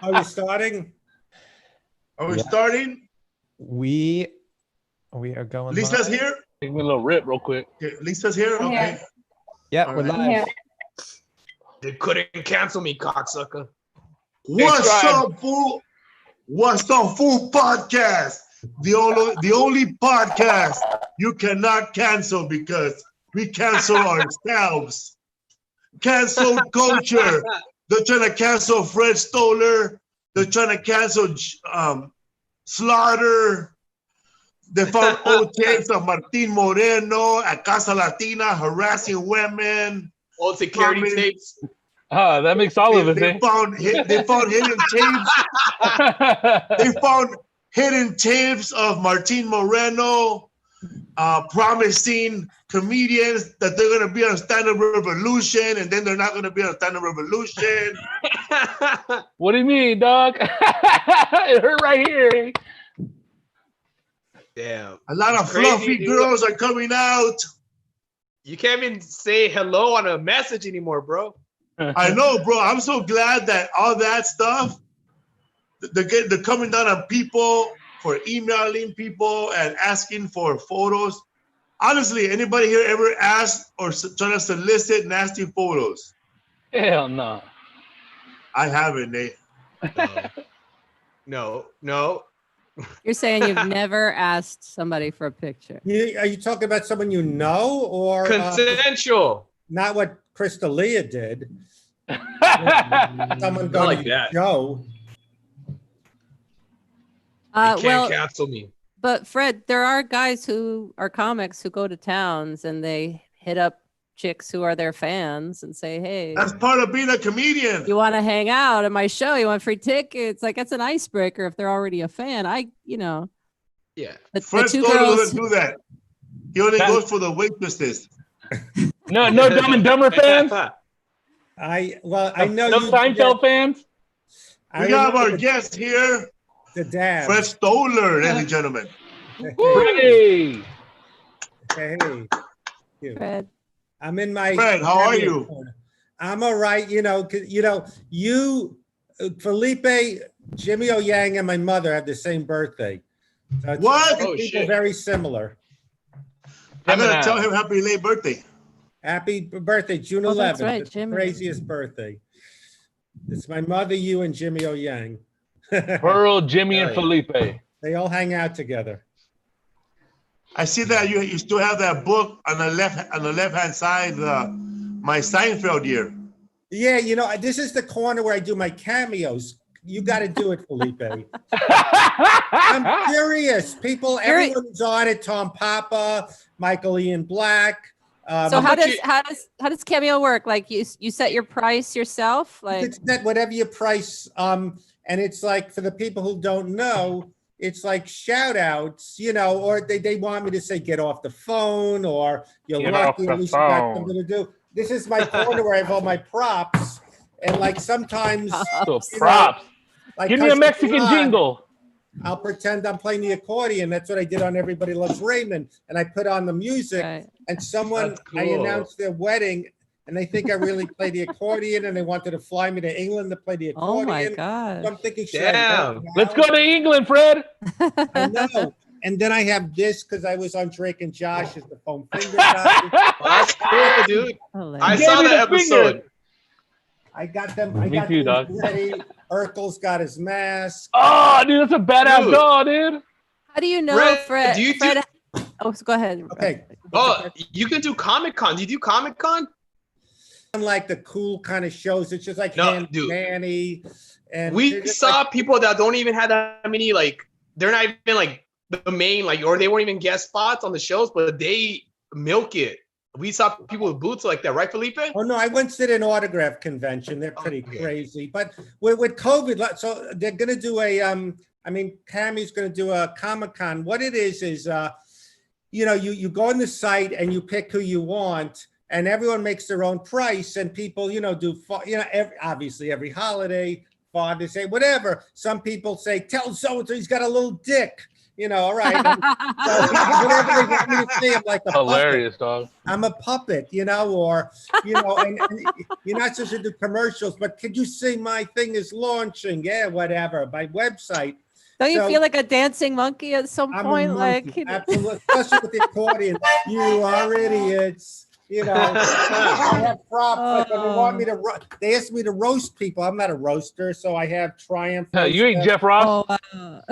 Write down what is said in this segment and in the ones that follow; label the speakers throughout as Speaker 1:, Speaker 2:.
Speaker 1: Are we starting?
Speaker 2: Are we starting?
Speaker 3: We are going.
Speaker 2: Lisa's
Speaker 3: live.
Speaker 2: here.
Speaker 4: Give me a little rip real quick.
Speaker 2: Okay, Lisa's here. Okay.
Speaker 3: Yeah,
Speaker 2: All
Speaker 3: we're
Speaker 2: right.
Speaker 3: live.
Speaker 4: They couldn't cancel me, cocksucker.
Speaker 2: What's up, fool? What's up, fool? Podcast. The only podcast you cannot cancel because we cancel ourselves. Cancel culture. They're trying to cancel Fred Stoller. They're trying to cancel Slaughter. They found old tapes of Martin Moreno at Casa Latina harassing women.
Speaker 4: Old security tapes.
Speaker 5: That makes all of it.
Speaker 2: They found hidden tapes. They found hidden tapes of Martin Moreno promising comedians that they're going to be on Stand-Up Revolution, and then they're not going to be on Stand-Up Revolution.
Speaker 5: What do you mean, dog? It hurt right here.
Speaker 4: Damn.
Speaker 2: A lot of fluffy girls are coming out.
Speaker 4: You can't even say hello on a message anymore, bro.
Speaker 2: I know, bro. I'm so glad that all that stuff, they're coming down on people for emailing people and asking for photos. Honestly, anybody here ever asked or trying to solicit nasty photos?
Speaker 5: Hell no.
Speaker 2: I haven't, Nate.
Speaker 4: No.
Speaker 6: You're saying you've never asked somebody for a picture.
Speaker 1: Are you talking about someone you know or
Speaker 4: Consensual.
Speaker 1: not what Crystalia did? Someone
Speaker 4: Not like
Speaker 1: going to
Speaker 4: that.
Speaker 1: show.
Speaker 4: You can't
Speaker 6: Well,
Speaker 4: cancel me.
Speaker 6: but Fred, there are guys who are comics who go to towns and they hit up chicks who are their fans and say, "Hey,
Speaker 2: That's part of being a comedian.
Speaker 6: you want to hang out at my show? You want free tickets?" Like that's an icebreaker if they're already a fan.
Speaker 4: Yeah.
Speaker 6: The
Speaker 2: Fred
Speaker 6: two
Speaker 2: Stoller
Speaker 6: girls.
Speaker 2: doesn't do that. He only goes for the waitresses.
Speaker 5: No Dumb and Dumber fans.
Speaker 1: I know
Speaker 5: No
Speaker 1: you.
Speaker 5: Seinfeld fans.
Speaker 1: I
Speaker 2: We have our
Speaker 1: remember
Speaker 2: guest here,
Speaker 1: the dad.
Speaker 2: Fred Stoller, ladies and gentlemen.
Speaker 5: Hey.
Speaker 1: Hey,
Speaker 6: Fred.
Speaker 1: I'm in my.
Speaker 2: Fred, how are you?
Speaker 1: corner. I'm all right. You, Felipe, Jimmy O Yang, and my mother have the same birthday. So it's
Speaker 2: What?
Speaker 1: two
Speaker 4: Oh,
Speaker 1: people
Speaker 4: shit.
Speaker 1: very similar.
Speaker 2: I'm going to
Speaker 5: Gemini.
Speaker 2: tell him happy late birthday.
Speaker 1: Happy birthday, June 11th.
Speaker 6: Oh, that's right,
Speaker 1: It's the
Speaker 6: Jimmy.
Speaker 1: craziest birthday. It's my mother, you, and Jimmy O Yang.
Speaker 5: Pearl, Jimmy, and Felipe.
Speaker 1: They all hang out together.
Speaker 2: I see that you still have that book on the left hand side, my Seinfeld year.
Speaker 1: Yeah, this is the corner where I do my cameos. You got to do it, Felipe. I'm serious. Everyone's on it. Tom Papa, Michael Ian Black.
Speaker 6: So how does Cameo work? Like you set your price yourself? Like
Speaker 1: It's that whatever your price, and it's like for the people who don't know, it's like shout outs, or they want me to say get off the phone or you're
Speaker 5: Get
Speaker 1: lucky
Speaker 5: off
Speaker 1: at
Speaker 5: the
Speaker 1: least you got
Speaker 5: phone.
Speaker 1: something to do. This is my corner where I have all my props, and like sometimes
Speaker 5: So props.
Speaker 1: like
Speaker 5: Give me a
Speaker 1: Custom
Speaker 5: Mexican
Speaker 1: Blonde,
Speaker 5: jingle.
Speaker 1: I'll pretend I'm playing the accordion. That's what I did on Everybody Loves Raymond, and I put on the music.
Speaker 6: right.
Speaker 1: And someone,
Speaker 4: That's
Speaker 1: I
Speaker 4: cool.
Speaker 1: announced their wedding, and they think I really play the accordion, and they wanted to fly me to England to play the
Speaker 6: Oh
Speaker 1: accordion.
Speaker 6: my
Speaker 1: So I'm
Speaker 6: god.
Speaker 1: thinking, should I
Speaker 4: Damn.
Speaker 1: go now?
Speaker 5: Let's go to England, Fred.
Speaker 1: I know. And then I have this because I was on Drake and Josh as the foam finger guy.
Speaker 4: That's cool, dude.
Speaker 6: Hilarious.
Speaker 4: I
Speaker 5: Gave
Speaker 4: saw
Speaker 5: me
Speaker 4: that
Speaker 5: the finger.
Speaker 4: episode.
Speaker 1: I got them. I
Speaker 5: Me
Speaker 1: got
Speaker 5: too,
Speaker 1: these
Speaker 5: dog.
Speaker 1: ready. Urkel's got his mask.
Speaker 5: Oh, dude, that's a badass
Speaker 4: Dude.
Speaker 5: doll, dude.
Speaker 6: How do you know,
Speaker 4: Fred,
Speaker 6: Fred?
Speaker 4: do you do-
Speaker 6: Fred, oh, so go ahead.
Speaker 1: Okay.
Speaker 4: Oh, you can do Comic Con. Do you do Comic Con?
Speaker 1: Unlike the cool kind of shows, it's just like
Speaker 4: No,
Speaker 1: Handy
Speaker 4: dude.
Speaker 1: Manny. And
Speaker 4: We
Speaker 1: they're just
Speaker 4: saw
Speaker 1: like-
Speaker 4: people that don't even have that many, like, they're not even like the main, like, or they weren't even guest spots on the shows, but they milk it. We saw people with boots like that, right, Felipe?
Speaker 1: Oh no, I once did an autograph convention. They're pretty
Speaker 4: Okay.
Speaker 1: crazy. But with COVID, so they're gonna do a Cammy's gonna do a Comic-Con. What it is you go on the site and you pick who you want, and everyone makes their own price, and people, obviously every holiday, Father's Day, whatever. Some people say, tell so-and-so he's got a little dick. all right. So whatever they want me to say, I'm like a
Speaker 5: Hilarious, dog.
Speaker 1: I'm a puppet, or, and you're not supposed to do commercials, but could you see my thing is launching? Yeah, whatever, my website.
Speaker 6: Don't you
Speaker 1: So,
Speaker 6: feel like a dancing monkey at some
Speaker 1: I'm
Speaker 6: point?
Speaker 1: a
Speaker 6: Like,
Speaker 1: monkey, absolutely, especially with the accordion. You are idiots. I have props. Like when they want me to, they ask me to roast people. I'm not a roaster, so I have Triumph.
Speaker 5: You ain't
Speaker 1: roaster.
Speaker 5: Jeff Ross.
Speaker 6: oh, wow.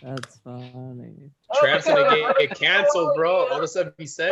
Speaker 6: That's funny.
Speaker 4: Tramp's gonna get canceled, bro. All the stuff he said.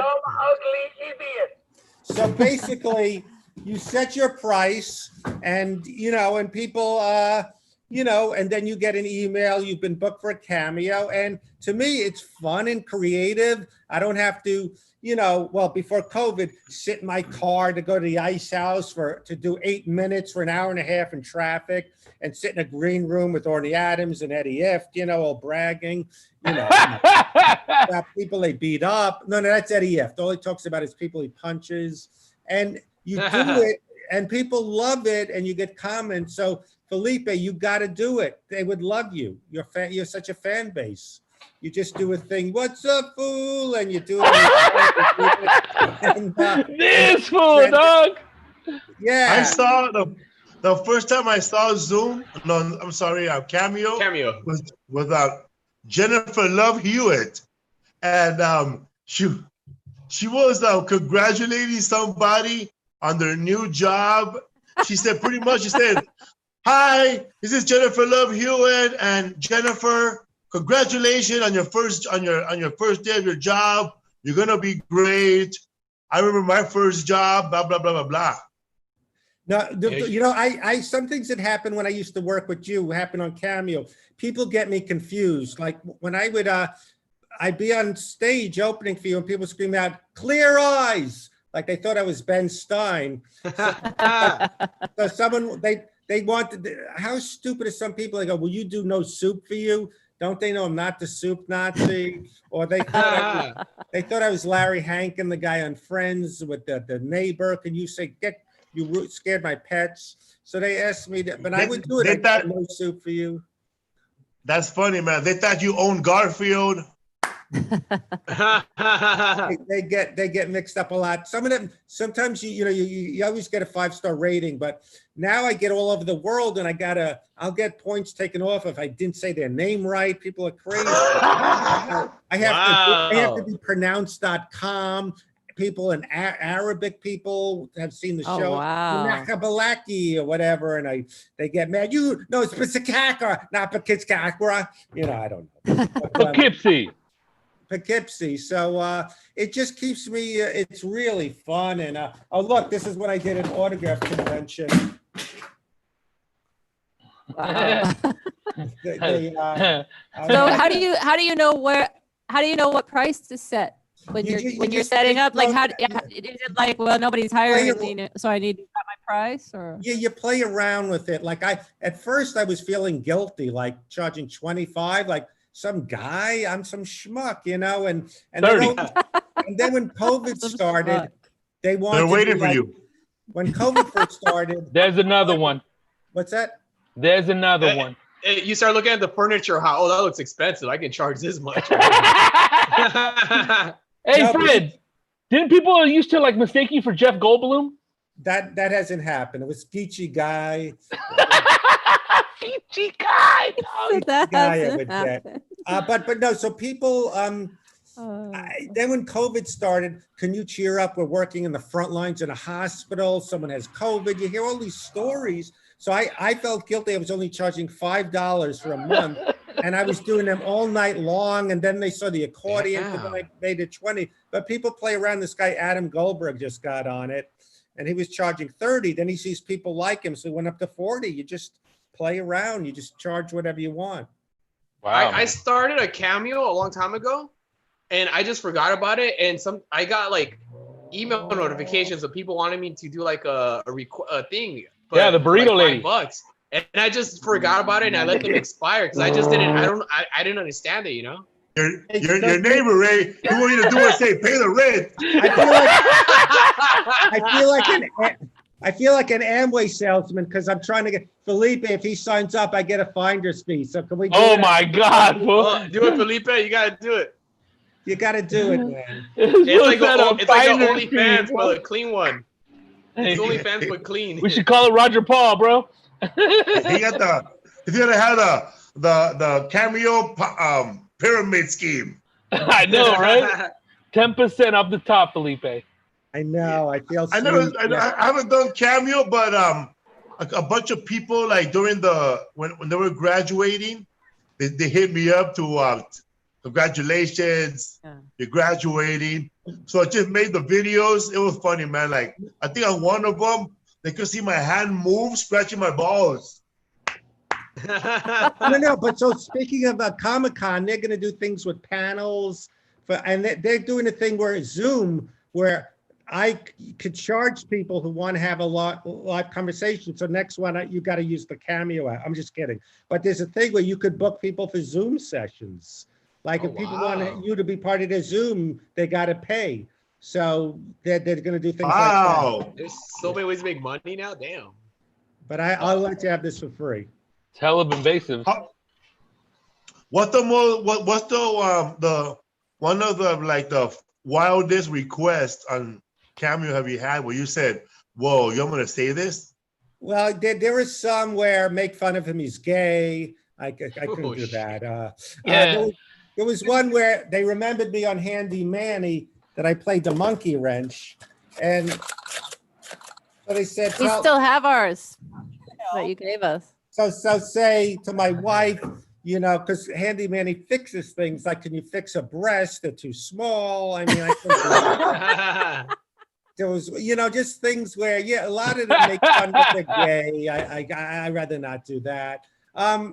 Speaker 1: So basically, you set your price, and and people, and then you get an email. You've been booked for a cameo, and to me, it's fun and creative. I don't have to, before COVID, sit in my car to go to the ice house to do 8 minutes for an hour and a half in traffic, and sit in a green room with Orny Adams and Eddie Ift, all bragging, about people they beat up. No, that's Eddie Ift. All he talks about is people he punches, and you do it, and people love it, and you get comments. So Felipe, you got to do it. They would love you. You're such a fan base. You just do a thing. What's up, fool? And you do it.
Speaker 5: This fool, dog.
Speaker 1: Yeah.
Speaker 2: I saw the first time I saw Zoom. No, I'm sorry, Cameo.
Speaker 4: Cameo.
Speaker 2: with Jennifer Love Hewitt, and she was congratulating somebody on their new job. She said pretty much. She said, "Hi, this is Jennifer Love Hewitt, and Jennifer, congratulations on your first day of your job. You're gonna be great. I remember my first job. Blah blah blah blah blah."
Speaker 1: No, I some things that happened when I used to work with you happened on Cameo. People get me confused. Like when I would, I'd be on stage opening for you, and people scream out "Clear eyes," like they thought I was Ben Stein. So someone they wanted. How stupid are some people? They go, "Will you do no soup for you?" Don't they know I'm not the soup Nazi? Or they thought I was Larry Hankin, the guy on Friends with the neighbor. Can you say you scared my pets? So they asked me but I would do it. I thought no soup for you.
Speaker 2: That's funny, man. They thought you owned Garfield.
Speaker 1: They get mixed up a lot. Some of them, sometimes you always get a 5-star rating, but now I get all over the world, and I'll get points taken off if I didn't say their name right. People are crazy. I have to be pronounced.com. People in Arabic people have seen the show, Nakabalaki or whatever, and they get mad. It's Pisakakra, not Pakitskakra. I don't know.
Speaker 5: Poughkeepsie.
Speaker 1: Poughkeepsie. So it just keeps me, it's really fun. And oh, look, this is what I did at autograph convention.
Speaker 6: Wow. So how do you know what price to set when you're setting up? Like, is it like, well, nobody's hiring me, so I need to cut my price? Or
Speaker 1: yeah, you play around with it. Like at first I was feeling guilty, like charging 25, like some guy, I'm some schmuck, and then when COVID started, they're
Speaker 2: waiting for you.
Speaker 1: When COVID first started,
Speaker 5: there's another one.
Speaker 1: What's that?
Speaker 5: There's another one.
Speaker 4: You start looking at the furniture. Oh, that looks expensive. I can charge this much.
Speaker 5: Hey, Fred, didn't people used to mistake you for Jeff Goldblum?
Speaker 1: That hasn't happened. It was Geechee Guy.
Speaker 5: Geechee Guy.
Speaker 6: That hasn't happened.
Speaker 1: But no. So people. Then when COVID started, can you cheer up? We're working in the front lines in a hospital. Someone has COVID. You hear all these stories. So I felt guilty. I was only charging $5 for a month, and I was doing them all night long. And then they saw the accordion, and then I made it 20. But people play around. This guy Adam Goldberg just got on it, and he was charging 30. Then he sees people like him, so he went up to 40. You just play around. You just charge whatever you want.
Speaker 4: Wow. I started a Cameo a long time ago, and I just forgot about it. And I got email notifications of people wanting me to do a thing.
Speaker 5: Yeah, the burrito lady.
Speaker 4: $5. And I just forgot about it, and I let them expire because I just didn't. I didn't understand it.
Speaker 2: Your neighbor, Ray, who want you to do is say pay the rent.
Speaker 1: I feel like an Amway salesman because I'm trying to get Felipe. If he signs up, I get a finder's fee. So can we?
Speaker 5: Oh my God, fool.
Speaker 4: Oh, do it, Felipe. You gotta do it.
Speaker 1: You got to do it, man.
Speaker 4: It's like
Speaker 5: a
Speaker 4: it's like an
Speaker 5: finder's
Speaker 4: OnlyFans,
Speaker 5: fee,
Speaker 4: but a clean one. It's OnlyFans but clean.
Speaker 5: We should call it Roger Paul, bro.
Speaker 2: He got the. He's gonna have the Cameo pyramid scheme.
Speaker 5: I know, right? 10% off the top, Felipe.
Speaker 1: I know. I feel.
Speaker 2: I haven't done Cameo, but a bunch of people like during when they were graduating, they hit me up to congratulations, you're graduating. So I just made the videos. It was funny, man. Like I think on one of them, they could see my hand move, scratching my balls.
Speaker 1: No. But so speaking of Comic-Con, they're going to do things with panels, and they're doing a thing where Zoom, where I could charge people who want to have a live conversation. So next one, you got to use the Cameo app. I'm just kidding. But there's a thing where you could book people for Zoom sessions. Like if people want you to be part of their Zoom, they got to pay. So they're going to do things like that.
Speaker 4: There's so many ways to make money now. Damn.
Speaker 1: But I'll let you have this for free.
Speaker 5: It's hell of invasive.
Speaker 2: What's the one of the wildest requests on Cameo have you had where you said, "Whoa, you're gonna say this"?
Speaker 1: Well, there was some where make fun of him. He's gay. I couldn't do that. There was one where they remembered me on Handy Manny that I played the monkey wrench, and so they said,
Speaker 6: We still have ours that you gave us.
Speaker 1: So say to my wife, you know, because Handy Manny fixes things like, can you fix a breast? They're too small. I mean, I couldn't there was, you know, just things where, a lot of them make fun of the gay. I rather not do that.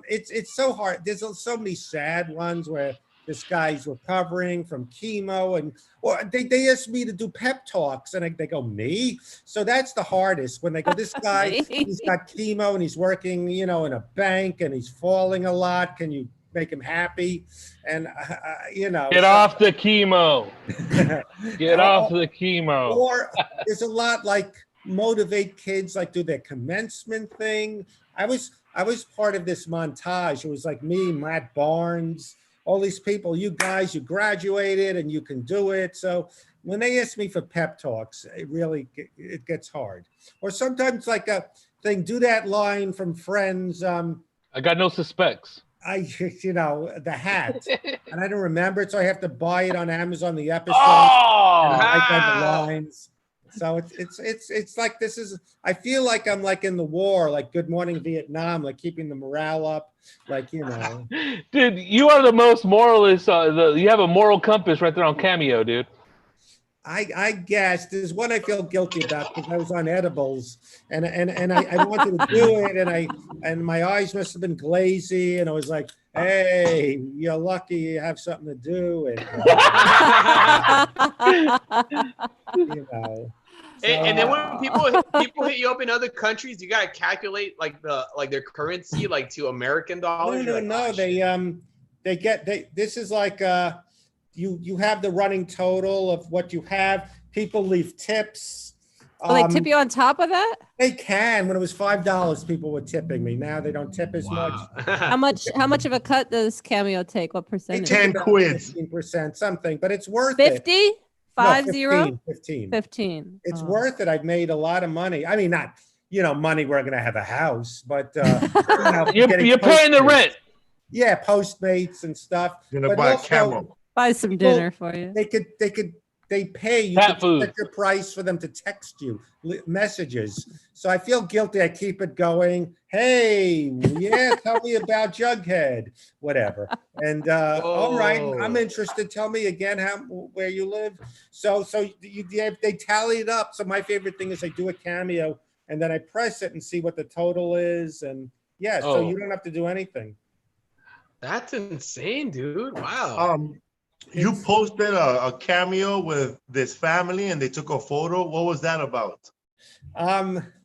Speaker 1: It's so hard. There's so many sad ones where this guy's recovering from chemo, or they asked me to do pep talks, and they go, me? So that's the hardest when they go, this guy, he's got chemo and he's working, you know, in a bank and he's falling a lot. Can you make him happy? And you know,
Speaker 5: get off the chemo. Get off the chemo.
Speaker 1: Or there's a lot like motivate kids, like do their commencement thing. I was part of this montage. It was like me, Matt Barnes, all these people, you guys, you graduated and you can do it. So when they ask me for pep talks, it gets hard. Or sometimes like a thing, do that line from Friends.
Speaker 5: I got no suspects.
Speaker 1: You know, the hat, and I don't remember it, so I have to buy it on Amazon, the episode.
Speaker 5: Oh!
Speaker 1: And I write down the lines. So it's like this is. I feel like I'm like in the war, like Good Morning Vietnam, like keeping the morale up, like you know.
Speaker 5: Dude, you are the most moralist. You have a moral compass right there on Cameo, dude.
Speaker 1: I guess there's one I feel guilty about because I was on edibles and I wanted to do it and my eyes must have been glazy and I was like, hey, you're lucky you have something to do and you know. So,
Speaker 4: and then when people hit you up in other countries, you gotta calculate like their currency like to American dollars.
Speaker 1: No. This is like you have the running total of what you have. People leave tips.
Speaker 6: They tip you on top of that?
Speaker 1: They can. When it was $5, people were tipping me. Now they don't tip as much.
Speaker 6: How much of a cut does Cameo take? What percentage?
Speaker 2: 10 quids.
Speaker 1: 15%, something, but it's worth
Speaker 6: 50?
Speaker 1: it.
Speaker 6: 50?
Speaker 1: 15.
Speaker 6: 15.
Speaker 1: It's worth it. I've made a lot of money. I mean, not, money we're going to have a house, but
Speaker 5: you're paying the rent.
Speaker 1: Yeah, Postmates and stuff.
Speaker 2: You're going to buy a camel.
Speaker 6: Buy some dinner for you.
Speaker 1: They pay you
Speaker 5: Cat
Speaker 1: to
Speaker 5: food.
Speaker 1: set your price for them to text you messages. So I feel guilty. I keep it going. Hey, tell me about Jughead, whatever. And all right, I'm interested. Tell me again where you live. So they tally it up. So my favorite thing is I do a Cameo and then I press it and see what the total is. And so you don't have to do anything.
Speaker 4: That's insane, dude. Wow.
Speaker 2: You posted a Cameo with this family and they took a photo. What was that about?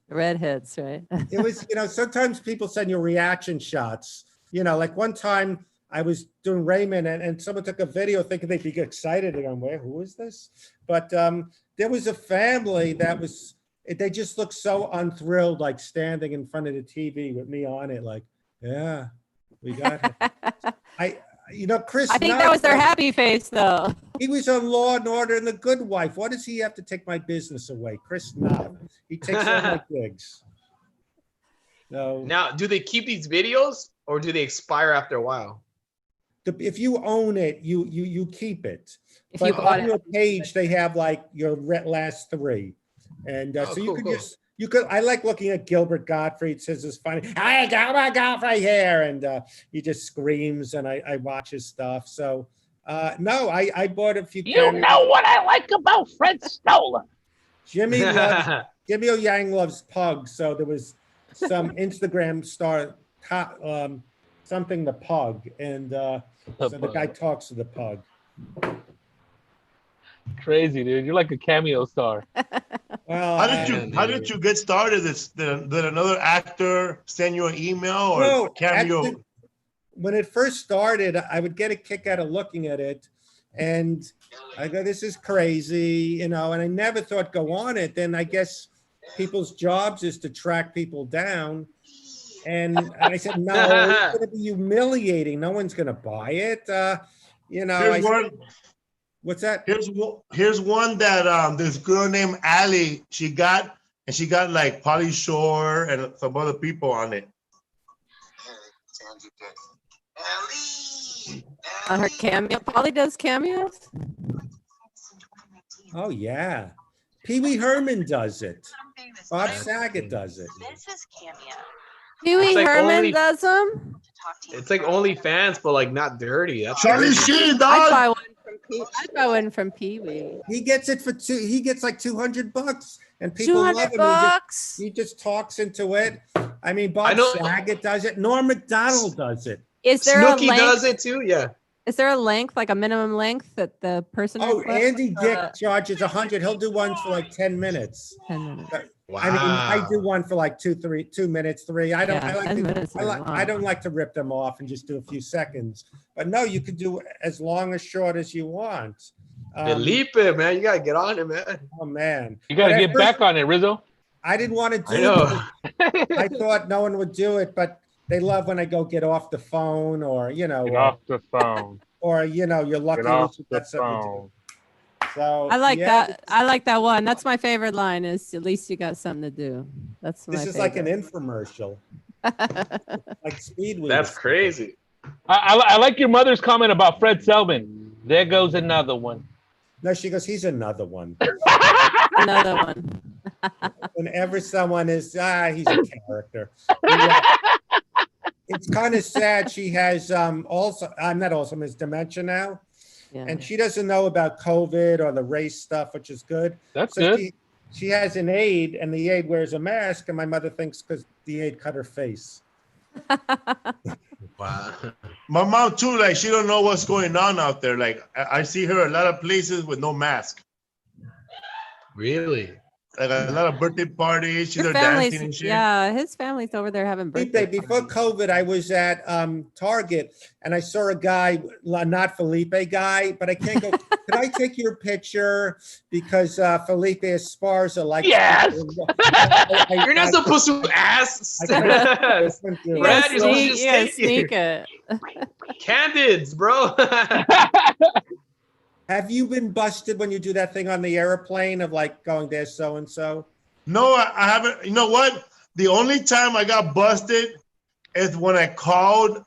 Speaker 6: Redheads, right?
Speaker 1: It was, sometimes people send you reaction shots. Like one time I was doing Raymond and someone took a video thinking they'd be excited. And I'm like, who is this? But there was a family that was they just look so unthrilled, like standing in front of the TV with me on it, like, yeah, we got it. Chris.
Speaker 6: I think that was their happy face, though.
Speaker 1: He was on Law and Order and The Good Wife. Why does he have to take my business away? Chris Knott. He takes all my gigs. So
Speaker 4: now, do they keep these videos or do they expire after a while?
Speaker 1: If you own it, you keep it.
Speaker 6: If
Speaker 1: But
Speaker 6: you bought
Speaker 1: on
Speaker 6: it.
Speaker 1: your page, they have like your last 3, and so you could
Speaker 4: cool.
Speaker 1: you could. I like looking at Gilbert Gottfried. Says it's funny. I got my Gottfried here, and he just screams, and I watch his stuff. So no, I bought a few.
Speaker 5: You know what I like about Fred Stoller?
Speaker 1: Jimmy O Yang loves pugs, so there was some Instagram star something the pug, and so the guy talks to the pug.
Speaker 5: Crazy, dude. You're like a Cameo star.
Speaker 1: Well,
Speaker 2: how did you get started? Did another actor send you an email or
Speaker 1: no,
Speaker 2: Cameo?
Speaker 1: actually, when it first started, I would get a kick out of looking at it, and I go, "This is crazy," and I never thought go on it. Then I guess people's jobs is to track people down, and I said, "No, it's going to be humiliating. No one's going to buy it." What's that?
Speaker 2: Here's one that this girl named Allie she got like Pauly Shore and some other people on it.
Speaker 6: On her Cameo. Polly does cameos?
Speaker 1: Oh yeah, Pee Wee Herman does it. Bob Saget does it.
Speaker 7: This is Cameo.
Speaker 6: Pee Wee
Speaker 4: like
Speaker 6: Herman does them?
Speaker 4: It's like OnlyFans, but like not dirty. That's
Speaker 2: Charlie
Speaker 4: crazy.
Speaker 2: Sheen,
Speaker 6: I'd
Speaker 2: dog.
Speaker 6: buy one from Pee Wee.
Speaker 1: He gets it for he gets like $200, and people love him.
Speaker 6: $200.
Speaker 1: He just talks into it. I mean, Bob Saget does it. Norm Macdonald does it.
Speaker 6: Is there
Speaker 4: Snooki
Speaker 6: a length?
Speaker 4: does it too. Yeah.
Speaker 6: Is there a length, like a minimum length that the person?
Speaker 1: Oh,
Speaker 6: requests?
Speaker 1: Andy Dick charges 100. He'll do one for like 10 minutes.
Speaker 6: 10 minutes.
Speaker 4: Wow.
Speaker 1: I mean, I do one for like 2 minutes, 3. I don't.
Speaker 6: Yeah, 10 minutes is long.
Speaker 1: I don't like to rip them off and just do a few seconds. But no, you could do as long or short as you want.
Speaker 4: Felipe, man, you gotta get on it, man.
Speaker 1: Oh man,
Speaker 5: You gotta get back on it, Rizzo.
Speaker 1: I didn't want to do
Speaker 4: I know.
Speaker 1: it. I thought no one would do it, but they love when I go get off the phone, or
Speaker 5: Get off the phone.
Speaker 1: or you're lucky
Speaker 5: Get off
Speaker 1: you
Speaker 5: the
Speaker 1: got something to
Speaker 5: phone.
Speaker 1: do. So
Speaker 6: I like
Speaker 1: yeah,
Speaker 6: that. I like that one. That's my favorite line. Is at least you got something to do. That's my
Speaker 1: This is
Speaker 6: favorite.
Speaker 1: like an infomercial, like Speedway.
Speaker 4: That's crazy.
Speaker 5: I like your mother's comment about Fred Selvin. There goes another one.
Speaker 1: No, she goes, he's another one.
Speaker 6: Another one.
Speaker 1: Whenever someone is, he's a character. Yeah. It's kind of sad. She has has dementia now.
Speaker 6: Yeah.
Speaker 1: And she doesn't know about COVID or the race stuff, which is good.
Speaker 5: That's
Speaker 1: So
Speaker 5: good.
Speaker 1: she has an aide, and the aide wears a mask, and my mother thinks because the aide cut her face.
Speaker 4: Wow.
Speaker 2: My mom too, like she don't know what's going on out there. Like I see her a lot of places with no mask.
Speaker 4: Really?
Speaker 2: Like a lot of birthday parties. She's
Speaker 6: His
Speaker 2: there dancing and
Speaker 6: family's,
Speaker 2: shit.
Speaker 6: yeah, his family's over there having birthday.
Speaker 1: Before COVID, I was at Target, and I saw a guy, not Felipe guy, but I can't go. Can I take your picture? Because Felipe Esparza, like,
Speaker 5: Yes.
Speaker 4: You're not supposed to ask.
Speaker 1: I couldn't do
Speaker 6: You
Speaker 1: it.
Speaker 4: Brad,
Speaker 6: gotta
Speaker 4: you're supposed to
Speaker 6: sneak,
Speaker 4: just
Speaker 6: you gotta
Speaker 4: stay here.
Speaker 6: sneak it.
Speaker 4: Candids, bro.
Speaker 1: Have you been busted when you do that thing on the airplane of like going there so and so?
Speaker 2: No, I haven't. You know what? The only time I got busted is when I called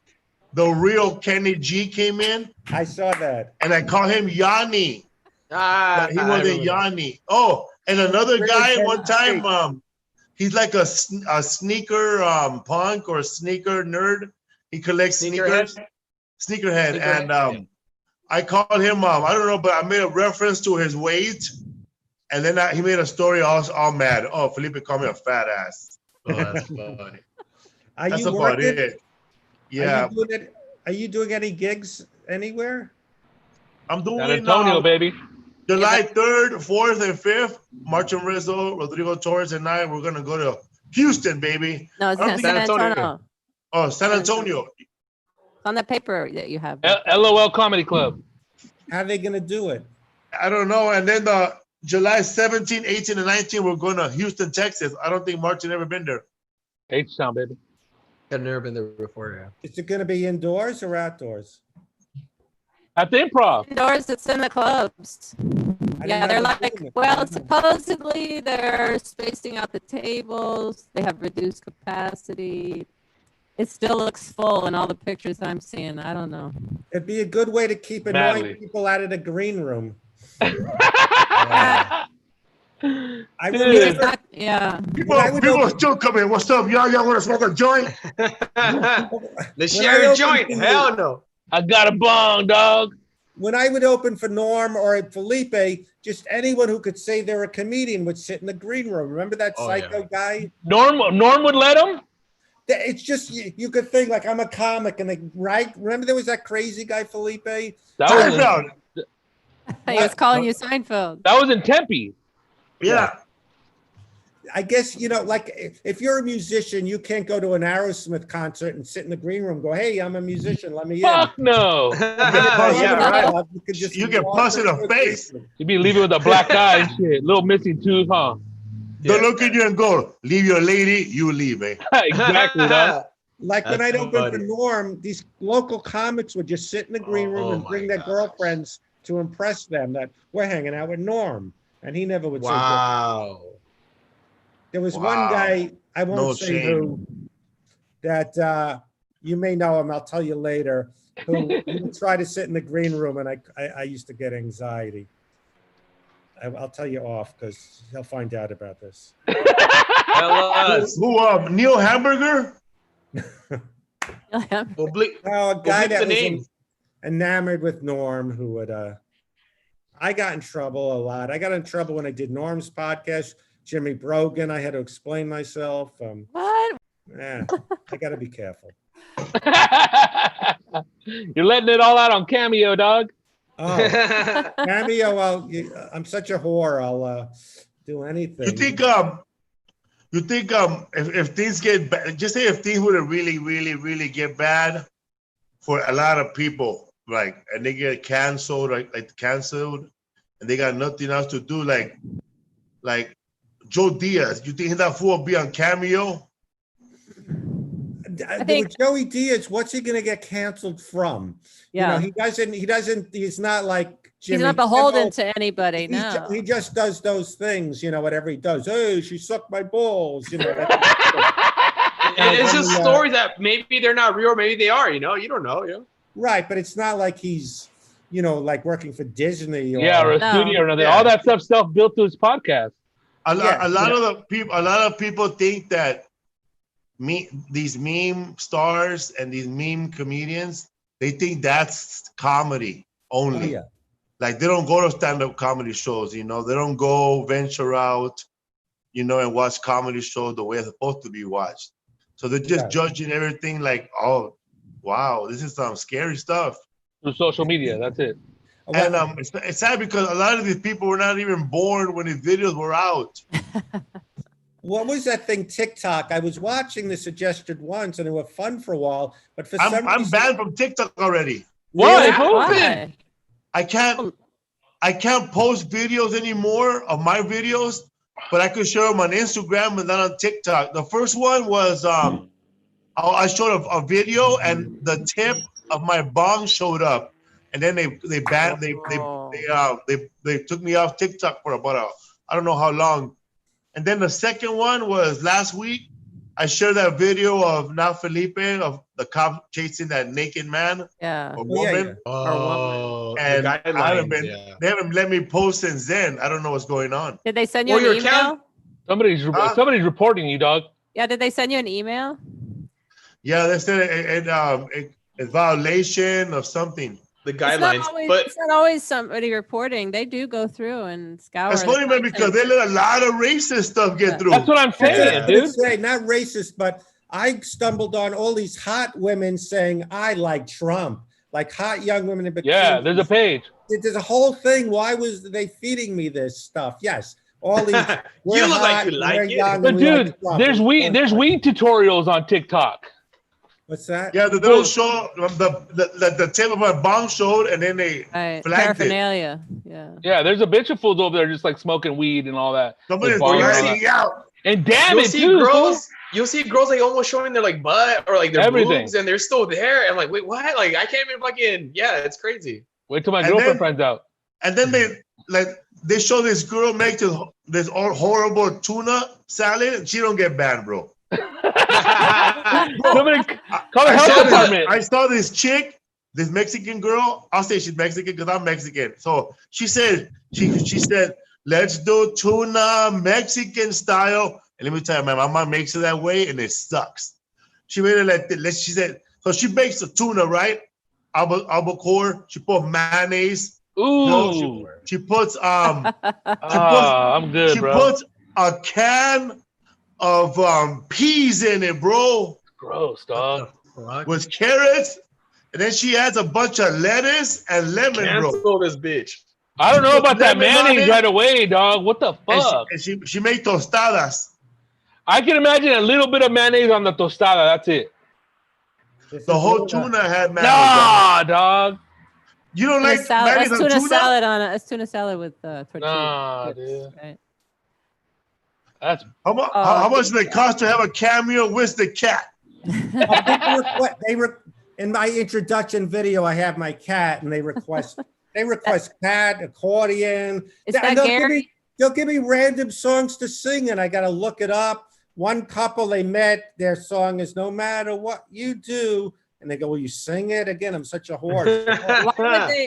Speaker 2: the real Kenny G came in,
Speaker 1: I saw that.
Speaker 2: and I called him Yanni.
Speaker 4: Ah,
Speaker 2: But he
Speaker 4: I
Speaker 2: wasn't
Speaker 4: remember.
Speaker 2: Yanni. Oh, and another
Speaker 1: Really,
Speaker 2: guy
Speaker 1: Kenny
Speaker 2: one time, he's like a sneaker punk or sneaker nerd. He collects sneakers. Sneakerhead. And I called him, I don't know, but I made a reference to his weight. And then he made a story all mad. Oh, Felipe called me a fat ass.
Speaker 4: Oh, that's funny.
Speaker 1: Are
Speaker 2: That's
Speaker 1: you
Speaker 2: about
Speaker 1: working?
Speaker 2: it. Yeah,
Speaker 1: Are you doing any gigs anywhere?
Speaker 2: I'm doing
Speaker 5: San Antonio, baby.
Speaker 2: July 3rd, 4th, and 5th. Martin Rizzo, Rodrigo Torres, and I, we're going to go to Houston, baby.
Speaker 6: No, it's
Speaker 2: I don't
Speaker 6: not
Speaker 2: think
Speaker 6: San
Speaker 4: San Antonio.
Speaker 6: Antonio.
Speaker 2: Oh, San Antonio.
Speaker 6: On the paper that you have.
Speaker 5: LOL Comedy Club.
Speaker 1: How are they going to do it?
Speaker 2: I don't know. And then the July 17, 18, and 19, we're going to Houston, Texas. I don't think Martin ever been there.
Speaker 5: H-Town, baby.
Speaker 4: I've never been there before. Yeah.
Speaker 1: Is it going to be indoors or outdoors?
Speaker 5: At the Improv.
Speaker 6: Indoors, it's in the clubs.
Speaker 1: I didn't
Speaker 6: Yeah,
Speaker 1: know
Speaker 6: they're
Speaker 1: they were
Speaker 6: like,
Speaker 1: doing it.
Speaker 6: well, supposedly they're spacing out the tables. They have reduced capacity. It still looks full in all the pictures I'm seeing. I don't know.
Speaker 1: It'd be a good way to keep annoying
Speaker 5: Madly.
Speaker 1: people out of the green room. I
Speaker 5: Dude.
Speaker 1: remember
Speaker 6: Yeah.
Speaker 2: People,
Speaker 1: I would
Speaker 2: people
Speaker 1: open-
Speaker 2: still come in. What's up, y'all? Y'all want to smoke a joint?
Speaker 4: The
Speaker 1: I
Speaker 4: share
Speaker 1: opened
Speaker 4: joint.
Speaker 1: the-
Speaker 4: Hell no.
Speaker 5: I got a bong, dog.
Speaker 1: when I would open for Norm or Felipe, just anyone who could say they're a comedian would sit in the green room. Remember that
Speaker 4: Oh,
Speaker 1: psycho
Speaker 4: yeah.
Speaker 1: guy?
Speaker 5: Norm would let him?
Speaker 1: It's just you could think like I'm a comic and right. Remember there was that crazy guy Felipe.
Speaker 5: That was
Speaker 2: Seinfeld.
Speaker 6: He was calling you Seinfeld.
Speaker 5: in Tempe.
Speaker 2: Yeah.
Speaker 1: I guess like if you're a musician, you can't go to an Aerosmith concert and sit in the green room. And go, hey, I'm a musician. Let me in.
Speaker 5: Fuck no.
Speaker 4: Yeah, right.
Speaker 1: You could just
Speaker 2: You get
Speaker 1: walk
Speaker 2: punched in the
Speaker 1: into a
Speaker 2: face.
Speaker 1: green room.
Speaker 5: You be leaving with a black eye and shit. Little missing tooth, huh?
Speaker 2: They'll look at you and go, leave your lady, you leave, eh?
Speaker 5: Exactly, dog.
Speaker 1: Like when
Speaker 4: That's
Speaker 1: I'd open for
Speaker 4: funny.
Speaker 1: Norm, these local comics would just sit in the green room
Speaker 4: Oh
Speaker 1: and bring
Speaker 4: my
Speaker 1: their
Speaker 4: gosh.
Speaker 1: girlfriends to impress them that we're hanging out with Norm. And he never would say,
Speaker 4: Wow.
Speaker 1: there was one
Speaker 2: Wow.
Speaker 1: guy, I won't
Speaker 2: No
Speaker 1: say
Speaker 2: shame.
Speaker 1: who, that you may know him, I'll tell you later, who he would try to sit in the green room and I used to get anxiety. I'll tell you off because he'll find out about this.
Speaker 4: Tell us.
Speaker 2: Who, Neil Hamburger?
Speaker 4: Oblique.
Speaker 1: Oh, a guy
Speaker 4: Oblique
Speaker 1: that
Speaker 4: the
Speaker 1: was
Speaker 4: name.
Speaker 1: enamored with Norm who would, I got in trouble a lot. I got in trouble when I did Norm's podcast, Jimmy Brogan. I had to explain myself.
Speaker 6: What?
Speaker 1: Yeah, I got to be careful.
Speaker 5: You're letting it all out on Cameo, dog.
Speaker 1: Oh, Cameo, I'm such a whore. I'll do anything.
Speaker 2: You think if things get bad, just say if things would really, really, really get bad for a lot of people, like, and they get canceled, like canceled, and they got nothing else to do, like Joe Diaz, you think that fool will be on Cameo?
Speaker 6: think-
Speaker 1: With Joey Diaz, what's he going to get canceled from?
Speaker 6: Yeah.
Speaker 1: He doesn't, he's not like Jimmy.
Speaker 6: He's not beholden
Speaker 1: Kimmel.
Speaker 6: to anybody. No.
Speaker 1: He just does those things, whatever he does. Hey, she sucked my balls,
Speaker 4: And it's just
Speaker 1: Yeah.
Speaker 4: stories that maybe they're not real, maybe they are, you don't know.
Speaker 1: Right, but it's not like he's, like working for Disney or
Speaker 5: Yeah, or a
Speaker 6: No.
Speaker 5: studio or nothing.
Speaker 4: Yeah.
Speaker 5: All that stuff self-built through his podcast.
Speaker 2: A lot
Speaker 1: Yeah.
Speaker 2: of people think that these meme stars and these meme comedians, they think that's comedy only.
Speaker 1: Oh, yeah.
Speaker 2: Like they don't go to stand-up comedy shows, they don't go venture out, and watch comedy shows the way it's supposed to be watched. So they're just
Speaker 1: Right.
Speaker 2: judging everything like, oh, wow, this is some scary stuff.
Speaker 5: Through social media. That's it.
Speaker 2: And it's sad because a lot of these people were not even born when these videos were out.
Speaker 1: What was that thing, TikTok? I was watching the suggested ones and they were fun for a while, but for some
Speaker 2: I'm
Speaker 1: reason,
Speaker 2: banned from TikTok already.
Speaker 5: What?
Speaker 6: Why?
Speaker 2: I can't post videos anymore of my videos, but I could share them on Instagram and not on TikTok. The first one was I showed a video and the tip of my bong showed up, and then they banned they took me off TikTok for about I don't know how long. And then the second one was last week. I shared that video of now Felipe of the cop chasing that naked man
Speaker 6: Yeah.
Speaker 2: or
Speaker 1: Oh, yeah,
Speaker 2: woman.
Speaker 1: yeah.
Speaker 4: Oh,
Speaker 2: And
Speaker 4: the
Speaker 2: I haven't
Speaker 4: guidelines,
Speaker 2: been,
Speaker 4: yeah.
Speaker 2: they haven't let me post since then. I don't know what's going on.
Speaker 6: Did they send you
Speaker 4: Or
Speaker 6: an
Speaker 4: your
Speaker 6: email?
Speaker 4: account?
Speaker 5: Somebody's reporting you, dog.
Speaker 6: Yeah. Did they send you an email?
Speaker 2: Yeah, they said it's violation of something.
Speaker 4: The
Speaker 6: It's not
Speaker 4: guidelines.
Speaker 6: always,
Speaker 4: But
Speaker 6: it's not always somebody reporting. They do go through and scour.
Speaker 2: That's
Speaker 6: the
Speaker 2: funny, man, because
Speaker 6: content.
Speaker 2: they let a lot of racist stuff get through.
Speaker 5: That's what I'm saying,
Speaker 1: I would
Speaker 5: dude.
Speaker 1: say not racist, but I stumbled on all these hot women saying I like Trump, like hot young women in bikinis.
Speaker 5: Yeah, there's a page.
Speaker 1: There's a whole thing. Why was they feeding me this stuff? Yes, all these. we're
Speaker 4: You look like
Speaker 1: hot,
Speaker 4: you like
Speaker 1: we're
Speaker 4: it.
Speaker 1: young,
Speaker 5: But
Speaker 1: we like
Speaker 5: dude,
Speaker 1: Trump.
Speaker 5: there's weed tutorials on TikTok.
Speaker 1: What's that?
Speaker 2: Yeah, the little show, the tip of my bong showed, and then they flagged it.
Speaker 6: Paraphernalia. Yeah.
Speaker 5: Yeah, there's a bitch of fools over there just like smoking weed and all that.
Speaker 2: Somebody's
Speaker 5: With bong and all
Speaker 2: dragging
Speaker 5: that.
Speaker 2: out.
Speaker 5: And damn
Speaker 4: You'll
Speaker 5: it,
Speaker 4: see
Speaker 5: too,
Speaker 4: girls. You'll see girls like almost showing their like butt or like their
Speaker 5: Everything.
Speaker 4: boobs, and they're still there. And like, wait, what? Like, I can't even fucking. Yeah, it's crazy.
Speaker 5: Wait till my
Speaker 2: And
Speaker 5: girlfriend
Speaker 2: then-
Speaker 5: finds out.
Speaker 2: And then they show this girl make this horrible tuna salad, and she don't get banned, bro.
Speaker 5: Somebody call the health department.
Speaker 2: I saw this chick, this Mexican girl. I'll say she's Mexican because I'm Mexican. So she said, she said, let's do tuna Mexican style. And let me tell you, my mama makes it that way, and it sucks. She made it like this. She said, so she makes the tuna, right? Albacore. She put mayonnaise.
Speaker 5: Ooh.
Speaker 2: She puts
Speaker 5: I'm good,
Speaker 2: she
Speaker 5: bro.
Speaker 2: puts a can of peas in it, bro.
Speaker 5: Gross, dog.
Speaker 2: With carrots, and then she adds a bunch of lettuce and lemon, bro.
Speaker 4: Cancel this bitch.
Speaker 5: I don't know about that
Speaker 2: Lemon on
Speaker 5: mayonnaise
Speaker 2: it.
Speaker 5: right away, dog. What the fuck?
Speaker 2: And she made tostadas.
Speaker 5: I can imagine a little bit of mayonnaise on the tostada. That's it.
Speaker 1: This
Speaker 2: The
Speaker 1: is
Speaker 2: whole
Speaker 1: tuna.
Speaker 2: tuna had mayonnaise.
Speaker 5: Nah, dog.
Speaker 2: You don't like mayonnaise on
Speaker 6: tuna
Speaker 2: tuna?
Speaker 6: salad on it. It's tuna salad with tortilla.
Speaker 5: Nah,
Speaker 6: chips,
Speaker 5: dude.
Speaker 6: right?
Speaker 5: That's
Speaker 2: How much does it cost to have a cameo with the cat?
Speaker 1: In my introduction video, I have my cat, and they request cat, accordion.
Speaker 6: Is that Gary?
Speaker 1: They'll give me random songs to sing, and I got to look it up. One couple they met, their song is "No Matter What You Do," and they go, "Will you sing it again?" I'm such a whore.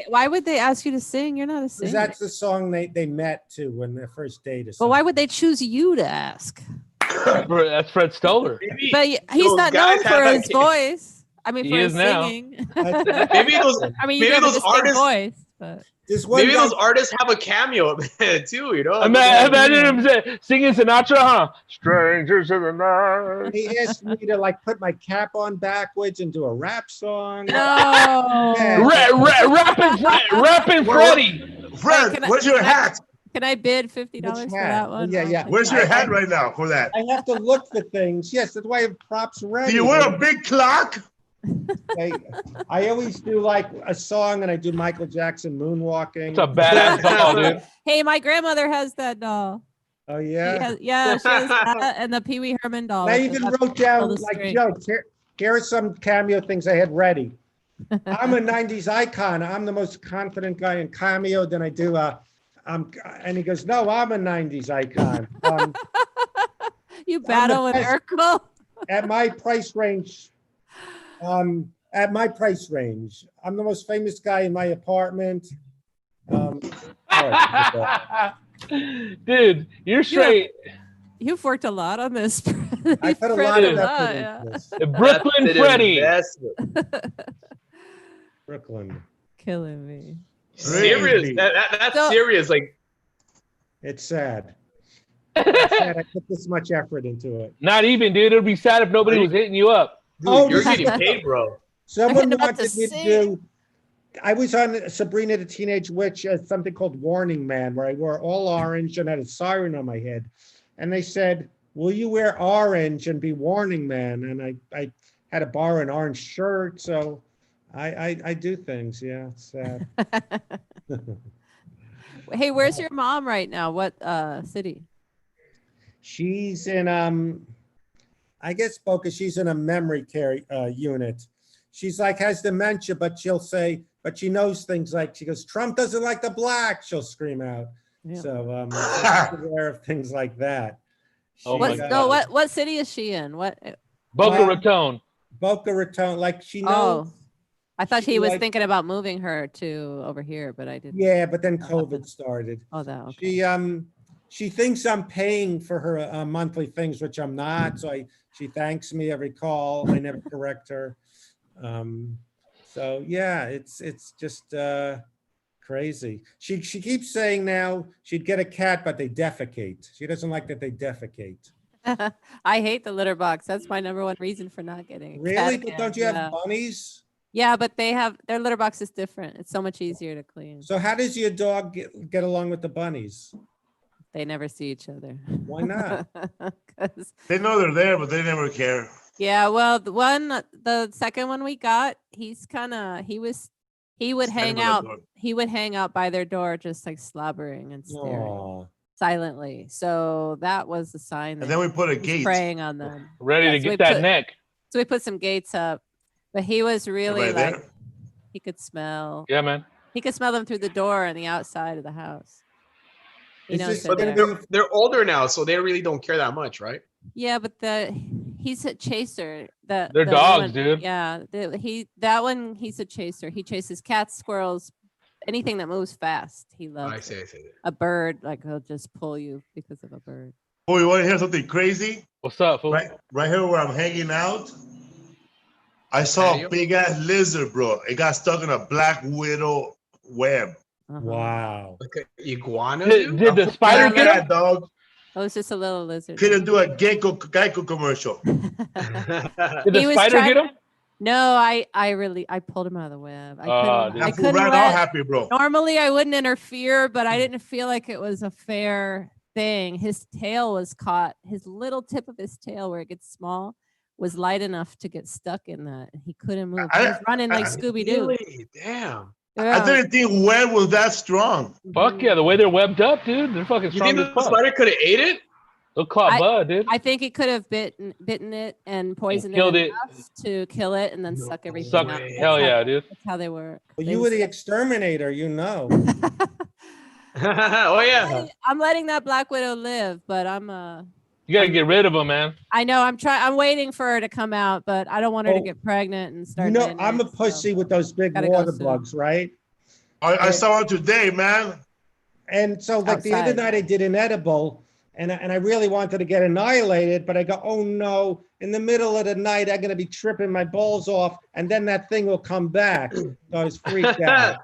Speaker 6: Why would they ask you to sing? You're not a singer.
Speaker 1: That's the song they met to when their first date is.
Speaker 6: But why would they choose you to ask?
Speaker 5: That's Fred Stoller.
Speaker 4: Maybe,
Speaker 6: But he's
Speaker 4: those
Speaker 6: not
Speaker 4: guys
Speaker 6: known for
Speaker 4: have
Speaker 6: his
Speaker 4: that-
Speaker 6: voice. I mean,
Speaker 5: He
Speaker 6: for
Speaker 5: is
Speaker 6: his
Speaker 5: now.
Speaker 6: singing.
Speaker 4: maybe those
Speaker 6: I mean,
Speaker 4: maybe
Speaker 6: you have a
Speaker 4: those
Speaker 6: distinct
Speaker 4: artists
Speaker 6: voice. But
Speaker 1: There's one
Speaker 4: maybe
Speaker 1: guy-
Speaker 4: those artists have a cameo too. You know.
Speaker 5: Imagine him singing Sinatra, huh? Strangers in the night.
Speaker 1: He asked me to like put my cap on backwards and do a rap song.
Speaker 6: no.
Speaker 1: Yeah.
Speaker 5: Rapping Freddie.
Speaker 2: Fred,
Speaker 6: Can I-
Speaker 2: where's your
Speaker 6: can I-
Speaker 2: hat?
Speaker 6: Can I bid $50
Speaker 1: Which
Speaker 6: for
Speaker 1: hat?
Speaker 6: that one?
Speaker 1: Yeah.
Speaker 2: Where's your hat right now for that?
Speaker 1: I have to look for things. Yes, that's why I have props ready.
Speaker 2: Do you wear a big clock?
Speaker 1: I always do like a song, and I do Michael Jackson moonwalking.
Speaker 5: It's a badass doll, dude.
Speaker 6: Hey, my grandmother has that doll.
Speaker 1: Oh
Speaker 6: She
Speaker 1: yeah.
Speaker 6: has that and the Pee Wee Herman doll.
Speaker 1: I
Speaker 6: with
Speaker 1: even
Speaker 6: the-
Speaker 1: wrote down
Speaker 6: all the
Speaker 1: like
Speaker 6: string.
Speaker 1: jokes. Here are some cameo things I had ready. I'm a '90s icon. I'm the most confident guy in Cameo. Then I do and he goes, "No, I'm a '90s icon."
Speaker 6: You battle with
Speaker 1: best.
Speaker 6: Urkel.
Speaker 1: At my price range, I'm the most famous guy in my apartment.
Speaker 5: Dude, you're straight.
Speaker 6: You've worked a lot on this.
Speaker 1: I put a lot of
Speaker 6: Fred,
Speaker 1: effort
Speaker 6: yeah.
Speaker 1: into this.
Speaker 5: The Brooklyn
Speaker 4: That's an
Speaker 5: Freddie.
Speaker 4: investment.
Speaker 1: Brooklyn.
Speaker 6: Killing me.
Speaker 4: Serious.
Speaker 2: Crazy.
Speaker 4: That's
Speaker 6: So-
Speaker 4: serious. Like,
Speaker 1: It's sad. It's sad I put this much effort into it.
Speaker 5: Not even, dude. It'd be sad if nobody was hitting you up.
Speaker 4: dude,
Speaker 1: Oh,
Speaker 4: you're
Speaker 1: yeah.
Speaker 4: getting paid, bro.
Speaker 1: Someone
Speaker 6: I'm about to
Speaker 1: wanted me to
Speaker 6: sing.
Speaker 1: do. I was on Sabrina the Teenage Witch as something called Warning Man, where I wore all orange and had a siren on my head. And they said, "Will you wear orange and be Warning Man?" And I had to borrow an orange shirt, so I do things. Yeah, it's sad.
Speaker 6: Hey, where's your mom right now? What city?
Speaker 1: She's in I guess Boca. She's in a memory care unit. She's like has dementia, but she'll say, but she knows things like she goes, "Trump doesn't like the black." She'll scream out.
Speaker 6: Yeah.
Speaker 1: So she's aware of things like that.
Speaker 5: Oh my
Speaker 1: She's,
Speaker 5: God.
Speaker 6: What city is she in? What?
Speaker 5: Boca
Speaker 1: Well,
Speaker 5: Raton.
Speaker 1: Boca Raton, like she knows.
Speaker 6: Oh, I thought
Speaker 1: she
Speaker 6: he was
Speaker 1: like-
Speaker 6: thinking about moving her to over here, but I didn't.
Speaker 1: Yeah, but then COVID started.
Speaker 6: Oh, that. Okay.
Speaker 1: She thinks I'm paying for her monthly things, which I'm not. So she thanks me every call. I never correct her. So yeah, it's just crazy. She keeps saying now she'd get a cat, but they defecate. She doesn't like that they defecate.
Speaker 6: I hate the litter box. That's my number one reason for not getting a cat
Speaker 1: Really? But
Speaker 6: again.
Speaker 1: don't you
Speaker 6: Yeah.
Speaker 1: have bunnies?
Speaker 6: Yeah, but their litter box is different. It's so much easier to clean.
Speaker 1: So how does your dog get along with the bunnies?
Speaker 6: They never see each other.
Speaker 1: Why not?
Speaker 6: 'Cause
Speaker 2: They know they're there, but they never care.
Speaker 6: Yeah, well, the second one we got, he would hang out. He would hang out by their door, just like slobbering and staring
Speaker 1: Aw.
Speaker 6: silently. So that was the sign.
Speaker 2: And then we put a
Speaker 6: he's
Speaker 2: gate.
Speaker 6: preying on them.
Speaker 5: Ready to get that neck.
Speaker 6: So we put some gates up, but he was really
Speaker 2: Right
Speaker 6: like,
Speaker 2: there.
Speaker 6: he could smell.
Speaker 5: Yeah, man.
Speaker 6: He could smell them through the door on the outside of the house. He
Speaker 1: Is
Speaker 6: knows
Speaker 1: this-
Speaker 6: they're
Speaker 4: But
Speaker 6: there.
Speaker 4: they're older now, so they really don't care that much, right?
Speaker 6: Yeah, but he's a chaser.
Speaker 5: They're
Speaker 6: the
Speaker 5: dogs,
Speaker 6: one-
Speaker 5: dude.
Speaker 6: Yeah, that one he's a chaser. He chases cats, squirrels, anything that moves fast. He loves.
Speaker 4: I see.
Speaker 6: A bird, like he'll just pull you because of a bird.
Speaker 2: Oh, you want to hear something crazy?
Speaker 5: What's up, fool?
Speaker 2: Right here where I'm hanging out, I saw a big ass lizard, bro. It got stuck in a black widow web.
Speaker 1: Wow.
Speaker 4: Like an iguana.
Speaker 5: Did the spider get him?
Speaker 2: Dog.
Speaker 6: Oh, it's just a little lizard.
Speaker 2: Couldn't do a Geico commercial.
Speaker 5: Did the
Speaker 6: He was
Speaker 5: spider
Speaker 6: trying-
Speaker 5: get him?
Speaker 6: No, I pulled him out of the web. I
Speaker 2: That fool
Speaker 6: couldn't
Speaker 2: ran all
Speaker 6: let,
Speaker 2: happy, bro.
Speaker 6: normally I wouldn't interfere, but I didn't feel like it was a fair thing. His tail was caught. His little tip of his tail, where it gets small, was light enough to get stuck in that. He couldn't move. He was running like Scooby Doo.
Speaker 4: Really? Damn.
Speaker 2: I didn't think web was that strong.
Speaker 5: Fuck yeah, the way they're webbed up, dude. They're fucking
Speaker 4: You
Speaker 5: strong
Speaker 4: think
Speaker 5: as
Speaker 4: the
Speaker 5: fuck.
Speaker 4: spider could have ate it?
Speaker 5: They'll claw bud, dude.
Speaker 6: I think it could have bitten it and poisoned
Speaker 5: killed
Speaker 6: it
Speaker 5: it.
Speaker 6: enough to kill it and then suck everything
Speaker 5: Suck.
Speaker 6: out. That's
Speaker 5: Hell
Speaker 6: how-
Speaker 5: yeah, dude.
Speaker 6: That's how they work.
Speaker 1: Well,
Speaker 6: They
Speaker 1: you
Speaker 6: will
Speaker 1: were the
Speaker 6: suck-
Speaker 1: exterminator, you know.
Speaker 4: Oh yeah.
Speaker 6: I'm letting that Black Widow live, but
Speaker 5: You gotta get rid of them, man.
Speaker 6: I know I'm waiting for her to come out, but I don't want her to
Speaker 1: Oh,
Speaker 6: get pregnant and start.
Speaker 1: You know,
Speaker 6: laying
Speaker 1: I'm a
Speaker 6: eggs, so-
Speaker 1: pussy with those big
Speaker 6: Gotta go
Speaker 1: water
Speaker 6: soon.
Speaker 1: bugs, right?
Speaker 2: I saw one today, man.
Speaker 1: And so like the other
Speaker 6: Outside.
Speaker 1: night I did an edible and I really wanted to get annihilated, but I go, oh no, in the middle of the night, I'm going to be tripping my balls off and then that thing will come back. So I was freaked out.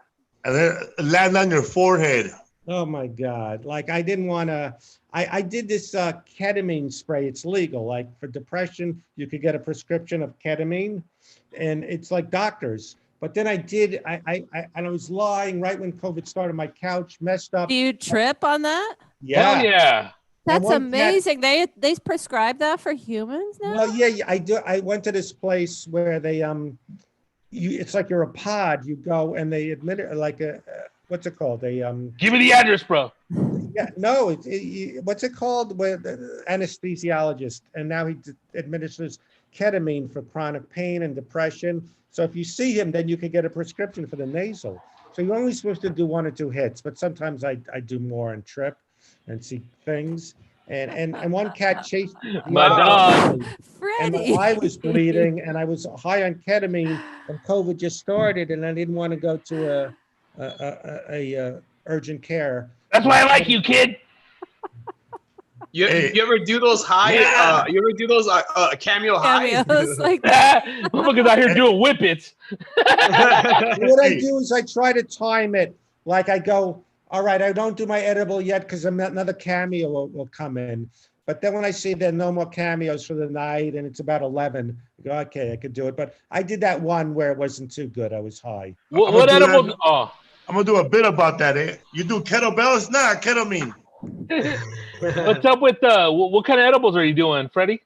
Speaker 2: And then land on your forehead.
Speaker 1: Oh my God. Like I didn't want to, I did this ketamine spray. It's legal. Like for depression, you could get a prescription of ketamine and it's like doctors. But then I did, I was lying right when COVID started on my couch, messed up.
Speaker 6: Do you trip on that?
Speaker 1: Yeah.
Speaker 5: Hell yeah.
Speaker 1: And
Speaker 6: That's
Speaker 1: one cat-
Speaker 6: amazing. They prescribe that for humans now.
Speaker 1: Well, yeah, I do. I went to this place where they it's like you're a pod. You go and they admit it like a what's it called? They
Speaker 5: Give me the address, bro.
Speaker 1: yeah, no, what's it called? Where the anesthesiologist, and now he administers ketamine for chronic pain and depression. So if you see him, then you can get a prescription for the nasal. So you're only supposed to do 1 or 2 hits, but sometimes I do more and trip and see things. And one cat chased
Speaker 5: My dog.
Speaker 1: and
Speaker 6: Freddie.
Speaker 1: my eye was bleeding, and I was high on ketamine, and COVID just started, and I didn't want to go to a urgent care.
Speaker 5: That's why I like you, kid.
Speaker 4: You ever do those high?
Speaker 5: Yeah.
Speaker 4: You ever do those cameo highs?
Speaker 6: Cameos like
Speaker 5: Motherfuckers out here doing whippets.
Speaker 1: What I do is I try to time it. Like I go, all right, I don't do my edible yet because another cameo will come in. But then when I see there are no more cameos for the night and it's about 11, I go, okay, I could do it. But I did that one where it wasn't too good. I was high.
Speaker 5: What
Speaker 2: I'm gonna do
Speaker 5: edibles?
Speaker 2: that.
Speaker 5: Oh,
Speaker 2: I'm gonna do a bit about that. You do kettlebells? Nah, ketamine.
Speaker 5: what's up with what kind of edibles are you doing, Freddie?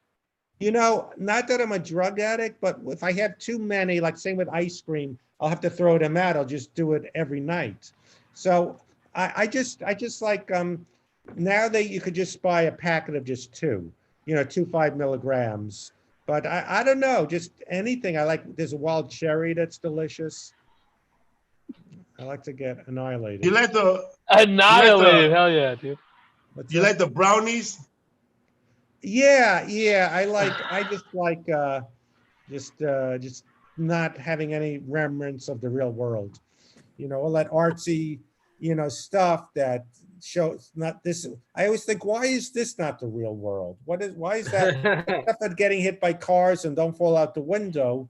Speaker 1: You know, not that I'm a drug addict, but if I have too many, like same with ice cream, I'll have to throw them out. I'll just do it every night. So I just like now that you could just buy a packet of just 2, 2 5 milligrams. But I don't know, just anything. I like. There's a wild cherry that's delicious. I like to get annihilated.
Speaker 2: You like the
Speaker 5: Annihilated. Hell yeah, dude.
Speaker 1: What's
Speaker 2: you
Speaker 1: that?
Speaker 2: like the brownies?
Speaker 1: Yeah. I just like just not having any remnants of the real world. All that artsy, stuff that shows not this. I always think, why is this not the real world? Why is that stuff that getting hit by cars and don't fall out the window?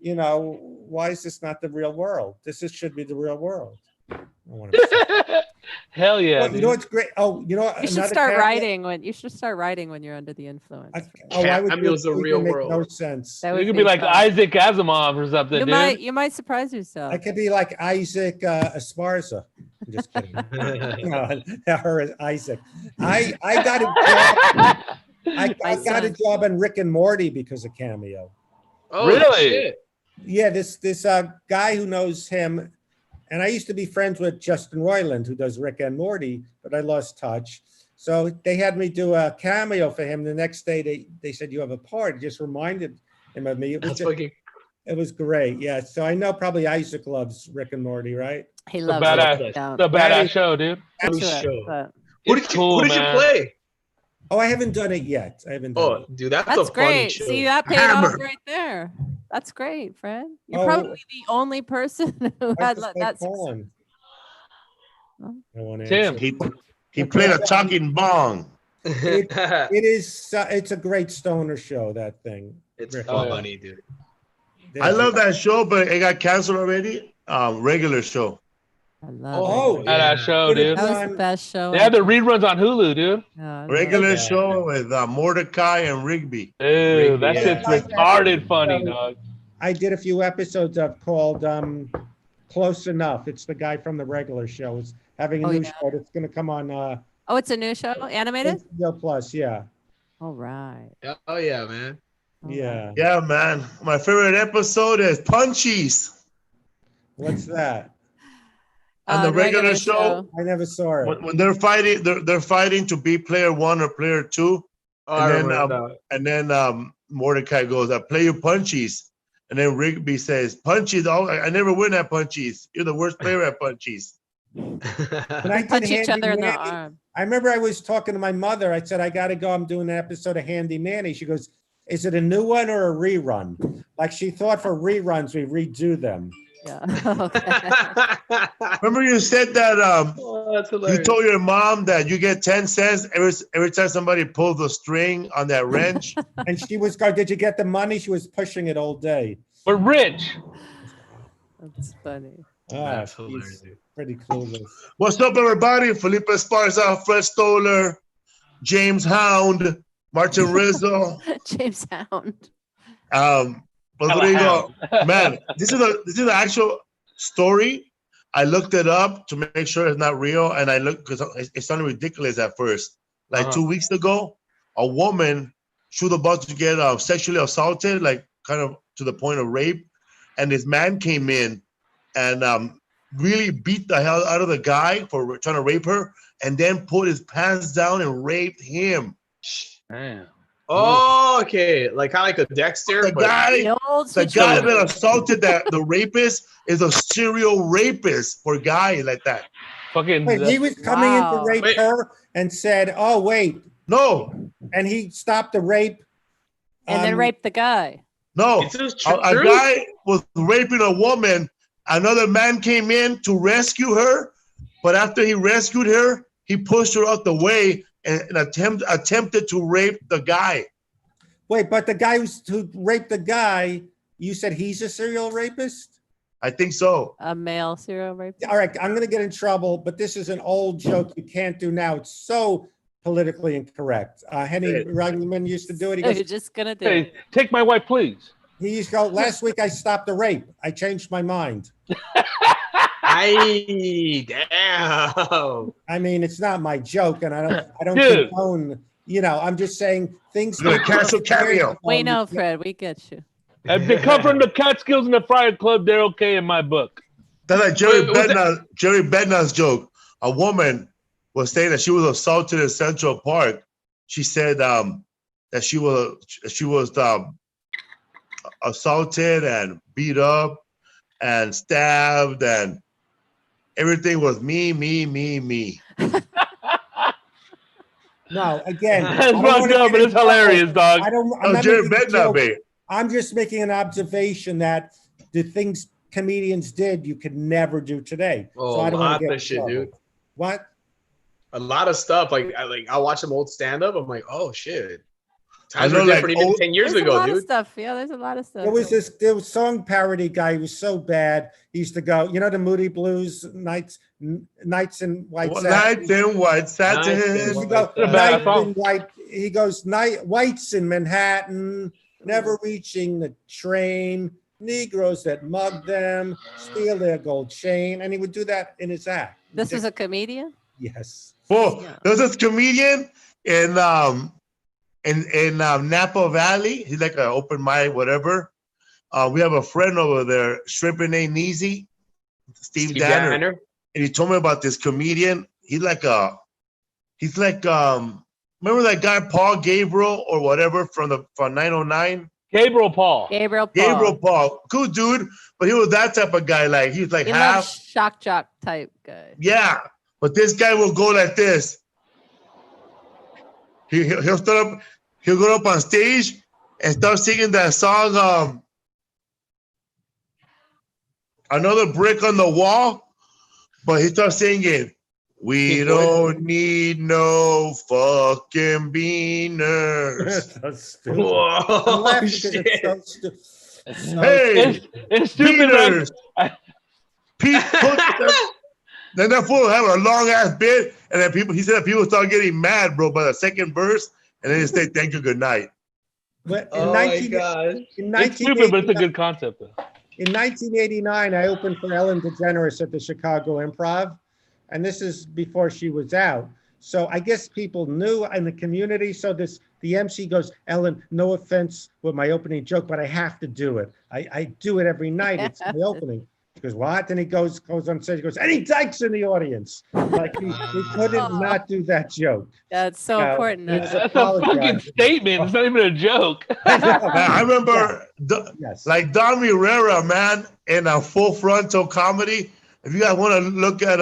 Speaker 1: Why is this not the real world? Should be the real world. I wanna say.
Speaker 5: Hell yeah.
Speaker 1: Well, you know what's great? Oh,
Speaker 6: you should
Speaker 1: another
Speaker 6: start
Speaker 1: caveat?
Speaker 6: writing when you're under the influence.
Speaker 1: I would
Speaker 4: Cameo's the
Speaker 1: it would
Speaker 4: real
Speaker 1: make
Speaker 4: world.
Speaker 1: no sense.
Speaker 6: That
Speaker 5: You
Speaker 6: would
Speaker 5: could be like
Speaker 6: fun.
Speaker 5: Isaac Asimov or something, dude.
Speaker 6: You might surprise yourself.
Speaker 1: I could be like Isaac Esparza. I'm just kidding. Her is Isaac. I got it. I
Speaker 6: My
Speaker 1: got a
Speaker 6: son.
Speaker 1: job on Rick and Morty because of Cameo.
Speaker 4: Oh,
Speaker 5: Really?
Speaker 4: shit.
Speaker 1: Yeah, this guy who knows him, and I used to be friends with Justin Roiland, who does Rick and Morty, but I lost touch. So they had me do a cameo for him. The next day, they said, you have a part. It just reminded him of me. It was
Speaker 4: That's fucking.
Speaker 1: it was great. Yeah. So I know probably Isaac loves Rick and Morty, right?
Speaker 6: He
Speaker 5: The
Speaker 6: loves
Speaker 5: badass,
Speaker 6: it. Don't.
Speaker 5: the badass
Speaker 1: is-
Speaker 5: show, dude.
Speaker 6: Into
Speaker 4: Funny
Speaker 6: it,
Speaker 4: show.
Speaker 6: but
Speaker 5: It's cool,
Speaker 4: Who did you
Speaker 5: man.
Speaker 4: play?
Speaker 1: Oh, I haven't done it yet. I haven't done
Speaker 4: Oh,
Speaker 1: it.
Speaker 4: dude, that's a
Speaker 6: that's
Speaker 4: funny
Speaker 6: great.
Speaker 4: show.
Speaker 6: See, that paid
Speaker 2: Hammer.
Speaker 6: off right there. That's great, Fred. You're
Speaker 1: Oh,
Speaker 6: probably the only person who
Speaker 1: I
Speaker 6: had
Speaker 1: just
Speaker 6: that.
Speaker 1: calling.
Speaker 6: Huh?
Speaker 1: I want to
Speaker 5: Tim.
Speaker 1: answer.
Speaker 2: He played a talking bong.
Speaker 1: It is. It's a great stoner show. That thing.
Speaker 4: It's
Speaker 1: Rick.
Speaker 5: Oh, yeah.
Speaker 4: funny, dude.
Speaker 2: I love that show, but it got canceled already. Regular show.
Speaker 6: I love
Speaker 1: Oh,
Speaker 6: it.
Speaker 5: Badass show, dude.
Speaker 6: That was the best show.
Speaker 5: They had the reruns on Hulu, dude.
Speaker 6: Yeah, I love
Speaker 2: Regular
Speaker 6: it.
Speaker 2: show with Mordecai and Rigby.
Speaker 5: Dude, that
Speaker 4: Yeah.
Speaker 5: shit's retarded funny, dog.
Speaker 1: I did a few episodes of called Close Enough. It's the guy from the regular show. It's having a
Speaker 6: Oh,
Speaker 1: new
Speaker 6: yeah.
Speaker 1: show. It's going to come on
Speaker 6: Oh, it's a new show, animated.
Speaker 1: HBO Plus. Yeah,
Speaker 6: All right.
Speaker 4: Oh yeah, man.
Speaker 6: All
Speaker 1: yeah.
Speaker 6: right.
Speaker 2: Yeah, man. My favorite episode is Punchies.
Speaker 1: What's that?
Speaker 2: On the regular show,
Speaker 1: I never saw it.
Speaker 2: when they're fighting, they're fighting to be player 1 or player 2.
Speaker 4: Oh, I
Speaker 2: And then,
Speaker 4: remember that.
Speaker 2: And then Mordecai goes, I play you Punchies. And then Rigby says, Punchies, I never win at Punchies. You're the worst player at Punchies.
Speaker 1: When I did
Speaker 6: Punch each
Speaker 1: Handy
Speaker 6: other in the
Speaker 1: Manny,
Speaker 6: arm.
Speaker 1: I remember I was talking to my mother. I said, I got to go. I'm doing an episode of Handy Manny. She goes, is it a new one or a rerun? Like she thought for reruns, we redo them.
Speaker 6: Yeah. Okay.
Speaker 2: Remember you said that
Speaker 4: Oh, that's
Speaker 2: you
Speaker 4: hilarious.
Speaker 2: told your mom that you get 10 cents every time somebody pulls the string on that wrench?
Speaker 1: And she was going, did you get the money? She was pushing it all day.
Speaker 5: But Rich,
Speaker 6: That's funny.
Speaker 4: That's
Speaker 1: He's
Speaker 4: hilarious, dude.
Speaker 1: pretty clueless.
Speaker 2: What's up, everybody? Felipe Esparza, Fred Stoller, James Hound, Martin Rizzo.
Speaker 6: James Hound.
Speaker 2: Rodrigo. Man, this is an actual story. I looked it up to make sure it's not real, and I looked because it sounded ridiculous at first. Like 2 weeks ago, a woman she was about to get sexually assaulted, like kind of to the point of rape, and this man came in and really beat the hell out of the guy for trying to rape her, and then put his pants down and raped him.
Speaker 5: damn.
Speaker 4: Oh, okay. Like kind of like a Dexter.
Speaker 2: The
Speaker 4: but-
Speaker 2: guy.
Speaker 6: The old
Speaker 2: The guy
Speaker 6: situation.
Speaker 2: that assaulted the rapist is a serial rapist for guys like that.
Speaker 5: Fucking.
Speaker 1: Wait, he was coming in to
Speaker 6: Wow.
Speaker 1: rape
Speaker 4: Wait.
Speaker 1: her and said, oh, wait.
Speaker 2: No,
Speaker 1: And he stopped the rape.
Speaker 6: And then raped the guy.
Speaker 2: no.
Speaker 4: It's just
Speaker 2: A
Speaker 4: true.
Speaker 2: guy was raping a woman. Another man came in to rescue her, but after he rescued her, he pushed her out the way and attempted to rape the guy.
Speaker 1: Wait, but the guy who raped the guy, you said he's a serial rapist?
Speaker 2: I think so.
Speaker 6: A male serial rapist.
Speaker 1: All right, I'm going to get in trouble, but this is an old joke you can't do now. It's so politically incorrect. Henny Rugman used to do it. He
Speaker 6: So
Speaker 1: goes,
Speaker 6: you're just gonna do
Speaker 5: Hey,
Speaker 6: it.
Speaker 5: take my wife, please.
Speaker 1: he used to go, last week I stopped the rape. I changed my mind.
Speaker 4: Damn.
Speaker 1: I mean, it's not my joke, and I don't
Speaker 5: Dude.
Speaker 1: condone, I'm just saying things.
Speaker 2: You're gonna cancel Cameo.
Speaker 6: We know, Fred. We get you.
Speaker 5: If they come from the Catskills and the Friar Club, they're okay in my book.
Speaker 2: That's like Jerry
Speaker 4: Wait, was that-
Speaker 2: Bednar's joke. A woman was saying that she was assaulted in Central Park. She said that she was assaulted and beat up and stabbed and everything was me.
Speaker 1: No, again, I
Speaker 5: That's
Speaker 1: don't
Speaker 5: fucked
Speaker 1: wanna
Speaker 5: up,
Speaker 1: get
Speaker 5: but
Speaker 1: in
Speaker 5: it's hilarious,
Speaker 1: trouble.
Speaker 5: dog.
Speaker 1: I'm
Speaker 2: No,
Speaker 1: not
Speaker 2: Jerry
Speaker 1: making a
Speaker 2: Bednar,
Speaker 1: joke.
Speaker 2: babe.
Speaker 1: I'm just making an observation that the things comedians did, you could never do today.
Speaker 4: Oh,
Speaker 1: so I don't
Speaker 4: a lot
Speaker 1: want to
Speaker 4: of
Speaker 1: get in
Speaker 4: shit,
Speaker 1: trouble.
Speaker 4: dude.
Speaker 1: What?
Speaker 4: A lot of stuff. I watch some old stand up. I'm like, oh shit. Times
Speaker 2: I know,
Speaker 4: were different
Speaker 2: like,
Speaker 4: even 10 years
Speaker 6: There's a
Speaker 4: ago,
Speaker 6: lot of
Speaker 4: dude.
Speaker 6: stuff. Yeah, there's a lot of stuff.
Speaker 1: There was song parody guy who was so bad. He used to go, the Moody Blues nights in white satin.
Speaker 2: Nights in white satin.
Speaker 4: Nights
Speaker 1: He
Speaker 4: in
Speaker 1: goes,
Speaker 5: That's a bad
Speaker 1: nights
Speaker 5: song.
Speaker 1: in white. He goes, whites in Manhattan, never reaching the train. Negroes that mug them, steal their gold chain, and he would do that in his act.
Speaker 6: This is a comedian.
Speaker 1: Yes.
Speaker 2: Oh,
Speaker 6: Yeah.
Speaker 2: there's this comedian in in Napa Valley. He's like an open mic, whatever. We have a friend over there, Shrimpin' Ain't Easy, Steve Danner. And he told me about this comedian. He's like remember that guy Paul Gabriel or whatever from 909?
Speaker 5: Gabriel Paul.
Speaker 6: Gabriel Paul.
Speaker 2: Cool dude. But he was that type of guy. Like he was like
Speaker 6: he
Speaker 2: half
Speaker 6: shock jock type guy.
Speaker 2: Yeah. But this guy will go like this. He'll go up on stage and start singing that song, Another Brick on the Wall. But he starts singing, we don't need no fucking beaners.
Speaker 1: That's stupid. I'm laughing because it's so stupid.
Speaker 2: Hey,
Speaker 5: it's stupid.
Speaker 2: beaners. Pete then that fool have a long ass bit, and then he said people start getting mad, bro, by the second verse, and then they say thank you, good night.
Speaker 1: But
Speaker 5: It's stupid, but it's a good concept, though.
Speaker 1: In 1989, I opened for Ellen DeGeneres at the Chicago Improv, and this is before she was out. So I guess people knew in the community. So the MC goes, Ellen, no offense with my opening joke, but I have to do it. I do it every night. It's my opening. He goes, what? Then he goes on stage, he goes, any dykes in the audience? Like he couldn't not do that joke.
Speaker 6: That's so important.
Speaker 5: That's a fucking statement. It's not even a joke.
Speaker 2: I remember
Speaker 1: Yes.
Speaker 2: like Don Herrera, man, in a Full Frontal Comedy. If you guys want to look at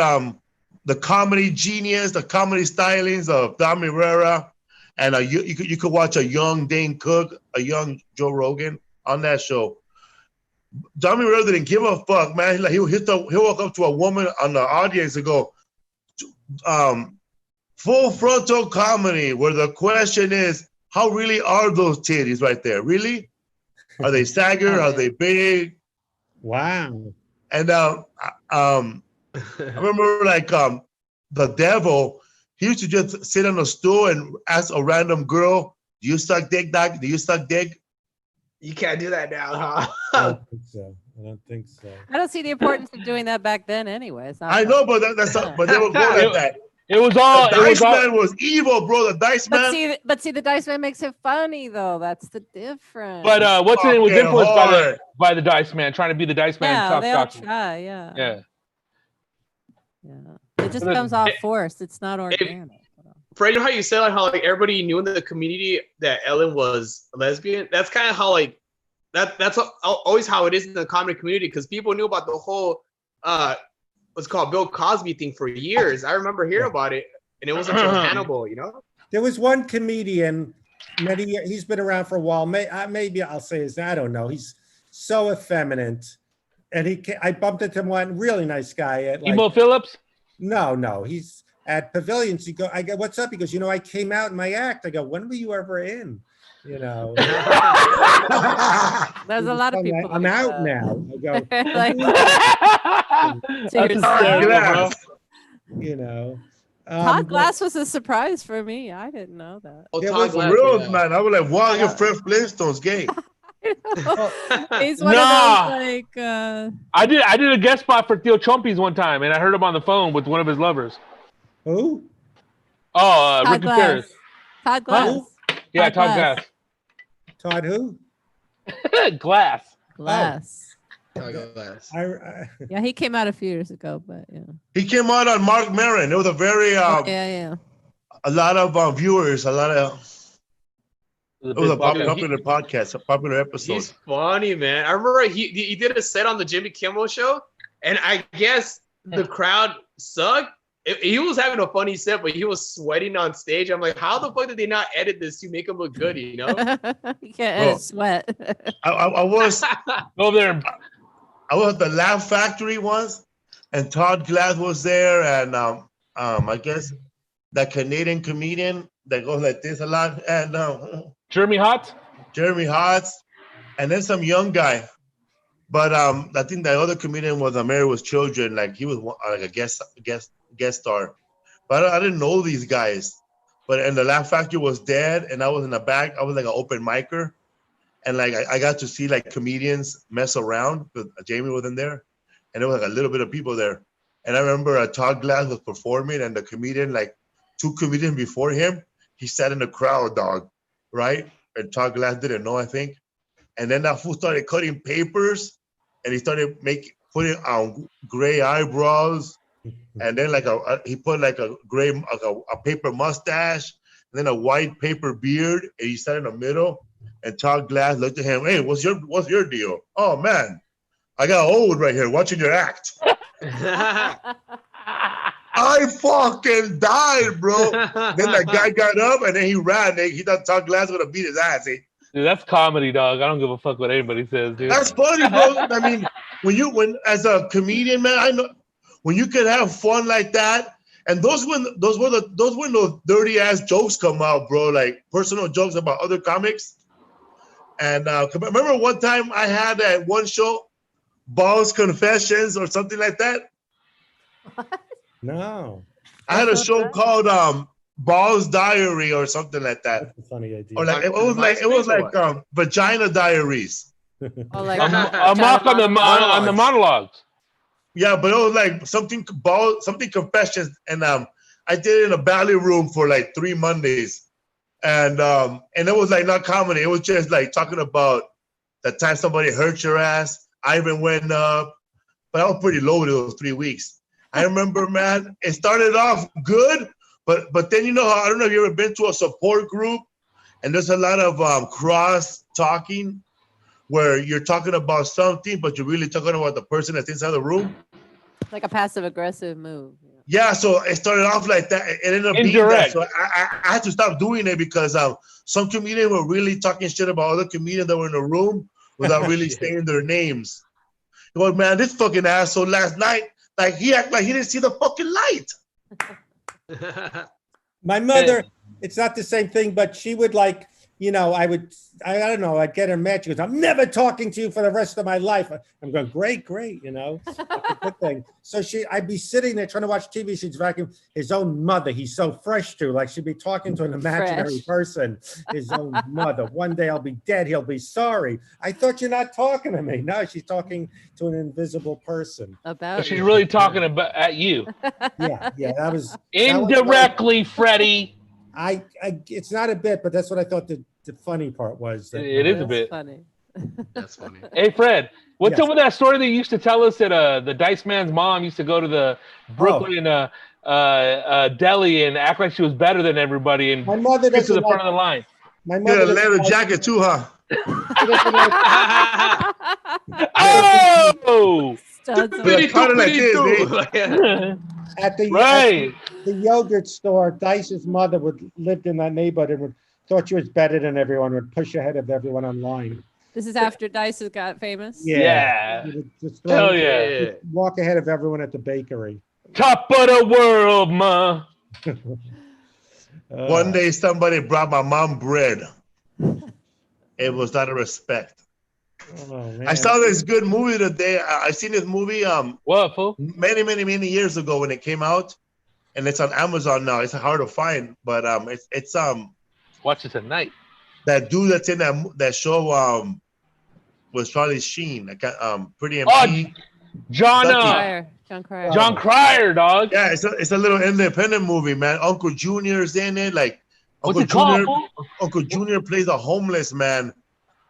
Speaker 2: the comedy genius, the comedy stylings of Don Herrera, and you could watch a young Dane Cook, a young Joe Rogan on that show. Don Herrera didn't give a fuck, man. He'll walk up to a woman on the audience and go, Full Frontal Comedy, where the question is, how really are those titties right there? Really? Are they sagger? Are they big?
Speaker 1: Wow.
Speaker 2: And I remember like the devil, he used to just sit on a stool and ask a random girl, do you suck dick, Doc? Do you suck dick?
Speaker 4: You can't do that now, huh?
Speaker 1: I don't think so.
Speaker 6: I don't see the importance of doing that back then anyway. It's not
Speaker 2: I know, but but they were going like that.
Speaker 5: It was all.
Speaker 2: The Dice Man was evil, bro. The Dice Man.
Speaker 6: But see, the Dice Man makes it funny though. That's the difference.
Speaker 5: But what's his name was influenced by the Dice Man, trying to be the Dice Man.
Speaker 6: Yeah, they all
Speaker 5: talk.
Speaker 6: try. Yeah.
Speaker 5: Yeah.
Speaker 6: It just comes off forced. It's not organic.
Speaker 4: Fred, you know how you said like how like everybody knew in the community that Ellen was a lesbian? That's kind of how like that's always how it is in the comedy community, because people knew about the whole what's called Bill Cosby thing for years. I remember hearing about it, and it wasn't until Hannibal, you know?
Speaker 1: There was one comedian, he's been around for a while. Maybe I'll say his name. I don't know. He's so effeminate. And I bumped into him, one really nice guy. At like,
Speaker 5: Emo Phillips?
Speaker 1: No. He's at Pavilions. I go, what's up? He goes, I came out in my act. I go, when were you ever in? There's a
Speaker 6: lot of people.
Speaker 1: I'm out now. I go,
Speaker 6: Todd Glass was a surprise for me. I didn't know that.
Speaker 2: It was real, man. I was like, wow, your Fred Flintstone's gay.
Speaker 6: He's one of those like.
Speaker 5: I did a guest spot for Theo Chompis one time, and I heard him on the phone with one of his lovers.
Speaker 1: Who?
Speaker 5: Oh, Ricky Paris.
Speaker 6: Todd Glass.
Speaker 1: Who?
Speaker 5: Yeah, Todd Glass.
Speaker 1: Todd who?
Speaker 5: Glass.
Speaker 6: Yeah, he came out a few years ago, but yeah.
Speaker 2: He came out on Mark Maron. It was a very
Speaker 6: yeah.
Speaker 2: A lot of viewers, a lot of. It was a popular podcast, a popular episode.
Speaker 4: He's funny, man. I remember he did a set on the Jimmy Kimmel show, and I guess the crowd sucked. He was having a funny set, but he was sweating on stage. I'm like, how the fuck did they not edit this to make him look good, you know?
Speaker 6: You can't edit sweat.
Speaker 2: I was
Speaker 5: over there.
Speaker 2: I was at the Laugh Factory once, and Todd Glass was there, and I guess that Canadian comedian that goes like this a lot, and
Speaker 5: Jeremy Hotz, and then some young guy. But I think the other comedian was Married with Children, like he was like a guest star. But I didn't know these guys. But and the Laugh Factory was dead, and I was in the back. I was like an open micer, and like I got to see like comedians mess around. Because Jamie was in there, and there was like a little bit of people there. And I remember Todd Glass was performing, and the comedian, like 2 comedians before him, he sat in the crowd, dog. right? And Todd Glass didn't know, I think. And then that fool started cutting papers, and he started putting on gray eyebrows, and then he put like a gray a paper mustache, and then a white paper beard, and he sat in the middle. And Todd Glass looked at him. Hey, what's your deal? Oh man, I got old right here watching your act. I fucking died, bro. Then that guy got up and then he ran. He thought Todd Glass was gonna beat his ass.
Speaker 7: Dude, that's comedy, dog. I don't give a fuck what anybody says, dude.
Speaker 5: That's funny, bro. I mean, when as a comedian, man, I know when you can have fun like that, and those when those dirty ass jokes come out, bro, like personal jokes about other comics. And remember one time I had at one show, Balls Confessions or something like that.
Speaker 6: What?
Speaker 1: No.
Speaker 5: I had a show called Balls Diary or something like that.
Speaker 1: That's a funny idea.
Speaker 5: Or like it was like Vagina Diaries.
Speaker 6: Oh, like
Speaker 7: a mock on the monologues.
Speaker 5: Yeah, but it was like something confessions, and I did it in a ballet room for like 3 Mondays, and it was like not comedy. It was just like talking about the time somebody hurt your ass. Ivan went up, but I was pretty loaded those 3 weeks. I remember, man, it started off good, but then I don't know if you ever been to a support group, and there's a lot of cross talking where you're talking about something, but you're really talking about the person that's inside the room.
Speaker 6: Like a passive aggressive move.
Speaker 5: Yeah, so it started off like that. It ended up being that. So I had to stop doing it because some comedians were really talking shit about other comedians that were in the room without really saying their names. Well, man, this fucking asshole last night, like he acted like he didn't see the fucking light.
Speaker 1: My mother, it's not the same thing, but she would like, I don't know, I'd get her mad. She goes, I'm never talking to you for the rest of my life. I'm going, great, that's a good thing. So I'd be sitting there trying to watch TV. She'd vacuum his own mother. He's so fresh too. Like she'd be talking to an imaginary person, his own mother. One day I'll be dead. He'll be sorry. I thought you're not talking to me. No, she's talking to an invisible person.
Speaker 6: About
Speaker 7: she's really talking at you.
Speaker 1: Yeah, that was
Speaker 7: indirectly, Freddie.
Speaker 1: It's not a bit, but that's what I thought the funny part was.
Speaker 7: It is a bit
Speaker 6: funny.
Speaker 4: That's funny.
Speaker 7: Hey, Fred, what's up with that story that you used to tell us that the Dice Man's mom used to go to the Brooklyn deli and act like she was better than everybody and
Speaker 1: my mother
Speaker 7: get to the front of the line?
Speaker 1: My mother
Speaker 5: had a leather jacket too, huh?
Speaker 7: Oh!
Speaker 1: At the yogurt store, Dice's mother lived in that neighborhood and thought she was better than everyone, would push ahead of everyone online.
Speaker 6: This is after Dice got famous?
Speaker 7: Yeah. Hell yeah.
Speaker 1: Walk ahead of everyone at the bakery.
Speaker 7: Top of the world, ma.
Speaker 5: One day somebody brought my mom bread. It was out of respect.
Speaker 1: Oh, man.
Speaker 5: I saw this good movie today. I seen this movie
Speaker 7: what, fool?
Speaker 5: many years ago when it came out, and it's on Amazon now. It's hard to find, but it's
Speaker 7: watch it tonight.
Speaker 5: That dude that's in that show was Charlie Sheen. Pretty MP.
Speaker 6: John Cryer.
Speaker 7: John Cryer, dog.
Speaker 5: Yeah, it's a little independent movie, man. Uncle Junior's in it. Like
Speaker 7: Uncle
Speaker 5: Junior plays a homeless man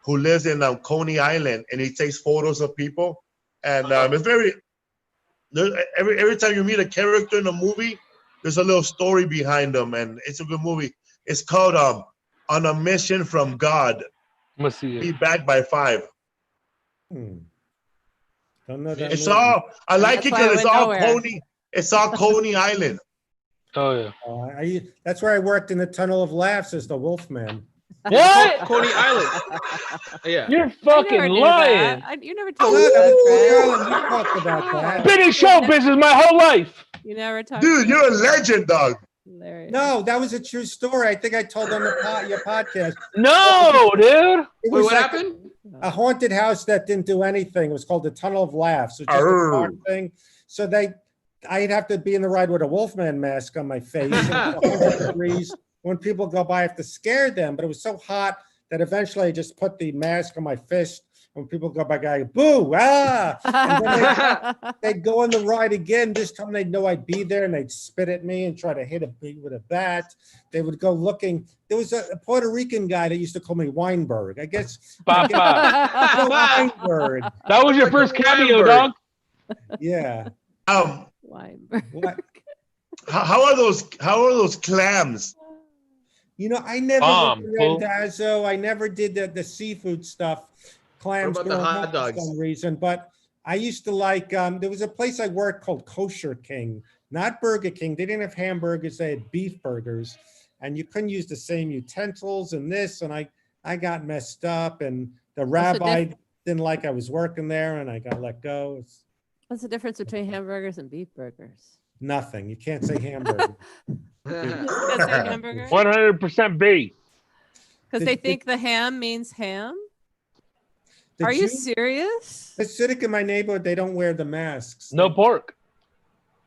Speaker 5: who lives in Coney Island, and he takes photos of people. And it's very every time you meet a character in a movie, there's a little story behind them, and it's a good movie. It's called On a Mission from God.
Speaker 7: Must see it.
Speaker 5: Be Back by 5.
Speaker 1: Don't know that
Speaker 5: It's
Speaker 1: movie.
Speaker 5: all I like it because
Speaker 6: Coney.
Speaker 5: It's all Coney Island.
Speaker 7: Oh yeah.
Speaker 1: That's where I worked in the Tunnel of Laughs as the Wolfman.
Speaker 7: What?
Speaker 4: Coney Island. Yeah.
Speaker 7: You're fucking lying.
Speaker 6: You never told
Speaker 1: Oh,
Speaker 6: me that, Fred.
Speaker 1: you talked about that.
Speaker 7: Been in show business my whole life.
Speaker 6: You never talked.
Speaker 5: Dude, you're a legend, dog.
Speaker 6: Hilarious.
Speaker 1: No, that was a true story. I think I told on your podcast.
Speaker 7: No, dude.
Speaker 1: It
Speaker 4: Wait,
Speaker 1: was
Speaker 4: what
Speaker 1: like
Speaker 4: happened?
Speaker 1: a haunted house that didn't do anything. It was called the Tunnel of Laughs. So just a dark thing. So I'd have to be in the ride with a Wolfman mask on my face. And it's 100 degrees. When people go by, I have to scare them. But it was so hot that eventually I just put the mask on my fist. And when people go back, I go, boo, ah. And then they'd go on the ride again. This time they'd know I'd be there and they'd spit at me and try to hit a pig with a bat. They would go looking. There was a Puerto Rican guy that used to call me Weinberg. I guess. Weinberg.
Speaker 7: That was your first cameo, dog.
Speaker 1: Yeah.
Speaker 6: Weinberg.
Speaker 5: How are those clams?
Speaker 1: You know, I never went to Randazzo. I never did the seafood stuff. Clams
Speaker 4: What about the hot dogs?
Speaker 1: for some reason, but I used to like. There was a place I worked called Kosher King, not Burger King. They didn't have hamburgers; they had beef burgers, and you couldn't use the same utensils and this. And I got messed up, and the rabbi didn't like I was working there, and I got let go.
Speaker 6: What's the difference between hamburgers and beef burgers?
Speaker 1: Nothing. You can't say hamburger.
Speaker 6: You just can't say hamburger?
Speaker 7: 100% beef.
Speaker 6: Because they think the ham means ham? Are you serious?
Speaker 1: The Hasidic in my neighborhood, they don't wear the masks.
Speaker 7: No pork.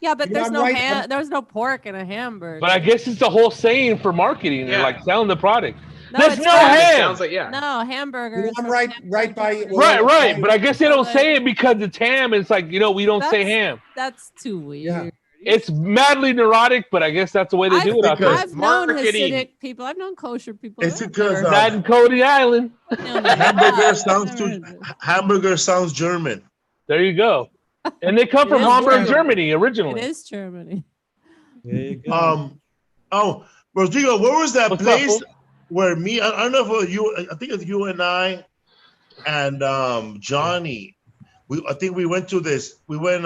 Speaker 6: Yeah, but
Speaker 1: You know,
Speaker 6: there's
Speaker 1: I'm
Speaker 6: no
Speaker 1: right.
Speaker 6: ham. There's no pork in a hamburger.
Speaker 7: But I guess it's the whole saying for marketing. They're
Speaker 4: Yeah.
Speaker 7: like selling the product.
Speaker 6: No,
Speaker 7: There's
Speaker 6: it's
Speaker 7: no
Speaker 6: not.
Speaker 7: ham.
Speaker 4: Sounds like
Speaker 6: No, hamburger.
Speaker 1: You know,
Speaker 6: is
Speaker 1: I'm
Speaker 6: from
Speaker 1: right by.
Speaker 6: hamburger.
Speaker 7: Right. But I guess they don't say it because it's ham. It's like, we don't say ham.
Speaker 6: That's too weird.
Speaker 1: Yeah.
Speaker 7: It's madly neurotic, but I guess that's the way they do it out there.
Speaker 6: I've known
Speaker 4: Marketing.
Speaker 6: Hasidic people. I've known kosher people.
Speaker 5: It's
Speaker 6: I've
Speaker 5: because,
Speaker 6: never-
Speaker 7: That in Cody Island.
Speaker 5: Hamburger sounds German.
Speaker 7: There you go. And they come
Speaker 6: It
Speaker 7: from
Speaker 6: is
Speaker 7: Hamburg,
Speaker 6: German.
Speaker 7: Germany
Speaker 6: It
Speaker 7: originally.
Speaker 6: is Germany.
Speaker 1: There you go.
Speaker 5: Rodrigo, where was that
Speaker 7: What's up,
Speaker 5: place
Speaker 7: fool?
Speaker 5: where I don't know if it was you, I think it's you and I and Johnny. I think we went to this. We went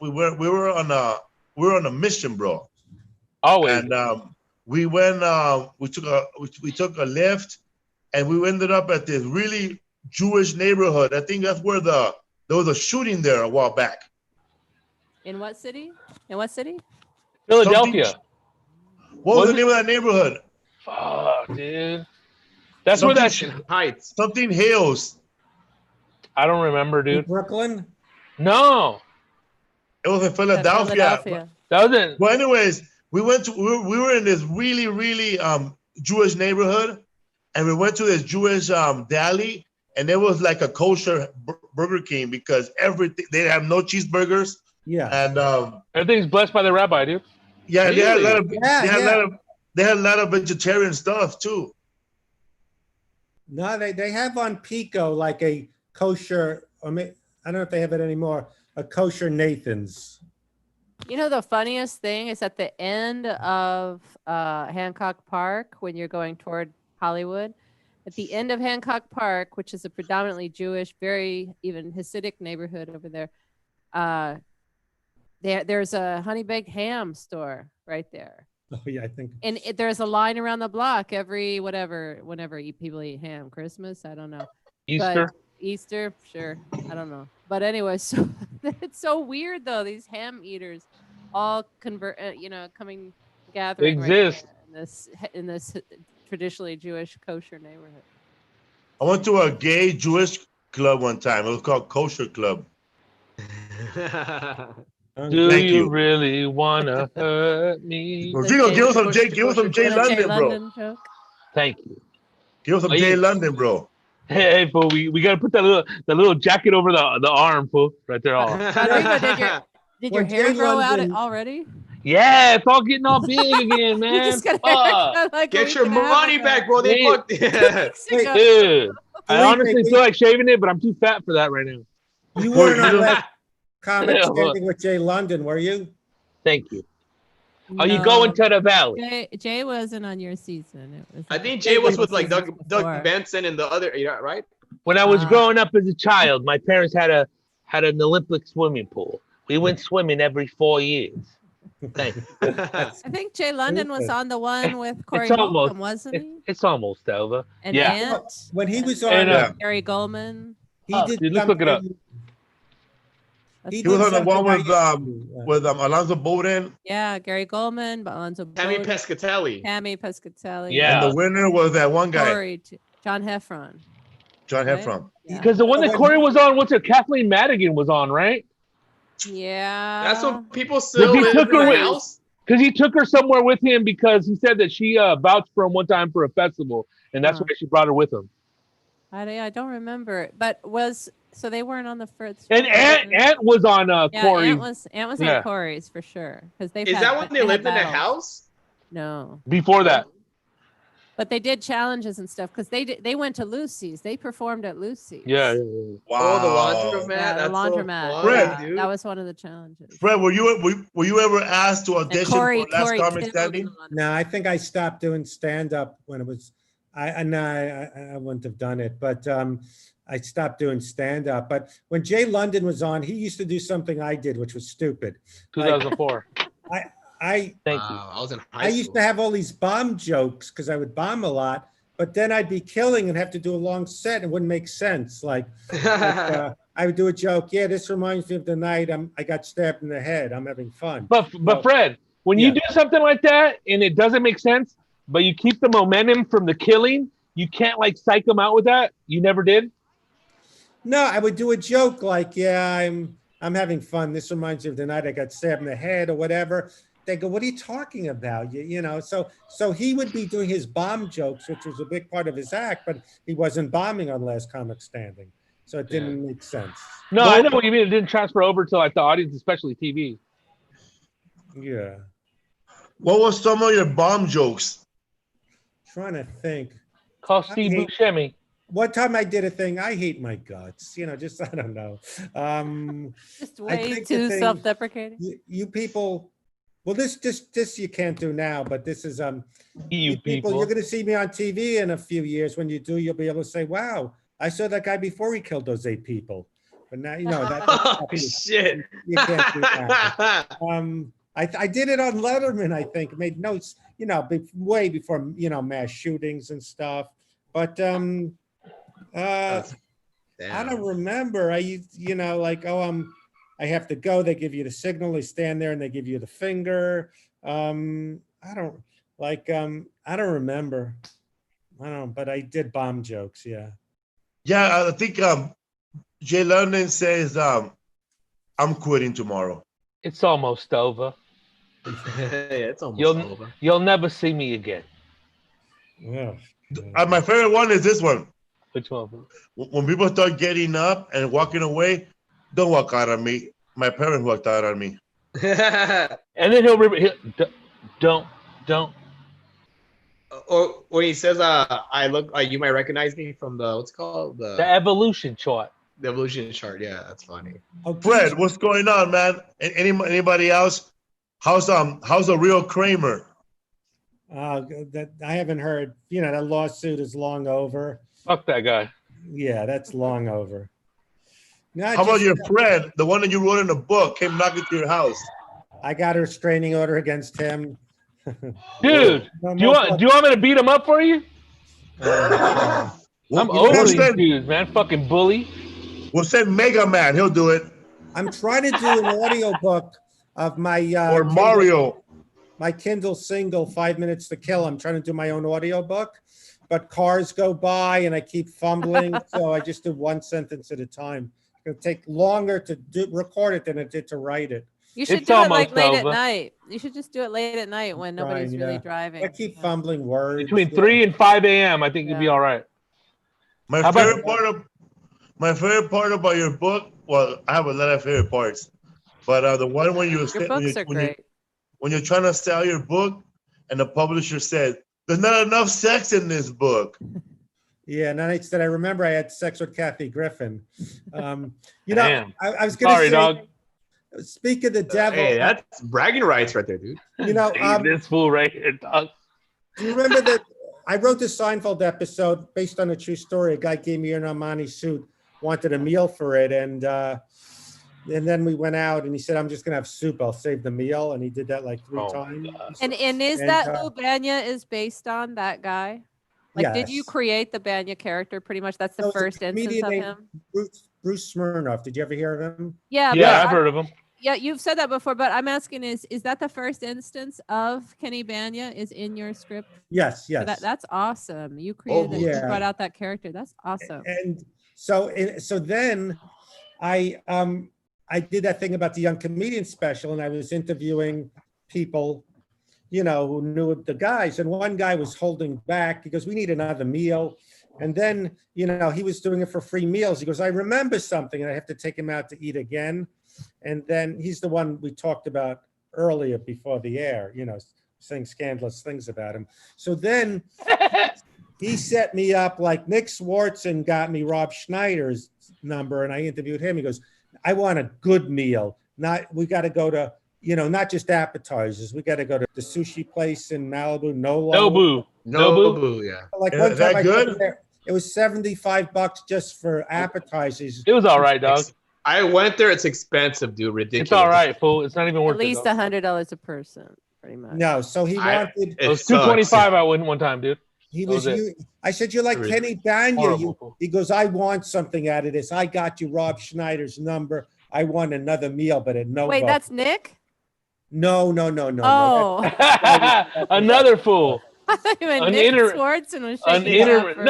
Speaker 5: we were on a mission, bro.
Speaker 7: Always.
Speaker 5: And we went we took a lift and we ended up at this really Jewish neighborhood. I think that's where there was a shooting there a while back.
Speaker 6: In what city? In what city?
Speaker 7: Philadelphia.
Speaker 5: What was the
Speaker 7: Was
Speaker 5: name of that neighborhood?
Speaker 7: Fuck, dude. That's where that shit.
Speaker 4: Heights.
Speaker 5: Something Hills.
Speaker 7: I don't remember,
Speaker 1: In
Speaker 7: dude.
Speaker 1: Brooklyn.
Speaker 7: No.
Speaker 5: It was in Philadelphia.
Speaker 7: That wasn't.
Speaker 5: Well, anyways, we were in this really, really Jewish neighborhood, and we went to this Jewish deli, and it was like a kosher Burger King because everything they have no cheeseburgers.
Speaker 1: Yeah.
Speaker 5: And
Speaker 7: Everything's blessed by the rabbi, dude.
Speaker 5: yeah, they had a lot of
Speaker 1: Yeah,
Speaker 5: they had a lot of vegetarian stuff too.
Speaker 1: No, they have on Pico like a kosher. I mean, I don't know if they have it anymore. A kosher Nathan's.
Speaker 6: You know, the funniest thing is at the end of Hancock Park, when you're going toward Hollywood, at the end of Hancock Park, which is a predominantly Jewish, very even Hasidic neighborhood over there, there's a honey baked ham store right there.
Speaker 1: Oh yeah, I think.
Speaker 6: And there's a line around the block every whenever people eat ham. Christmas, I don't know.
Speaker 7: Easter.
Speaker 6: Easter, sure. I don't know. But anyway, so it's so weird though. These ham eaters all coming gathering
Speaker 7: Exist.
Speaker 6: right in this traditionally Jewish kosher neighborhood.
Speaker 5: I went to a gay Jewish club one time. It was called Kosher Club.
Speaker 7: Do
Speaker 5: Thank
Speaker 7: you
Speaker 5: you.
Speaker 7: really wanna hurt me?
Speaker 5: Rodrigo, give us some Jay London, bro.
Speaker 6: Joke.
Speaker 7: Thank you.
Speaker 5: Give us some Jay London, bro.
Speaker 7: Hey, fool, we gotta put that little jacket over the arm, fool, right there. All.
Speaker 6: Rodrigo, did your
Speaker 1: Well,
Speaker 6: hair
Speaker 1: Jay
Speaker 6: grow out
Speaker 1: London-
Speaker 6: already?
Speaker 7: Yeah, it's all getting all big again,
Speaker 6: You
Speaker 7: man.
Speaker 6: just got a
Speaker 7: Fuck.
Speaker 6: haircut like a
Speaker 4: Get
Speaker 6: week
Speaker 4: your
Speaker 6: and a half
Speaker 4: money
Speaker 6: ago.
Speaker 4: back, bro. They
Speaker 7: Wait.
Speaker 4: fucked. Yeah.
Speaker 6: Weeks ago.
Speaker 7: Dude, I
Speaker 1: Felipe,
Speaker 7: honestly feel like shaving it, but I'm too fat for that right now.
Speaker 1: You weren't on
Speaker 5: you-
Speaker 1: that comment
Speaker 7: Yeah, well-
Speaker 1: standing with Jay London, were you?
Speaker 7: Thank you. Are you
Speaker 6: No.
Speaker 7: going to the valley?
Speaker 6: Jay wasn't on your season. It was
Speaker 4: I think Jay was with like
Speaker 6: seasons
Speaker 4: Doug
Speaker 6: before.
Speaker 4: Benson and the other, right?
Speaker 7: When I was
Speaker 6: Ah.
Speaker 7: growing up as a child, my parents had an Olympic swimming pool. We went swimming every 4 years. Thank you.
Speaker 6: I think Jay London was on the one with Corey
Speaker 7: It's almost-
Speaker 6: Holcomb, wasn't he?
Speaker 7: It's almost over.
Speaker 6: And
Speaker 7: yeah.
Speaker 6: Ant.
Speaker 1: When he was on,
Speaker 7: And,
Speaker 6: Gary Goldman.
Speaker 1: he
Speaker 7: Oh,
Speaker 1: did.
Speaker 7: dude, let's look it up.
Speaker 1: something-
Speaker 6: That's
Speaker 1: He
Speaker 5: He was
Speaker 1: did
Speaker 5: on the one
Speaker 1: something I
Speaker 5: with
Speaker 1: used to,
Speaker 5: with Alonzo Bowden,
Speaker 6: Yeah, Gary Goldman, Alonzo
Speaker 4: Tammy
Speaker 6: Bowden,
Speaker 4: Pescatelli.
Speaker 6: Tammy Pescatelli.
Speaker 7: Yeah.
Speaker 5: and the winner was that one guy,
Speaker 6: Corey, John Heffron.
Speaker 5: John
Speaker 6: right?
Speaker 5: Heffron.
Speaker 6: Yeah.
Speaker 7: Because the one that Corey was on, what's it? Kathleen Madigan was on, right?
Speaker 6: Yeah.
Speaker 4: That's what people still
Speaker 7: he
Speaker 4: live
Speaker 7: took
Speaker 4: in
Speaker 7: her
Speaker 4: the
Speaker 7: with-
Speaker 4: house.
Speaker 7: Because he took her somewhere with him because he said that she vouched for him one time for a festival, and that's
Speaker 6: Huh.
Speaker 7: why she brought her with him.
Speaker 6: I don't remember, but so they weren't on the first.
Speaker 7: And Ant was on Corey.
Speaker 6: Ant was
Speaker 7: Yeah.
Speaker 6: on Corey's for sure because they.
Speaker 4: Is that when they lived in a house?
Speaker 6: No.
Speaker 7: Before that.
Speaker 6: But they did challenges and stuff because they went to Lucy's. They performed at Lucy's.
Speaker 7: Yeah.
Speaker 4: Oh, the laundromat.
Speaker 6: Yeah, the
Speaker 4: That's
Speaker 6: laundromat.
Speaker 4: So
Speaker 2: Fred.
Speaker 4: fun, dude.
Speaker 6: That was one of the challenges.
Speaker 2: Fred, were you ever asked to
Speaker 6: And
Speaker 2: audition
Speaker 6: Corey
Speaker 2: for Last Comic
Speaker 6: killed
Speaker 2: Standing?
Speaker 6: on it.
Speaker 1: No, I think I stopped doing stand-up when it was, I wouldn't have done it, but I stopped doing stand-up. But when Jay London was on, he used to do something I did, which was stupid.
Speaker 7: 2004.
Speaker 1: I
Speaker 7: Thank you.
Speaker 4: Wow, I was in high
Speaker 1: I
Speaker 4: school.
Speaker 1: used to have all these bomb jokes because I would bomb a lot, but then I'd be killing and have to do a long set and it wouldn't make sense. Like I would do a joke. Yeah, this reminds me of the night I got stabbed in the head. I'm having fun.
Speaker 7: But Fred, when you do something like that and it doesn't make sense, but you keep the momentum from the killing, you can't like psych them out with that. You never did.
Speaker 1: No, I would do a joke like, yeah, I'm having fun. This reminds me of the night I got stabbed in the head or whatever. They go, what are you talking about? You know, so he would be doing his bomb jokes, which was a big part of his act, but he wasn't bombing on Last Comic Standing. So it didn't make sense.
Speaker 7: No, I know what you mean. It didn't transfer over to like the audience, especially TV.
Speaker 1: Yeah.
Speaker 2: What was some of your bomb jokes?
Speaker 1: Trying to think.
Speaker 7: Call Steve Buscemi.
Speaker 1: One time I did a thing, I hate my guts, you know, just, I don't know.
Speaker 6: Just
Speaker 1: I
Speaker 6: way
Speaker 1: think the
Speaker 6: too
Speaker 1: thing-
Speaker 6: self-deprecating.
Speaker 1: You people, well, this you can't do now, but this is,
Speaker 7: You people.
Speaker 1: you're going to see me on TV in a few years. When you do, you'll be able to say, wow, I saw that guy before he killed those 8 people. But now, you know,
Speaker 4: Oh, shit.
Speaker 1: you can't do that. I did it on Letterman, I think, made notes, you know, way before, you know, mass shootings and stuff. But I don't remember. You know, like, I have to go. They give you the signal. They stand there and they give you the finger. I don't remember. I don't. But I did bomb jokes. Yeah.
Speaker 2: Yeah, I think Jay London says I'm quitting tomorrow.
Speaker 7: It's almost over.
Speaker 4: It's almost over.
Speaker 7: You'll never see me again.
Speaker 1: Yeah.
Speaker 2: My favorite one is this one.
Speaker 7: Which one?
Speaker 2: When people start getting up and walking away, don't walk out on me. My parents walked out on me.
Speaker 7: And then he'll don't.
Speaker 4: Or when he says, "I look like you might recognize me from the what's it called
Speaker 7: The evolution chart."
Speaker 4: The evolution chart. Yeah, that's funny.
Speaker 2: Fred, what's going on, man? Anybody else? How's a real Kramer?
Speaker 1: That I haven't heard. You know, that lawsuit is long over.
Speaker 7: Fuck that guy.
Speaker 1: Yeah, that's long over. No,
Speaker 2: How about your friend, the one that you wrote in the book, came knocking to your house?
Speaker 1: I got a restraining order against him.
Speaker 7: Dude, do you want me to beat him up for you? I'm over these dudes, man. Fucking bully.
Speaker 2: We'll send Mega Man. He'll do it.
Speaker 1: I'm trying to do an audio book of my
Speaker 2: or Mario.
Speaker 1: My Kindle single, 5 Minutes to Kill. I'm trying to do my own audio book, but cars go by and I keep fumbling. So I just do one sentence at a time. It'll take longer to record it than it did to write it.
Speaker 6: You should do it like late at night. You should just do it late at night when nobody's really driving.
Speaker 1: I keep fumbling words.
Speaker 7: Between 3 and 5 a.m. I think you'd be all right.
Speaker 2: My favorite part about your book, well, I have a lot of favorite parts, but the one when
Speaker 6: your books are great.
Speaker 2: When you're trying to sell your book and the publisher said, there's not enough sex in this book.
Speaker 1: Yeah, and then I said, I remember I had sex with Kathy Griffin. You know, I was going to say,
Speaker 7: dog.
Speaker 1: Speak of the devil.
Speaker 4: Hey, that's bragging rights right there, dude.
Speaker 1: You know,
Speaker 7: this fool right here, dog.
Speaker 1: Do you remember that I wrote the Seinfeld episode based on a true story? A guy gave me an Armani suit, wanted a meal for it, and then we went out and he said, I'm just gonna have soup, I'll save the meal. And he did that like 3 times.
Speaker 6: And is that who Banya is based on, that guy? Like, did you create the Banya character pretty much? That's the first instance of him?
Speaker 1: Bruce Smirnoff. Did you ever hear of him?
Speaker 6: Yeah,
Speaker 7: I've heard of him.
Speaker 6: Yeah, you've said that before, but I'm asking is that the first instance of Kenny Banya is in your script?
Speaker 1: Yes.
Speaker 6: That's awesome. You created you brought out that character. That's awesome.
Speaker 1: And so then I did that thing about the Young Comedian special, and I was interviewing people, you know, who knew the guys, and one guy was holding back because we need another meal. And then, you know, he was doing it for free meals. He goes, I remember something, and I have to take him out to eat again. And then he's the one we talked about earlier before the air, you know, saying scandalous things about him. So then he set me up, like Nick Swartzen got me Rob Schneider's number, and I interviewed him. He goes, I want a good meal. We got to go to, you know, not just appetizers. We got to go to the sushi place in Malibu, Nobu.
Speaker 4: Nobu, yeah.
Speaker 1: Like
Speaker 5: Is
Speaker 1: one time
Speaker 5: that
Speaker 1: I
Speaker 5: good?
Speaker 1: went there, it was $75 just for appetizers.
Speaker 7: It was all right, dog.
Speaker 4: I went there. It's expensive, dude. Ridiculous.
Speaker 7: It's all right, fool. It's not even worth
Speaker 6: At least
Speaker 7: it.
Speaker 6: $100 a person, pretty much.
Speaker 1: No, so he wanted.
Speaker 7: It was $225. I went one time, dude.
Speaker 1: He
Speaker 7: That was
Speaker 1: was. I said, you're like
Speaker 4: Really
Speaker 1: Kenny Banya.
Speaker 7: horrible.
Speaker 1: He goes, I want something out of this. I got you Rob Schneider's number. I want another meal, but at no.
Speaker 6: Wait, that's Nick?
Speaker 1: No.
Speaker 6: Oh,
Speaker 7: Another fool.
Speaker 6: I thought you meant
Speaker 7: An
Speaker 6: Nick
Speaker 7: inter-
Speaker 6: Swartzen was
Speaker 7: An
Speaker 6: shaking it off for-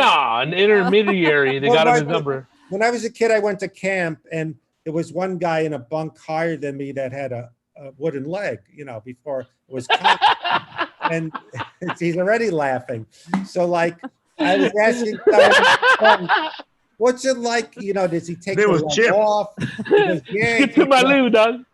Speaker 7: an intermediary. They
Speaker 1: Well,
Speaker 7: got him his
Speaker 1: my-
Speaker 7: number.
Speaker 1: When I was a kid, I went to camp, and there was one guy in a bunk higher than me that had a wooden leg, you know, before it was camp. And he's already laughing. So, like, I was asking someone, what's it like, you know, does he take
Speaker 5: It
Speaker 1: the
Speaker 5: was
Speaker 1: leg
Speaker 5: Chip.
Speaker 1: off? He goes, yeah,
Speaker 7: Get to my loo, dog.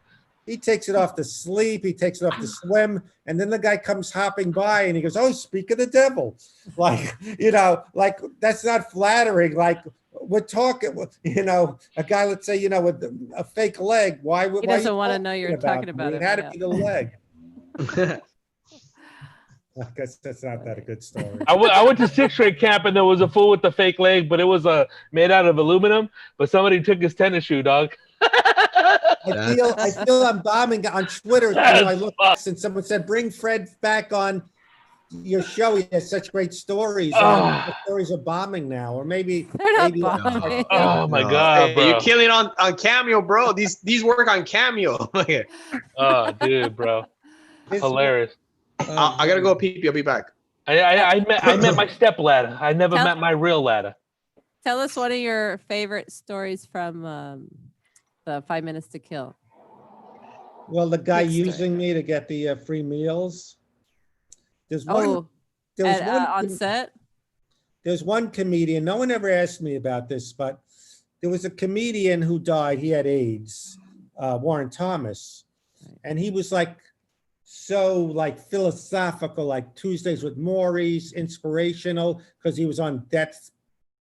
Speaker 1: he takes it off to sleep. He takes it off to swim. And then the guy comes hopping by and he goes, oh, speak of the devil. Like, you know, like that's not flattering. Like we're talking, you know, a guy, let's say, you know, with a fake leg. Why
Speaker 6: He
Speaker 1: why
Speaker 6: doesn't
Speaker 1: you
Speaker 6: want to know you're talking
Speaker 1: me?
Speaker 6: about
Speaker 1: It
Speaker 6: it.
Speaker 1: had to
Speaker 6: yeah.
Speaker 1: be the leg. I guess that's not that a good story.
Speaker 7: I went to sixth grade camp and there was a fool with the fake leg, but it was made out of aluminum. But somebody took his tennis shoe, dog.
Speaker 1: I feel I'm bombing on Twitter. You know, I looked and someone said, bring Fred back on your show. He has such great stories. The stories are bombing now, or maybe
Speaker 6: They're not bombing.
Speaker 7: Oh my god, bro.
Speaker 4: You're killing on Cameo, bro. These work on Cameo.
Speaker 7: Oh, dude, bro. Hilarious.
Speaker 4: I gotta go pee. I'll be back.
Speaker 7: I met my step ladder. I never
Speaker 6: Tell-
Speaker 7: met my real ladder.
Speaker 6: Tell us one of your favorite stories from the 5 Minutes to Kill.
Speaker 1: Well, the guy
Speaker 6: Good story.
Speaker 1: using me to get the free meals. There's one.
Speaker 6: On set?
Speaker 1: There's one comedian. No one ever asked me about this, but there was a comedian who died. He had AIDS, Warren Thomas, and he was like so like philosophical, like Tuesdays with Maurice, inspirational because he was on death's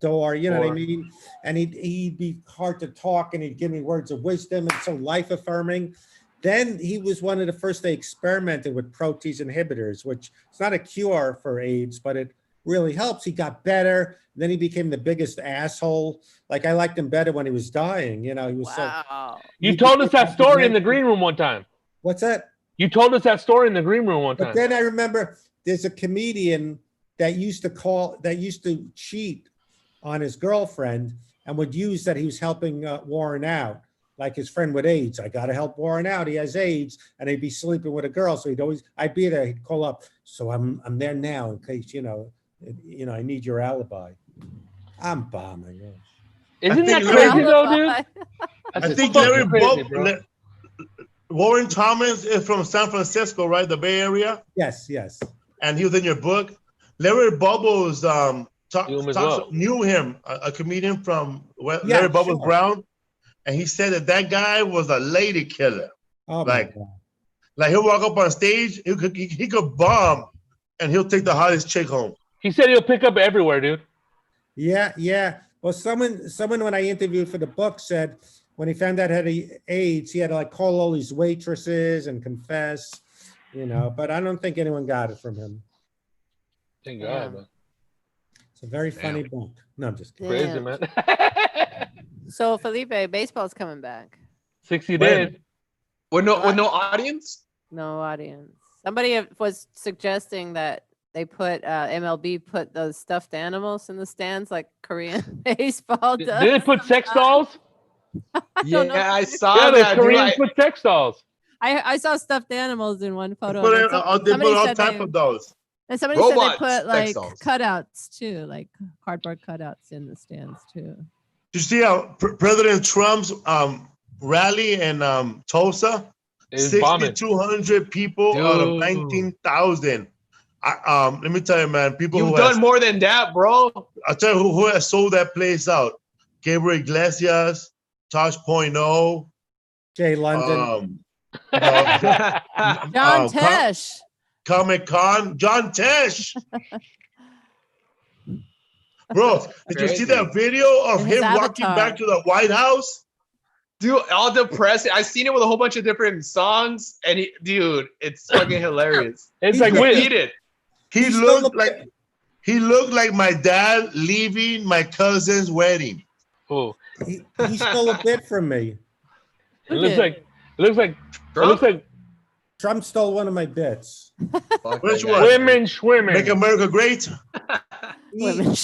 Speaker 1: door. You know what I mean? And he'd be hard to talk, and he'd give me words of wisdom and so life affirming. Then he was one of the first they experimented with protease inhibitors, which is not a cure for AIDS, but it really helps. He got better. Then he became the biggest asshole. Like I liked him better when he was dying. You know, he was
Speaker 6: Wow.
Speaker 7: You told us that story in the green room one time.
Speaker 1: What's that?
Speaker 7: You told us that story in the green room one
Speaker 1: But
Speaker 7: time.
Speaker 1: then I remember there's a comedian that used to cheat on his girlfriend and would use that he was helping Warren out. Like his friend with AIDS, I got to help Warren out. He has AIDS, and he'd be sleeping with a girl. So I'd be there. He'd call up. So I'm there now in case I need your alibi. I'm bombing.
Speaker 7: Isn't that
Speaker 5: think
Speaker 7: crazy though, dude?
Speaker 5: I think
Speaker 7: fucking
Speaker 5: Larry
Speaker 7: crazy, bro.
Speaker 5: Warren Thomas is from San Francisco, right? The Bay Area.
Speaker 1: Yes.
Speaker 5: And he was in your book. Larry Bubbles knew him, a comedian from Larry Bubbles Brown. And he said that guy was a lady killer.
Speaker 1: Oh my God.
Speaker 5: Like he'll walk up on stage, he could bomb, and he'll take the hottest chick home.
Speaker 7: He said he'll pick up everywhere, dude.
Speaker 1: Yeah. Well, someone when I interviewed for the book said when he found out he had AIDS, he had to like call all these waitresses and confess, but I don't think anyone got it from him.
Speaker 7: Thank God, man.
Speaker 1: It's a very funny book. No, I'm just kidding.
Speaker 7: Crazy, man.
Speaker 6: So Felipe, baseball's coming back.
Speaker 7: 60 days.
Speaker 4: With no audience?
Speaker 6: No audience. Somebody was suggesting that they put MLB put those stuffed animals in the stands like Korean baseball does.
Speaker 7: Did they put sex dolls?
Speaker 4: Yeah, I saw
Speaker 7: Yeah,
Speaker 4: that.
Speaker 7: the Koreans put sex dolls.
Speaker 6: I saw stuffed animals in one photo.
Speaker 5: They
Speaker 6: and
Speaker 5: put all type of those.
Speaker 6: And somebody
Speaker 4: Robots,
Speaker 6: said they put like
Speaker 4: sex dolls.
Speaker 6: cutouts too, like cardboard cutouts in the stands too.
Speaker 5: You see how President Trump's rally in Tulsa?
Speaker 7: It's bombing.
Speaker 5: 6,200 people out of 19,000. Let me tell you, man. People
Speaker 4: You've
Speaker 5: who
Speaker 4: done
Speaker 5: has,
Speaker 4: more than that, bro.
Speaker 5: I'll tell you who has sold that place out. Gabriel Iglesias, Tosh.0,
Speaker 1: Jay London.
Speaker 6: John Tesh.
Speaker 5: Comic-Con, John Tesh. Bro, did you see that video of
Speaker 6: And his
Speaker 5: him walking
Speaker 6: avatar.
Speaker 5: back to the White House?
Speaker 4: Dude, all depressing. I seen it with a whole bunch of different songs, and dude, it's fucking hilarious.
Speaker 7: It's
Speaker 1: He's
Speaker 7: like
Speaker 1: the-
Speaker 7: wait,
Speaker 4: Beat it.
Speaker 5: He
Speaker 1: He's
Speaker 5: looked
Speaker 1: still
Speaker 5: he looked like my dad leaving my cousin's wedding.
Speaker 7: oh,
Speaker 1: He stole a bit from me.
Speaker 7: it looks like
Speaker 4: Trump?
Speaker 1: Trump stole one of my bits.
Speaker 4: Fuck
Speaker 5: Which
Speaker 4: that guy.
Speaker 5: one?
Speaker 7: women swimming.
Speaker 5: Make America great.
Speaker 6: Women.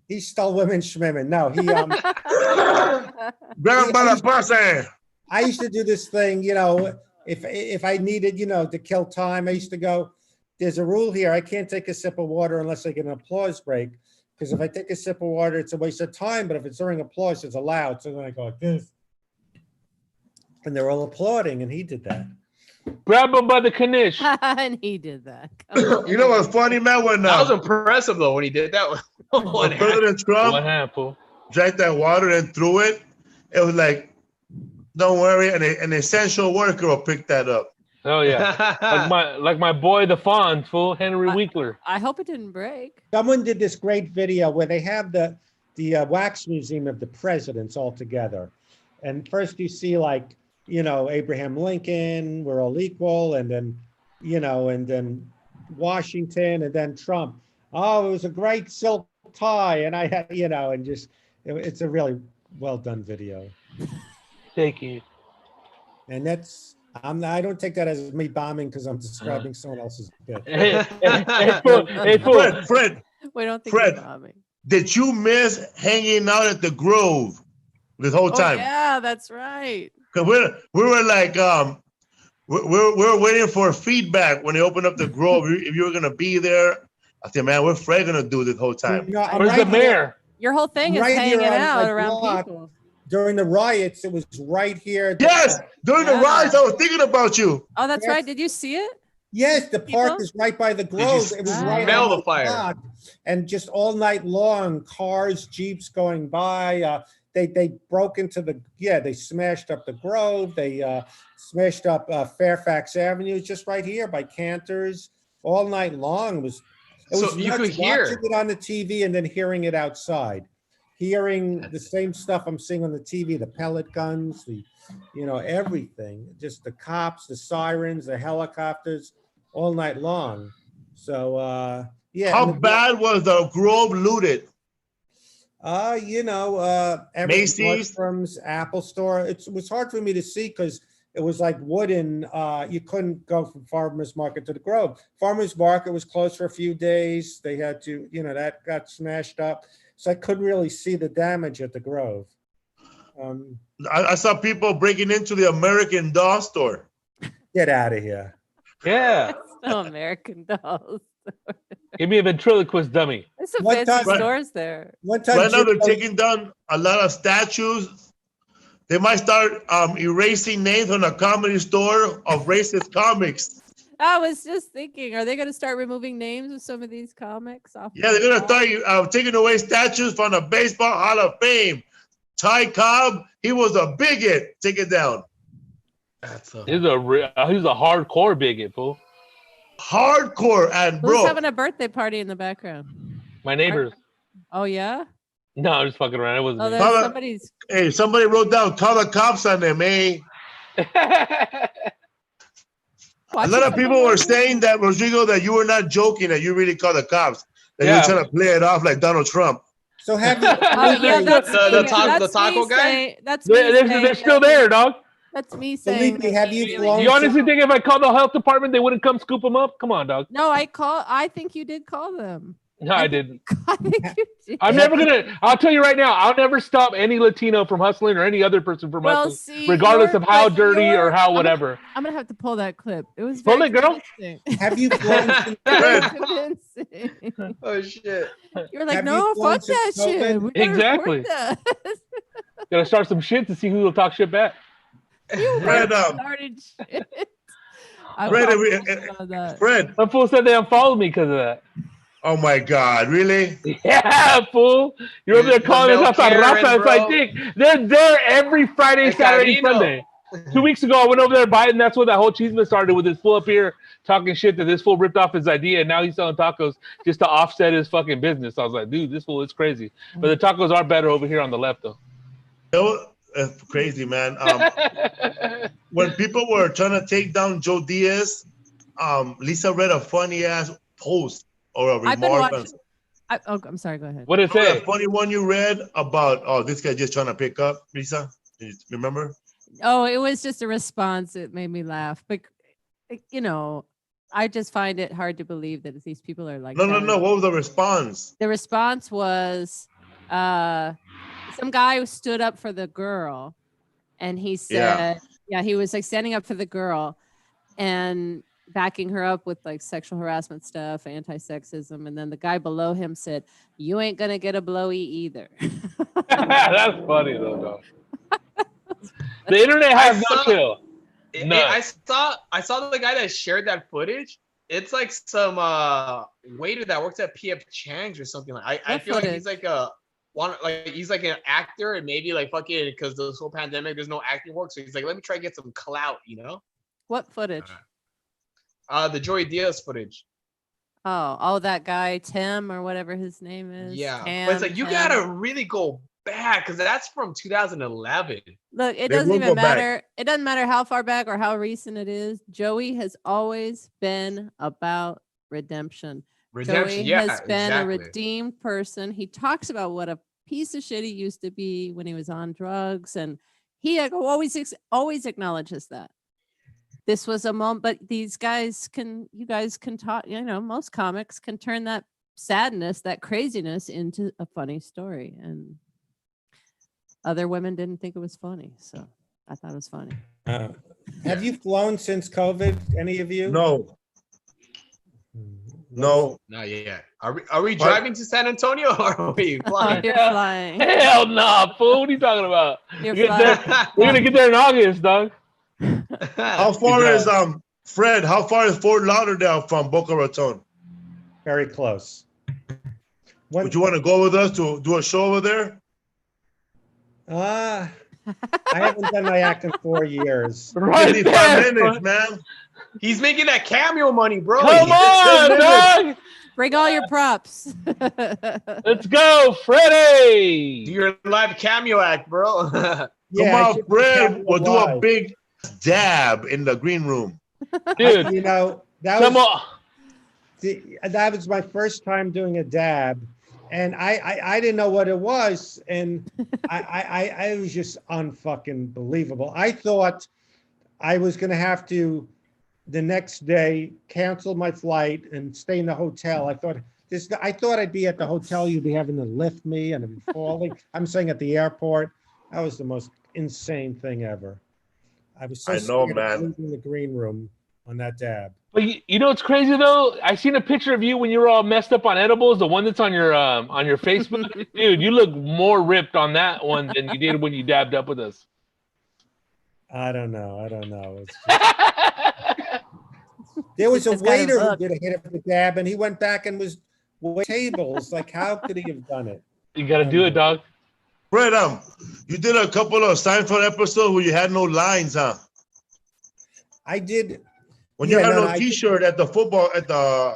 Speaker 1: He stole women schmimmin. No, he
Speaker 5: Grab by the pussy.
Speaker 1: I used to do this thing, if I needed, to kill time, I used to go, there's a rule here. I can't take a sip of water unless I get an applause break. Because if I take a sip of water, it's a waste of time. But if it's during applause, it's allowed. So then I go like this. And they're all applauding. And he did that.
Speaker 7: Grab him by the knish.
Speaker 6: And he did that.
Speaker 5: You know what's funny, man? When
Speaker 4: That was impressive though when he did that.
Speaker 5: when President Trump
Speaker 7: What happened?
Speaker 5: drank that water and threw it, it was like, don't worry, an essential worker will pick that up.
Speaker 7: Oh yeah, like my boy the Fawn, fool, Henry Winkler.
Speaker 6: I hope it didn't break.
Speaker 1: Someone did this great video where they have the wax museum of the presidents all together. And first you see like, Abraham Lincoln, we're all equal. And then, and then Washington and then Trump. Oh, it was a great silk tie. And I had, and just, it's a really well done video.
Speaker 7: Thank you.
Speaker 1: And I don't take that as me bombing because I'm describing someone else's bit.
Speaker 7: Hey, fool.
Speaker 5: Fred,
Speaker 6: We don't think
Speaker 5: Fred.
Speaker 6: it's bombing.
Speaker 5: did you miss hanging out at the Grove this whole time?
Speaker 6: Yeah, that's right.
Speaker 5: Cause we were like we're waiting for feedback when they opened up the Grove. If you were gonna be there, I said, man, what's Fred gonna do this whole time?
Speaker 1: I'm
Speaker 7: Where's the
Speaker 1: right
Speaker 7: mayor?
Speaker 1: here.
Speaker 6: Your whole thing is
Speaker 1: Right here
Speaker 6: hanging
Speaker 1: on
Speaker 6: out
Speaker 1: my
Speaker 6: around
Speaker 1: block.
Speaker 6: people.
Speaker 1: During the riots, it was right here.
Speaker 5: Yes, during the
Speaker 6: Yeah.
Speaker 5: riots, I was thinking about you.
Speaker 6: Oh, that's
Speaker 1: Yes.
Speaker 6: right. Did you see it?
Speaker 1: Yes, the park
Speaker 6: People?
Speaker 1: is right by the Grove. It was right
Speaker 4: smell
Speaker 1: on
Speaker 4: the
Speaker 1: my
Speaker 4: fire?
Speaker 1: block. And just all night long, cars, Jeeps going by. They broke into they smashed up the Grove. They smashed up Fairfax Avenue, just right here by Cantor's, all night long. It was
Speaker 4: So you
Speaker 1: nuts
Speaker 4: could hear.
Speaker 1: watching it on the TV and then hearing it outside. Hearing the same stuff I'm seeing on the TV, the pellet guns, everything, just the cops, the sirens, the helicopters, all night long. So, yeah.
Speaker 5: How bad was the Grove looted?
Speaker 1: Every
Speaker 5: Macy's?
Speaker 1: Nordstrom's, Apple Store. It was hard for me to see because it was like wooden. You couldn't go from Farmers Market to the Grove. Farmers Market was closed for a few days. They had to, that got smashed up. So I couldn't really see the damage at the Grove.
Speaker 5: I saw people breaking into the American Doll store.
Speaker 1: Get out of here.
Speaker 7: Yeah.
Speaker 6: No American Dolls.
Speaker 7: Give me a ventriloquist dummy.
Speaker 6: There's some
Speaker 1: One
Speaker 6: fancy
Speaker 1: time-
Speaker 6: stores there.
Speaker 1: One time,
Speaker 5: Right now, they're
Speaker 1: Jim-
Speaker 5: taking down a lot of statues. They might start erasing names on a comedy store of racist comics.
Speaker 6: I was just thinking, are they going to start removing names of some of these comics off?
Speaker 5: Yeah, they're gonna start taking away statues from the Baseball Hall of Fame. Ty Cobb, he was a bigot. Take it down.
Speaker 4: That's
Speaker 7: He's a hardcore bigot, fool.
Speaker 5: Hardcore and
Speaker 6: Who's
Speaker 5: bro.
Speaker 6: having a birthday party in the background?
Speaker 7: My neighbors.
Speaker 6: Oh, yeah?
Speaker 7: No, I'm just fucking around. It wasn't
Speaker 6: Oh,
Speaker 7: me.
Speaker 6: there's somebody's.
Speaker 5: Hey, somebody wrote down call the cops on them, eh? A lot of people were saying that, Rodrigo, that you were not joking, that you really called the cops. That you were trying to play it off like Donald Trump.
Speaker 1: So have you?
Speaker 6: Oh, yeah, that's
Speaker 4: The
Speaker 6: me-
Speaker 4: taco-
Speaker 6: that's
Speaker 4: the taco
Speaker 6: me
Speaker 4: guy?
Speaker 6: saying- That's me
Speaker 7: They're
Speaker 6: saying
Speaker 7: still
Speaker 6: that-
Speaker 7: there, dog.
Speaker 6: That's me saying.
Speaker 1: Felipe, have you flown?
Speaker 7: You honestly think if I called the health department, they wouldn't come scoop them up? Come on, dog.
Speaker 6: No, I think you did call them.
Speaker 7: No, I didn't.
Speaker 6: I think you did.
Speaker 7: I'm never gonna. I'll tell you right now. I'll never stop any Latino from hustling or any other person from
Speaker 6: Well,
Speaker 7: hustling,
Speaker 6: see,
Speaker 7: regardless
Speaker 6: you're-
Speaker 7: of how
Speaker 6: but
Speaker 7: dirty
Speaker 6: you're-
Speaker 7: or how whatever.
Speaker 6: I'm gonna have to pull that clip. It was
Speaker 7: Pull
Speaker 6: very
Speaker 7: it, girl.
Speaker 6: convincing.
Speaker 1: Have you flown?
Speaker 6: Very convincing.
Speaker 4: Oh shit.
Speaker 6: You're like,
Speaker 1: Have you
Speaker 6: no,
Speaker 1: flown
Speaker 6: fuck that
Speaker 1: since
Speaker 6: shit.
Speaker 1: COVID?
Speaker 6: We gotta
Speaker 7: Exactly.
Speaker 6: report that.
Speaker 7: Gotta start some shit to see who will talk shit back.
Speaker 6: You
Speaker 5: Fred,
Speaker 6: started shit.
Speaker 5: Fred.
Speaker 7: That fool said they unfollowed me because of that.
Speaker 5: Oh my God, really?
Speaker 7: Yeah, fool. You're over there calling us out on Rafa. I think they're there every Friday, Saturday, and Sunday. 2 weeks ago, I went over there buying. That's when that whole cheeseman started with this fool up here talking shit that this fool ripped off his idea, and now he's selling tacos just to offset his fucking business. I was like, dude, this fool is crazy. But the tacos are better over here on the left, though.
Speaker 5: That's crazy, man. When people were trying to take down Joe Diaz, Lisa read a funny ass post or a remark.
Speaker 6: I'm sorry. Go ahead.
Speaker 7: What did it say?
Speaker 5: That funny one you read about? This guy just trying to pick up Lisa. Do you remember?
Speaker 6: Oh, it was just a response. It made me laugh, but I just find it hard to believe that these people are like.
Speaker 5: No. What was the response?
Speaker 6: The response was, some guy who stood up for the girl, and he said, he was like standing up for the girl, and backing her up with like sexual harassment stuff, anti-sexism, and then the guy below him said, "You ain't gonna get a blowy either."
Speaker 7: That's funny though, dog. The internet has no chill.
Speaker 4: I saw the guy that shared that footage. It's like some waiter that works at PF Chang's or something. Like I feel like he's like he's like an actor, and maybe like fucking because this whole pandemic, there's no acting work, so he's like, let me try to get some clout,
Speaker 6: What footage?
Speaker 4: The Joey Diaz footage.
Speaker 6: Oh, that guy Tim or whatever his name is.
Speaker 4: Yeah, but it's like you gotta really go back because that's from 2011.
Speaker 6: Look, it doesn't even matter. It doesn't matter how far back or how recent it is. Joey has always been about redemption. Joey has been a redeemed person. He talks about what a piece of shit he used to be when he was on drugs, and he always acknowledges that. This was a moment, but you guys can talk, most comics can turn that sadness, that craziness into a funny story. And other women didn't think it was funny. So I thought it was funny.
Speaker 1: Have you flown since COVID? Any of you?
Speaker 5: No.
Speaker 4: Not yet. Are we driving to San Antonio or are we flying?
Speaker 6: You're flying.
Speaker 7: Hell nah, fool. What are you talking about?
Speaker 6: We're
Speaker 7: gonna get there in August, dog.
Speaker 5: How far is Fred? How far is Fort Lauderdale from Boca Raton?
Speaker 1: Very close.
Speaker 5: Would you want to go with us to do a show over there?
Speaker 1: I haven't done my act in 4 years.
Speaker 5: Right 55 minutes, man.
Speaker 4: He's making that cameo money, bro.
Speaker 7: Come on, dog.
Speaker 6: Bring all your props.
Speaker 7: Let's go, Freddie.
Speaker 4: Do your live cameo act, bro.
Speaker 5: Come on, Fred. We'll do a big dab in the green room.
Speaker 7: Dude,
Speaker 1: that was my first time doing a dab. And I didn't know what it was, and I was just unfucking believable. I thought I was gonna have to the next day cancel my flight and stay in the hotel. I thought I'd be at the hotel. You'd be having to lift me and I'd be falling. I'm saying at the airport. That was the most insane thing ever. I was so scared of leaving the green room on that dab.
Speaker 7: But you know what's crazy though? I seen a picture of you when you were all messed up on edibles. The one that's on your Facebook, dude. You look more ripped on that one than you did when you dabbed up with us.
Speaker 1: I don't know. It's just... There was a waiter who did a hit of the dab, and he went back and was waiting tables. Like, how could he have done it?
Speaker 7: You got to do it, dog.
Speaker 5: Fred, you did a couple of Seinfeld episodes where you had no lines, huh?
Speaker 1: I did.
Speaker 5: When you had no T-shirt at the football at the.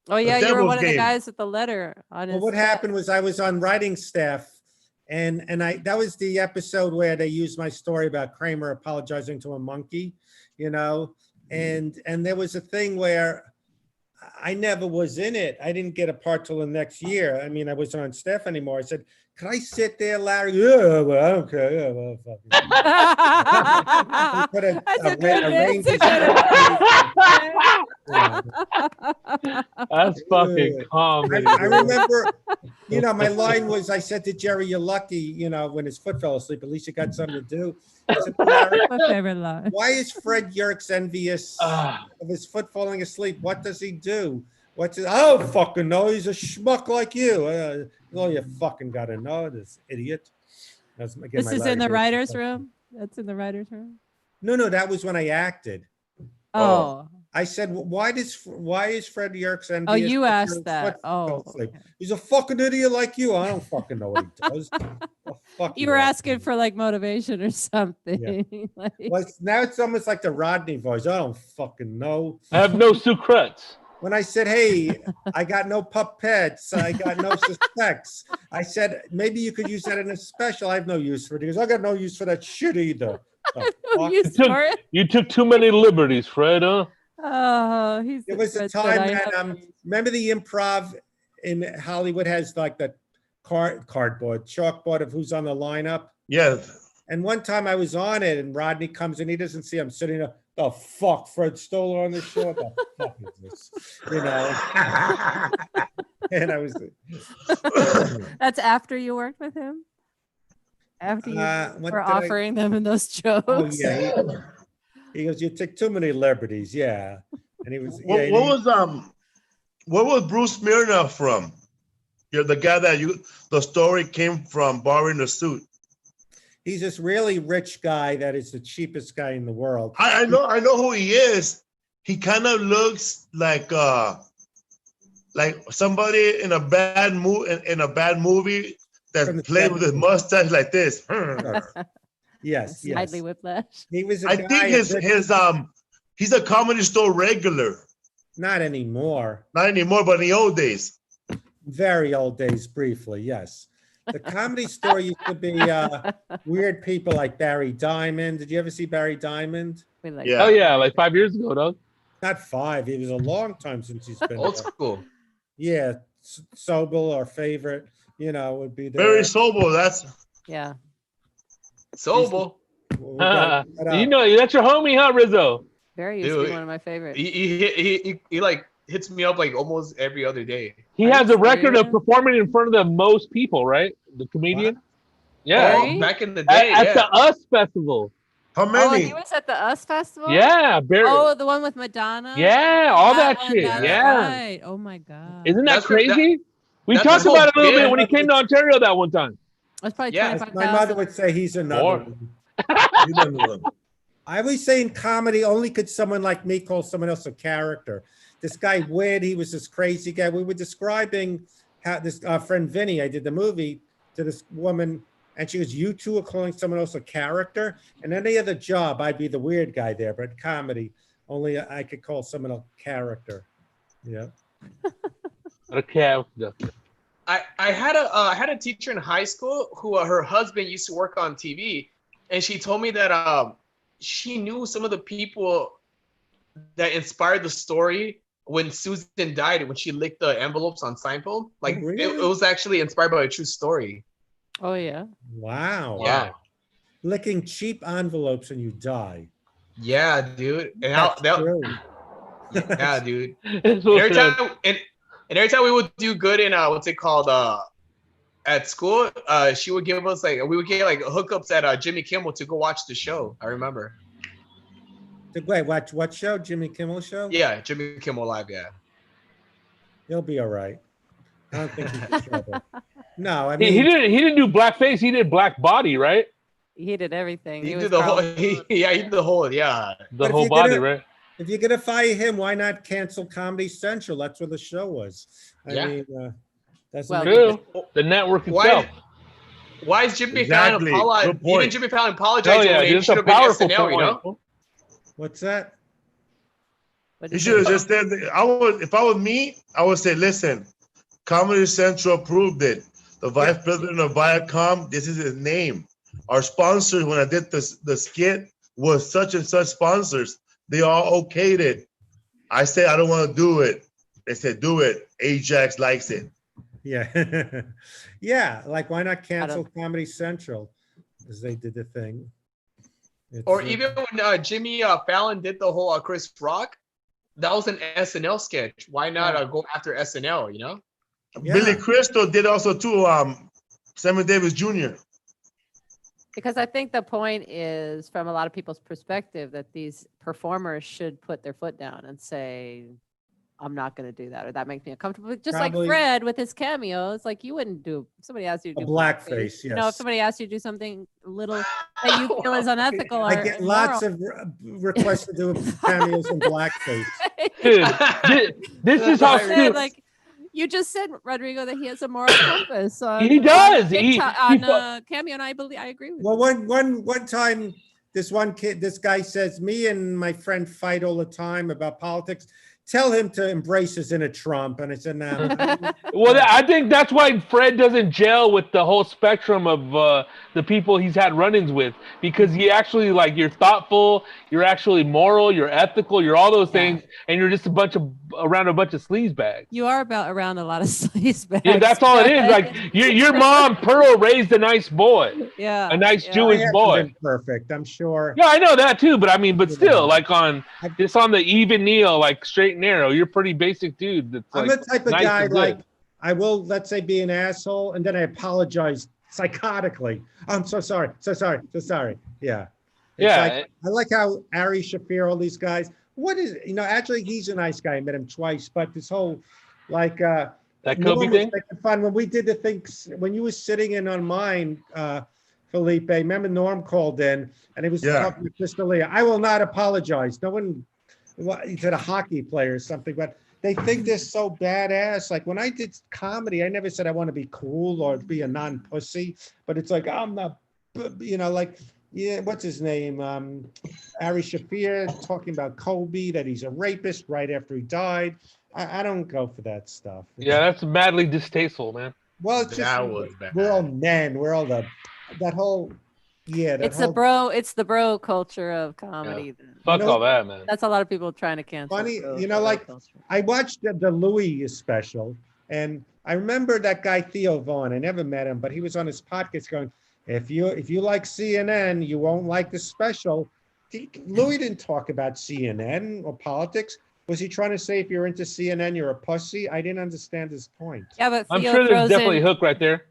Speaker 6: Oh yeah, you were one of the guys with the letter on his.
Speaker 1: Well, what happened was I was on writing staff, and that was the episode where they used my story about Kramer apologizing to a monkey, and there was a thing where I never was in it. I didn't get a part till the next year. I mean, I wasn't on staff anymore. I said, "Can I sit there, Larry?" Yeah, well, I don't care. Yeah, well,
Speaker 7: That's fucking comedy.
Speaker 1: I remember, my line was, I said to Jerry, "You're lucky, when his foot fell asleep. At least you got something to do." I said,
Speaker 6: my favorite line.
Speaker 1: Why is Fred Yerkes envious of his foot falling asleep? What does he do? I don't fucking know. He's a schmuck like you. You fucking gotta know this idiot. This is
Speaker 6: in the writer's room. That's in the writer's room.
Speaker 1: No, that was when I acted.
Speaker 6: Oh.
Speaker 1: I said, why is Fred Yerkes envious?
Speaker 6: Oh, you
Speaker 1: that
Speaker 6: asked
Speaker 1: your
Speaker 6: that.
Speaker 1: foot
Speaker 6: Oh,
Speaker 1: fell asleep?
Speaker 6: okay.
Speaker 1: He's a fucking idiot like you. I don't fucking know what he does. Oh, fuck
Speaker 6: You were asking for like motivation or something. Like,
Speaker 1: Well, now it's almost like the Rodney voice. I don't fucking know.
Speaker 7: I have no secrets.
Speaker 1: When I said, hey, I got no puppets, I got no suspects. I said, maybe you could use that in a special. I have no use for it. He goes, I got no use for that shit either. The
Speaker 6: no
Speaker 1: fuck?
Speaker 6: use for it.
Speaker 7: You took too many liberties, Fred, huh?
Speaker 6: Oh, he's.
Speaker 1: There was a time that remember the improv in Hollywood has like the cardboard chalkboard of who's on the lineup.
Speaker 5: Yes.
Speaker 1: And one time I was on it, and Rodney comes and he doesn't see I'm sitting there. The fuck, Fred Stoller on the show? What the fuck is this? You know. And I was.
Speaker 6: That's after you worked with him. After you
Speaker 1: what
Speaker 6: were
Speaker 1: did I-
Speaker 6: offering them in those jokes.
Speaker 1: Oh yeah. He goes, you take too many liberties, yeah. And he was.
Speaker 5: What was Bruce Smirnoff from? You're the guy that the story came from borrowing the suit.
Speaker 1: He's this really rich guy that is the cheapest guy in the world.
Speaker 5: I know who he is. He kind of looks like somebody in a bad movie that played with his mustache like this.
Speaker 1: Yes,
Speaker 6: Slightly whiplash.
Speaker 1: He was.
Speaker 5: I think he's a Comedy Store regular.
Speaker 1: Not anymore.
Speaker 5: Not anymore, but in the old days.
Speaker 1: Very old days, briefly, yes. The Comedy Store used to be weird people like Barry Diamond. Did you ever see Barry Diamond?
Speaker 7: Yeah. Oh yeah, like 5 years ago, dog.
Speaker 1: Not 5. It was a long time since he's been
Speaker 4: old school.
Speaker 1: Yeah, Sobel, our favorite, would be there.
Speaker 5: Very Sobel. That's
Speaker 4: Sobel.
Speaker 7: That's your homie, huh, Rizzo?
Speaker 6: Barry used to be one of my favorites.
Speaker 4: He like hits me up like almost every other day.
Speaker 7: He has a record of performing in front of the most people, right? The comedian.
Speaker 1: What?
Speaker 7: Yeah.
Speaker 4: Oh, back in the day.
Speaker 7: At the US Festival.
Speaker 5: How many?
Speaker 6: Oh, he was at the US Festival?
Speaker 7: Yeah. Barry.
Speaker 6: Oh, the one with Madonna?
Speaker 7: Yeah, all that shit.
Speaker 6: That's
Speaker 7: Yeah.
Speaker 6: right. Oh my God.
Speaker 7: Isn't that
Speaker 4: That's
Speaker 7: crazy? We
Speaker 4: that's
Speaker 7: talked
Speaker 4: the
Speaker 7: about it a
Speaker 4: whole
Speaker 7: little bit
Speaker 4: bit.
Speaker 7: when he came to Ontario that one time.
Speaker 6: That's probably
Speaker 4: Yeah.
Speaker 6: 25,000.
Speaker 1: My mother would say he's another one. I always say in comedy, only could someone like me call someone else a character. This guy Wid, he was this crazy guy. We were describing how this friend Vinny, I did the movie to this woman, and she goes, you two are calling someone else a character? And any other job, I'd be the weird guy there, but comedy, only I could call someone a character. Yeah.
Speaker 7: A character.
Speaker 4: I had a teacher in high school who her husband used to work on TV, and she told me that she knew some of the people that inspired the story when Susan died, when she licked the envelopes on Seinfeld. Like
Speaker 1: really?
Speaker 4: it was actually inspired by a true story.
Speaker 6: Oh yeah.
Speaker 1: Wow.
Speaker 4: Yeah.
Speaker 1: Licking cheap envelopes and you die.
Speaker 4: Yeah, dude. And
Speaker 1: That's true.
Speaker 4: yeah, dude.
Speaker 7: It's
Speaker 4: And every time we would do good in what's it called at school, she would give us we would get like hookups at Jimmy Kimmel to go watch the show. I remember.
Speaker 1: Wait, watch what show? Jimmy Kimmel show?
Speaker 4: Yeah, Jimmy Kimmel Live. Yeah.
Speaker 1: He'll be all right. I don't think he's in trouble. No, I mean
Speaker 7: he didn't do blackface. He did black body, right?
Speaker 6: He did everything.
Speaker 4: He
Speaker 6: was
Speaker 4: did the whole.
Speaker 6: probably-
Speaker 4: He did the whole. Yeah.
Speaker 7: The
Speaker 1: But if
Speaker 7: whole
Speaker 1: you're
Speaker 7: body,
Speaker 1: gonna-
Speaker 7: right?
Speaker 1: if you're gonna fire him, why not cancel Comedy Central? That's where the show was. I
Speaker 4: Yeah.
Speaker 1: mean, that's
Speaker 6: Well,
Speaker 7: True. The network itself.
Speaker 4: Why is Jimmy
Speaker 5: Exactly.
Speaker 4: Fallon apologize?
Speaker 5: Good point.
Speaker 4: Even Jimmy Fallon apologized
Speaker 7: Oh yeah,
Speaker 4: when he
Speaker 7: it's
Speaker 4: should
Speaker 7: a
Speaker 4: have been
Speaker 7: powerful
Speaker 4: SNL. You know.
Speaker 7: point.
Speaker 1: what's that?
Speaker 6: What
Speaker 5: You
Speaker 6: is
Speaker 5: should have
Speaker 6: it?
Speaker 5: just said, if I was me, I would say, listen, Comedy Central approved it. The vice president of Viacom, this is his name. Our sponsors, when I did the skit, was such and such sponsors. They all okayed it. I said, I don't want to do it. They said, do it. Ajax likes it.
Speaker 1: Yeah. Yeah. Like, why not cancel Comedy Central? Because they did the thing.
Speaker 4: Or even when Jimmy Fallon did the whole Chris Rock, that was an SNL sketch. Why not go after SNL? You know.
Speaker 1: Yeah.
Speaker 5: Billy Crystal did also too. Sammy Davis Jr.
Speaker 6: Because I think the point is, from a lot of people's perspective, that these performers should put their foot down and say, I'm not going to do that, or that makes me uncomfortable. Just
Speaker 1: Probably-
Speaker 6: like Fred with his cameos, like you wouldn't do. If somebody asked you to
Speaker 1: A
Speaker 6: do
Speaker 1: blackface,
Speaker 6: You know, if
Speaker 1: yes.
Speaker 6: somebody asked you to do something a little that you feel is unethical, or
Speaker 1: I get lots of requests to do cameos in blackface.
Speaker 7: Dude, this is how stupid.
Speaker 6: like you just said, Rodrigo, that he has a moral compass.
Speaker 7: He does.
Speaker 6: On Cameo, and I believe I agree with.
Speaker 1: Well,
Speaker 6: you.
Speaker 1: one time, this guy says, me and my friend fight all the time about politics. Tell him to embrace his inner Trump. And I said, no.
Speaker 7: Well, I think that's why Fred doesn't gel with the whole spectrum of the people he's had run-ins with, because he actually, like, you're thoughtful, you're actually moral, you're ethical, you're all those things, and you're just around a bunch of sleazebags.
Speaker 6: You are around a lot of sleazebags.
Speaker 7: Yeah, that's all it is. Like your mom, Pearl, raised a nice boy.
Speaker 6: Yeah,
Speaker 7: a nice
Speaker 1: I
Speaker 7: Jewish
Speaker 1: haven't
Speaker 7: boy.
Speaker 1: been perfect, I'm sure.
Speaker 7: Yeah, I know that too, but I mean, but still, like on the even Neil, like straight and narrow, you're a pretty basic dude. That's
Speaker 1: I'm
Speaker 7: like
Speaker 1: the type of
Speaker 7: nice
Speaker 1: guy,
Speaker 7: and good.
Speaker 1: like, I will, let's say, be an asshole, and then I apologize psychotically. I'm so sorry. Yeah. It's like, I like how Ari Shafir, all these guys, actually, he's a nice guy. I met him twice, but this whole, like,
Speaker 7: that
Speaker 1: Norm
Speaker 7: Kobe
Speaker 1: was
Speaker 7: thing?
Speaker 1: making fun when we did the things, when you were sitting in on mine, Felipe, remember Norm called in, and he was talking to Crystalia. I will not apologize. No one, he said a hockey player or something, but they think they're so badass. Like when I did comedy, I never said I want to be cool or be a non-pussy, but it's like, I'm not, like, yeah, what's his name? Ari Shafir talking about Kobe, that he's a rapist right after he died. I don't go for that stuff.
Speaker 7: Yeah, that's madly distasteful, man.
Speaker 1: Well, it's just,
Speaker 5: That was bad.
Speaker 1: we're all men. We're all that whole,
Speaker 6: It's the bro culture of comedy.
Speaker 7: Yeah. Fuck all that, man.
Speaker 6: That's a lot of people trying to cancel.
Speaker 1: Funny,
Speaker 6: bro
Speaker 1: like
Speaker 6: culture.
Speaker 1: I watched the Louis special, and I remember that guy Theo Vaughn. I never met him, but he was on his podcast going, if you like CNN, you won't like the special. Louis didn't talk about CNN or politics. Was he trying to say if you're into CNN, you're a pussy? I didn't understand his point.
Speaker 6: Yeah, but
Speaker 7: I'm
Speaker 6: Theo
Speaker 7: sure there's
Speaker 6: throws
Speaker 7: definitely
Speaker 6: in-
Speaker 7: a hook right there.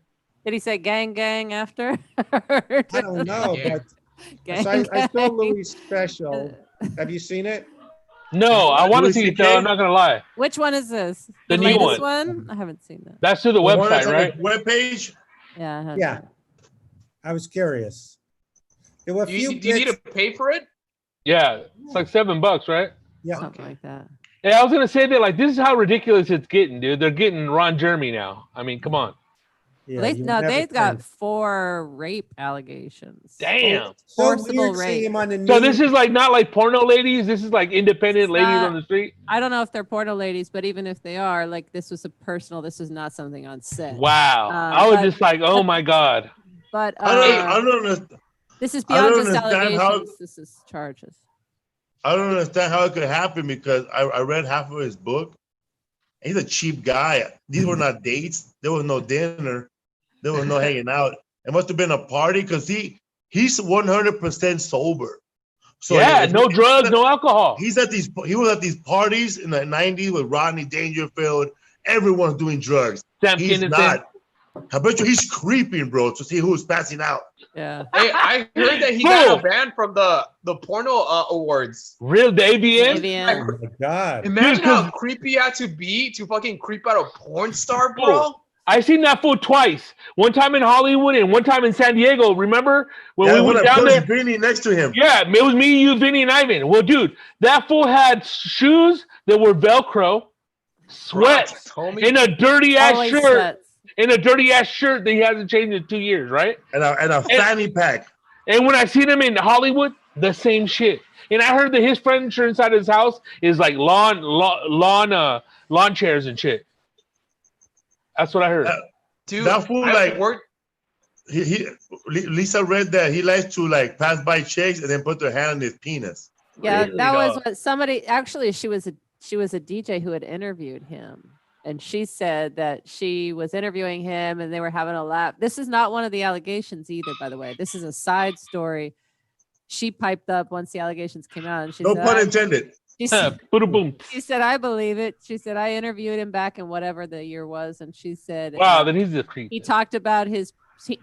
Speaker 6: Did he say gang after?
Speaker 1: I don't know, but
Speaker 6: gang,
Speaker 1: so I saw
Speaker 6: gang.
Speaker 1: Louis' special. Have you seen it?
Speaker 7: No, I want to
Speaker 5: Louis
Speaker 7: see it
Speaker 5: CK?
Speaker 7: though. I'm not gonna lie.
Speaker 6: Which one is this?
Speaker 7: The new
Speaker 6: latest
Speaker 7: one.
Speaker 6: I haven't seen that.
Speaker 7: That's through the
Speaker 5: one
Speaker 7: website,
Speaker 5: that's on
Speaker 7: right?
Speaker 5: the webpage.
Speaker 6: Yeah. I haven't
Speaker 1: Yeah.
Speaker 6: seen it.
Speaker 1: I was curious. There were a few.
Speaker 4: Do you need to pay for it?
Speaker 7: Yeah, it's like $7, right?
Speaker 1: Yeah.
Speaker 6: Something like that.
Speaker 7: Yeah, I was gonna say that. Like, this is how ridiculous it's getting, dude. They're getting Ron Jeremy now. I mean, come on.
Speaker 1: Yeah,
Speaker 6: They've got 4 rape allegations.
Speaker 7: Damn.
Speaker 6: Forcible rape.
Speaker 7: So this is like not like porno ladies. This is like independent ladies on the street.
Speaker 6: I don't know if they're porno ladies, but even if they are, like this was this is not something on set.
Speaker 7: Wow. I was just like, oh my god.
Speaker 6: But
Speaker 5: I don't understand.
Speaker 6: this is
Speaker 5: I
Speaker 6: beyond
Speaker 5: don't
Speaker 6: just
Speaker 5: understand how-
Speaker 6: allegations. This is charges.
Speaker 5: I don't understand how it could happen because I read half of his book. He's a cheap guy. These were not dates. There was no dinner. There was no hanging out. It must have been a party because he's 100% sober. So
Speaker 7: yeah, no drugs, no alcohol.
Speaker 5: He was at these parties in the 90s with Rodney Dangerfield. Everyone's doing drugs.
Speaker 7: Sam
Speaker 5: He's
Speaker 7: Kinison.
Speaker 5: not. I bet you he's creeping, bro, to see who's passing out.
Speaker 6: Yeah.
Speaker 4: Hey, I heard that he got a ban from the porno awards.
Speaker 7: Real the AVN?
Speaker 6: AVN.
Speaker 1: Oh my God.
Speaker 4: Imagine how creepy you had to be to fucking creep out a porn star, bro.
Speaker 7: I seen that fool twice. One time in Hollywood and one time in San Diego. Remember when we went down there?
Speaker 5: Vinny next to him.
Speaker 7: Yeah, it was me, you, Vinny, and Ivan. Well, dude, that fool had shoes that were Velcro, sweats, in a dirty ass
Speaker 6: Always
Speaker 7: shirt,
Speaker 6: sweats.
Speaker 7: in a dirty ass shirt that he hasn't changed in 2 years, right?
Speaker 5: And a fanny pack.
Speaker 7: And when I seen him in Hollywood, the same shit. And I heard that his furniture inside his house is like lawn chairs and shit. That's what I heard.
Speaker 4: Dude,
Speaker 5: That fool
Speaker 4: I
Speaker 5: like
Speaker 4: worked.
Speaker 5: Lisa read that he likes to like pass by chicks and then put their hand on his penis.
Speaker 6: Yeah,
Speaker 7: Really?
Speaker 6: that was what somebody actually she was a DJ who had interviewed him. And she said that she was interviewing him and they were having a laugh. This is not one of the allegations either, by the way. This is a side story. She piped up once the allegations came out. And she
Speaker 5: No
Speaker 6: said,
Speaker 5: pun intended.
Speaker 6: She said,
Speaker 7: Boom.
Speaker 6: she said, I believe it. She said, I interviewed him back in whatever the year was. And she said,
Speaker 7: Wow, then he's a creep.
Speaker 6: he talked about his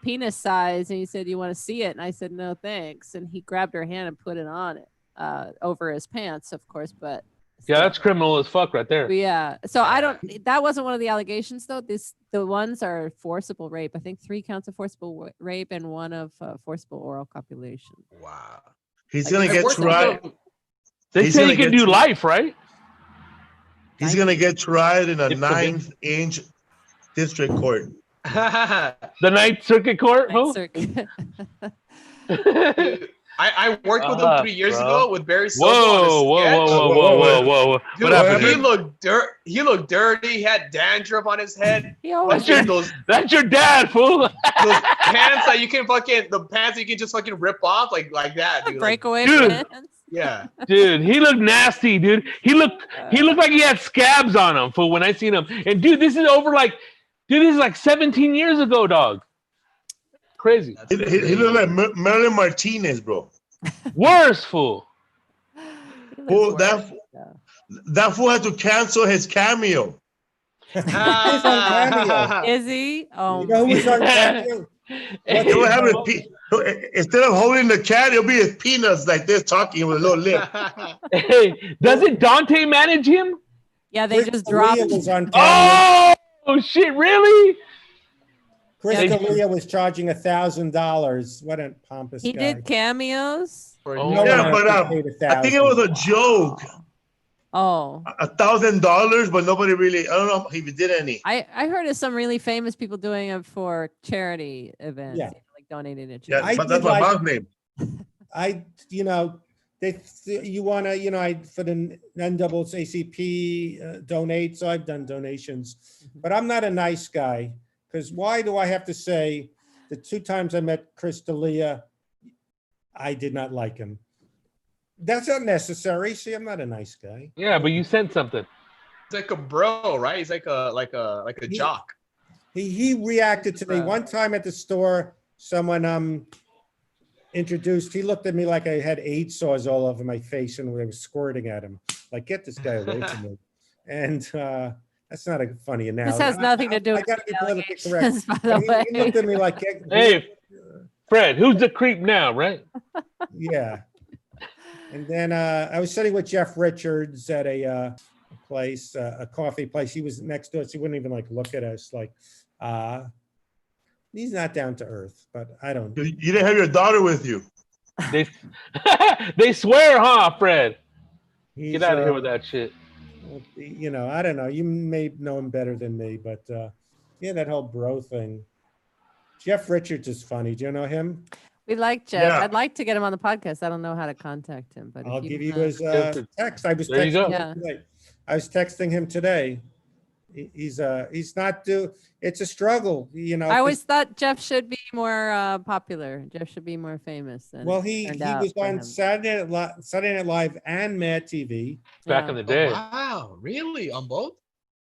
Speaker 6: penis size and he said, you want to see it? And I said, no, thanks. And he grabbed her hand and put it on it over his pants, of course. But
Speaker 7: Yeah, that's criminal as fuck right there.
Speaker 6: Yeah. So I don't. That wasn't one of the allegations, though. The ones are forcible rape. I think 3 counts of forcible rape and 1 of forcible oral copulation.
Speaker 4: Wow.
Speaker 5: He's gonna get
Speaker 4: worked with
Speaker 5: tried.
Speaker 4: them.
Speaker 7: They
Speaker 5: He's
Speaker 7: say
Speaker 5: gonna
Speaker 7: he can
Speaker 5: get
Speaker 7: do
Speaker 5: tri-
Speaker 7: life, right?
Speaker 5: He's gonna get tried in a
Speaker 7: If forbid.
Speaker 5: 9th-inch district court.
Speaker 7: The Ninth Circuit Court.
Speaker 6: Ninth
Speaker 7: Who?
Speaker 6: Circuit.
Speaker 4: Dude, I worked with him 3 years
Speaker 7: bro.
Speaker 4: ago with Barry Silva
Speaker 7: Whoa,
Speaker 4: on a
Speaker 7: whoa, whoa,
Speaker 4: sketch.
Speaker 7: whoa, whoa, whoa, whoa, whoa!
Speaker 4: Dude,
Speaker 7: What happened?
Speaker 4: he
Speaker 7: Dude?
Speaker 4: looked dirty. He had dandruff on his head.
Speaker 6: He always
Speaker 4: Fucking those
Speaker 7: That's your dad, fool.
Speaker 4: pants that you can just fucking rip off like that, dude. Like,
Speaker 6: breakaway
Speaker 7: Dude.
Speaker 6: pants.
Speaker 4: yeah.
Speaker 7: Dude, he looked nasty, dude. He looked like he had scabs on him, fool. When I seen him, and dude, this is this is like 17 years ago, dog. Crazy.
Speaker 5: He looked like Marilyn Martinez, bro.
Speaker 7: Worse, fool.
Speaker 5: Fool, that fool had to cancel his cameo.
Speaker 1: He's on Cameo.
Speaker 6: Is he? Oh,
Speaker 1: You know who was on Cameo?
Speaker 5: He would have instead of holding the cat, it'll be his peanuts like this, talking with a little lip.
Speaker 7: Hey, doesn't Dante manage him?
Speaker 6: yeah. They
Speaker 1: Chris
Speaker 6: just dropped.
Speaker 1: D'Elia was on Cameo.
Speaker 7: Oh shit! Really?
Speaker 1: Chris
Speaker 6: Yeah.
Speaker 1: D'Elia was charging $1,000. What a pompous
Speaker 6: He
Speaker 1: guy.
Speaker 6: did cameos.
Speaker 7: Oh,
Speaker 1: No
Speaker 5: Yeah,
Speaker 1: one
Speaker 5: but
Speaker 1: else paid
Speaker 5: I think it was a joke.
Speaker 6: Oh,
Speaker 5: $1,000, but nobody really. I don't know if he did any.
Speaker 6: I heard of some really famous people doing it for charity events.
Speaker 1: Yeah.
Speaker 6: You know, like donating it.
Speaker 5: Yeah,
Speaker 1: I
Speaker 5: but
Speaker 1: did
Speaker 5: that's my
Speaker 1: like-
Speaker 5: mom's name.
Speaker 1: You want to, for the NAACP donate. So I've done donations, but I'm not a nice guy because why do I have to say the 2 times I met Chris D'Elia, I did not like him. That's not necessary. See, I'm not a nice guy.
Speaker 7: Yeah, but you sent something.
Speaker 4: He's like a bro, right? He's like a jock.
Speaker 1: He reacted to me one time at the store. Someone introduced. He looked at me like I had 8 sores all over my face and they were squirting at him. Like, get this guy away from me. And that's not a funny analogy.
Speaker 6: This has nothing to do
Speaker 1: I
Speaker 6: with
Speaker 1: got to be
Speaker 6: the
Speaker 1: politically correct.
Speaker 6: allegations, by the
Speaker 1: And
Speaker 6: way.
Speaker 1: he looked at me like,
Speaker 7: Hey, Fred, who's the creep now, right?
Speaker 1: yeah. And then I was sitting with Jeff Richards at a place, a coffee place. He was next to us. He wouldn't even look at us. He's not down to earth, but I don't.
Speaker 5: You didn't have your daughter with you.
Speaker 7: They they swear, huh, Fred?
Speaker 1: He's,
Speaker 7: Get out of here with that shit.
Speaker 1: I don't know. You may know him better than me, but yeah, that whole bro thing. Jeff Richards is funny. Do you know him?
Speaker 6: We like Jeff.
Speaker 5: Yeah.
Speaker 6: I'd like to get him on the podcast. I don't know how to contact him, but if
Speaker 1: I'll give you
Speaker 6: know-
Speaker 1: his text. I was
Speaker 7: There you
Speaker 1: texting
Speaker 7: go.
Speaker 1: him
Speaker 6: Yeah.
Speaker 1: today. I was texting him today. He's not do. It's a struggle,
Speaker 6: I always thought Jeff should be more popular. Jeff should be more famous. Than
Speaker 1: Well,
Speaker 6: it
Speaker 1: he
Speaker 6: turned out
Speaker 1: was
Speaker 6: for
Speaker 1: on
Speaker 6: him.
Speaker 1: Saturday Night Live and Mad TV.
Speaker 7: Back
Speaker 6: Yeah.
Speaker 7: in the day.
Speaker 4: Wow, really? On both?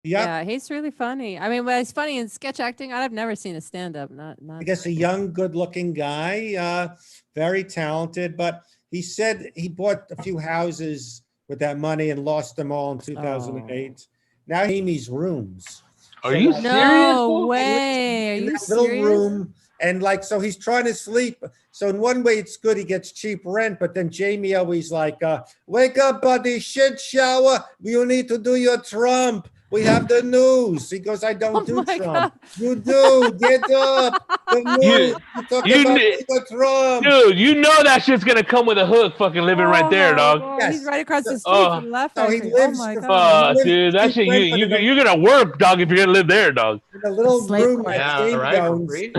Speaker 1: Yep.
Speaker 6: Yeah, he's really funny. I mean, but he's funny in sketch acting. I've never seen a stand-up. Not.
Speaker 1: I guess a young, good-looking guy, very talented. But he said he bought a few houses with that money and lost them all in 2008. Now he needs rooms.
Speaker 7: Are you
Speaker 1: So,
Speaker 7: serious?
Speaker 6: No
Speaker 7: fool?
Speaker 6: way. Are
Speaker 1: in
Speaker 6: you
Speaker 1: that little
Speaker 6: serious?
Speaker 1: room, and so he's trying to sleep. So in one way it's good, he gets cheap rent, but then Jamie always wake up, buddy, shit shower, you need to do your Trump, we have the news. He goes, I don't
Speaker 6: Oh
Speaker 1: do
Speaker 6: my
Speaker 1: Trump.
Speaker 6: God.
Speaker 1: You do, get up, the news, you talk
Speaker 7: you
Speaker 1: about
Speaker 7: ne-
Speaker 1: the Trump.
Speaker 7: Dude, you know that shit's gonna come with a hook fucking living right there,
Speaker 6: Oh,
Speaker 7: dog.
Speaker 6: God,
Speaker 1: Yes.
Speaker 6: He's right across the street
Speaker 7: Oh.
Speaker 6: from left.
Speaker 1: So he
Speaker 6: I think.
Speaker 1: lives
Speaker 6: Oh my
Speaker 1: for-
Speaker 6: God.
Speaker 1: lives
Speaker 7: Dude, that
Speaker 1: cheap
Speaker 7: shit,
Speaker 1: rent, but
Speaker 7: you're gonna work, dog, if you're gonna live there, dog.
Speaker 1: In a little
Speaker 6: Slave
Speaker 1: room
Speaker 6: quarters.
Speaker 1: that
Speaker 4: Yeah,
Speaker 1: Jamie
Speaker 4: right. For
Speaker 1: owns.
Speaker 4: free.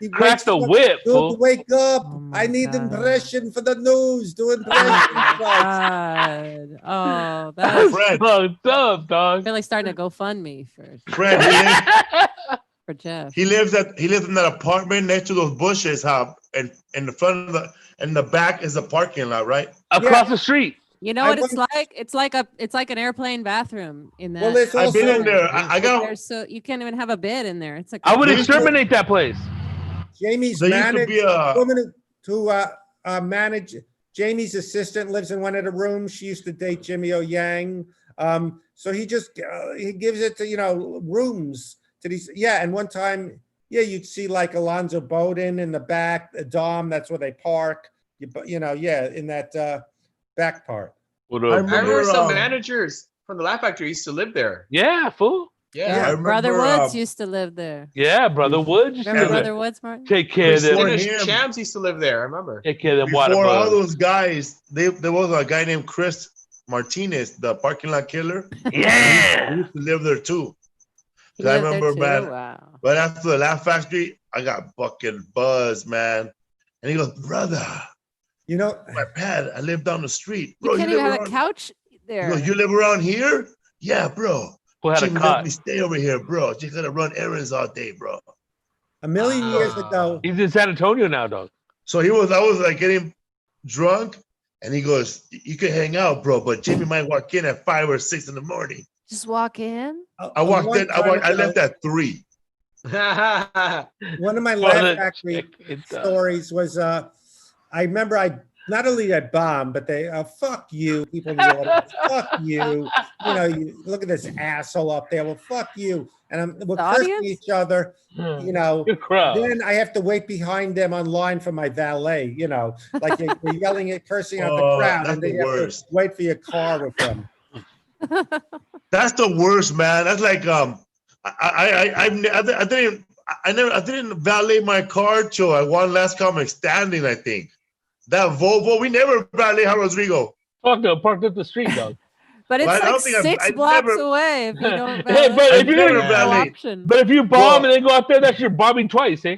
Speaker 1: He
Speaker 7: Crack
Speaker 1: wakes
Speaker 7: the
Speaker 1: up,
Speaker 7: whip,
Speaker 1: Dude,
Speaker 7: fool.
Speaker 1: wake up.
Speaker 6: Oh my
Speaker 1: I need
Speaker 6: God.
Speaker 7: Oh
Speaker 1: impression for the news. Do impression.
Speaker 6: God. Oh, that's
Speaker 5: Fred,
Speaker 7: Fucked up, dog.
Speaker 6: really starting to go fund me
Speaker 5: Fred,
Speaker 6: for Jeff.
Speaker 5: he lives in that apartment next to those bushes, and in the front of in the back is the parking lot, right?
Speaker 7: Across the street.
Speaker 6: You know
Speaker 1: I
Speaker 6: what it's
Speaker 1: went-
Speaker 6: like? It's like an airplane bathroom in that.
Speaker 1: Well, there's
Speaker 5: I've been
Speaker 1: also
Speaker 5: in there. I got.
Speaker 6: There's so you can't even have a bed in there. It's like
Speaker 7: I would
Speaker 5: There used to-
Speaker 7: exterminate that place.
Speaker 1: Jamie's
Speaker 5: There used to
Speaker 1: managed
Speaker 5: be a.
Speaker 1: woman to manage. Jamie's assistant lives in one of the rooms. She used to date Jimmy O Yang. So he just he gives it to rooms to these. Yeah, and one time, yeah, you'd see Alonzo Bowden in the back, Dom. That's where they park. Yeah, in that back part.
Speaker 7: What
Speaker 5: I
Speaker 7: up?
Speaker 4: I
Speaker 5: remember,
Speaker 4: remember some managers from the Laugh Factory used to live there.
Speaker 7: Yeah, fool.
Speaker 6: Yeah,
Speaker 5: I
Speaker 6: Brother
Speaker 5: remember,
Speaker 6: Woods used to live there.
Speaker 7: Yeah, brother Woods. used to
Speaker 6: Remember
Speaker 7: live
Speaker 6: Brother
Speaker 7: there.
Speaker 6: Woods, Martin?
Speaker 7: Take care of them.
Speaker 5: Before
Speaker 4: Dennis
Speaker 5: him.
Speaker 4: Chams used to live there. I remember.
Speaker 7: Take care of them water
Speaker 5: Before all
Speaker 7: bugs.
Speaker 5: those guys, there was a guy named Chris Martinez, the parking lot killer.
Speaker 7: Yeah.
Speaker 5: He used to live there too.
Speaker 6: He
Speaker 5: 'Cause I
Speaker 6: lived there
Speaker 5: remember,
Speaker 6: too?
Speaker 5: man,
Speaker 6: Wow.
Speaker 5: right after the Laugh Factory, I got fucking buzzed, man. And he goes, brother,
Speaker 1: You know,
Speaker 5: my pad, I live down the street.
Speaker 6: You
Speaker 5: Bro,
Speaker 6: can't
Speaker 5: live
Speaker 6: even have a
Speaker 5: around-
Speaker 6: couch
Speaker 5: He
Speaker 6: there.
Speaker 5: goes, you live around here? Yeah, bro.
Speaker 7: Who had a
Speaker 5: Jimmy let
Speaker 7: cot?
Speaker 5: me stay over here, bro. Just gotta run errands all day, bro.
Speaker 1: a million years ago,
Speaker 7: He's in San Antonio now, dog.
Speaker 5: So I was like getting drunk, and he goes, you can hang out, bro, but Jimmy might walk in at 5 or 6 in the morning.
Speaker 6: Just walk in.
Speaker 5: I walked
Speaker 1: one
Speaker 5: in,
Speaker 1: time
Speaker 5: I
Speaker 1: ago,
Speaker 5: left at 3.
Speaker 1: One of my
Speaker 7: Well,
Speaker 1: Laugh
Speaker 7: then,
Speaker 1: Factory
Speaker 7: check it out.
Speaker 1: stories was I remember I not only I bombed, but they fuck you, people in the audience, fuck you. You know, you look at this asshole up there. Well, fuck you. And we're
Speaker 6: The
Speaker 1: cursing
Speaker 6: audience?
Speaker 1: each other, you know.
Speaker 7: Good crowd.
Speaker 1: Then I have to wait behind them online for my valet, you know, like you're yelling at cursing out the
Speaker 5: Oh,
Speaker 1: crowd,
Speaker 5: that's
Speaker 1: and then
Speaker 5: the
Speaker 1: you have to
Speaker 5: worst.
Speaker 1: wait for your car with them.
Speaker 5: That's the worst, man. That's like I didn't valet my car till I won last comic standing. I think that Volvo we never valet Rodrigo.
Speaker 7: Fuck no, parked up the street, dog.
Speaker 6: But it's
Speaker 5: Well, I
Speaker 6: like
Speaker 5: don't think I've-
Speaker 6: 6
Speaker 5: I've
Speaker 6: blocks
Speaker 5: never-
Speaker 6: away if you don't
Speaker 7: Hey,
Speaker 6: valet.
Speaker 7: but
Speaker 5: I've
Speaker 7: if you
Speaker 5: never
Speaker 7: don't,
Speaker 6: no
Speaker 5: valet.
Speaker 6: option.
Speaker 7: but if you bomb
Speaker 5: Bro.
Speaker 7: and then go out there, that's your bombing twice, eh?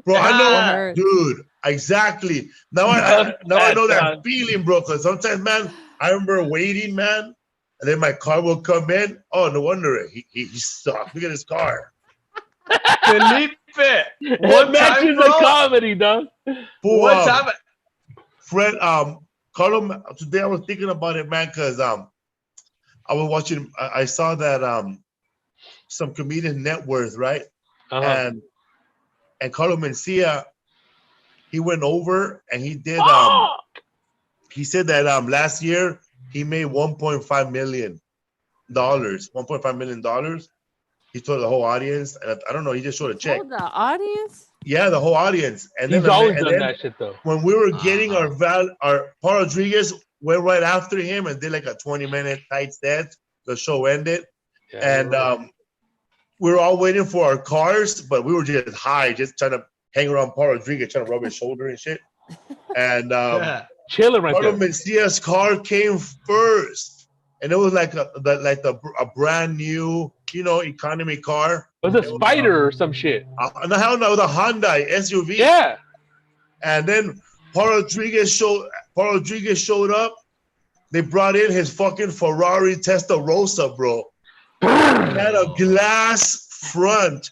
Speaker 5: Bro, I
Speaker 6: That
Speaker 5: know,
Speaker 6: hurts.
Speaker 5: dude. Exactly. Now I know that
Speaker 7: Dog.
Speaker 5: feeling, bro. Because sometimes, man, I remember waiting, man, and then my car will come in. Oh, no wonder he sucked. Look at his car.
Speaker 4: Felipe,
Speaker 7: It
Speaker 4: one
Speaker 7: matches
Speaker 4: time,
Speaker 7: the
Speaker 4: bro.
Speaker 7: comedy, dog.
Speaker 5: Fool,
Speaker 4: One time,
Speaker 5: Fred, Carlo, today I was thinking about it, man, because I was watching. I saw that some comedian net worth, right,
Speaker 7: Uh-huh.
Speaker 5: and Carlo Mencia, he went over and he did he said that last year he made $1.5 million. $1.5 million. He told the whole audience, and I don't know, he just showed a check.
Speaker 6: Oh, the audience?
Speaker 5: Yeah, the whole audience. And then
Speaker 7: He's always done that shit, though.
Speaker 5: when we were getting our Paul Rodriguez went right after him and did like a 20-minute tight set. The show ended,
Speaker 7: Yeah,
Speaker 5: and we were all waiting for our cars, but we were just high, just trying to hang around Paul Rodriguez, trying to rub his shoulder and shit. And
Speaker 7: chilling right
Speaker 5: Carlo
Speaker 7: there.
Speaker 5: Mencia's car came first, and it was like a brand new, you know, economy car.
Speaker 7: It was a Spider or some shit.
Speaker 5: No, hell no, the Hyundai SUV.
Speaker 7: Yeah.
Speaker 5: And then Paul Rodriguez showed up. They brought in his fucking Ferrari Testarossa, bro. It had a glass front.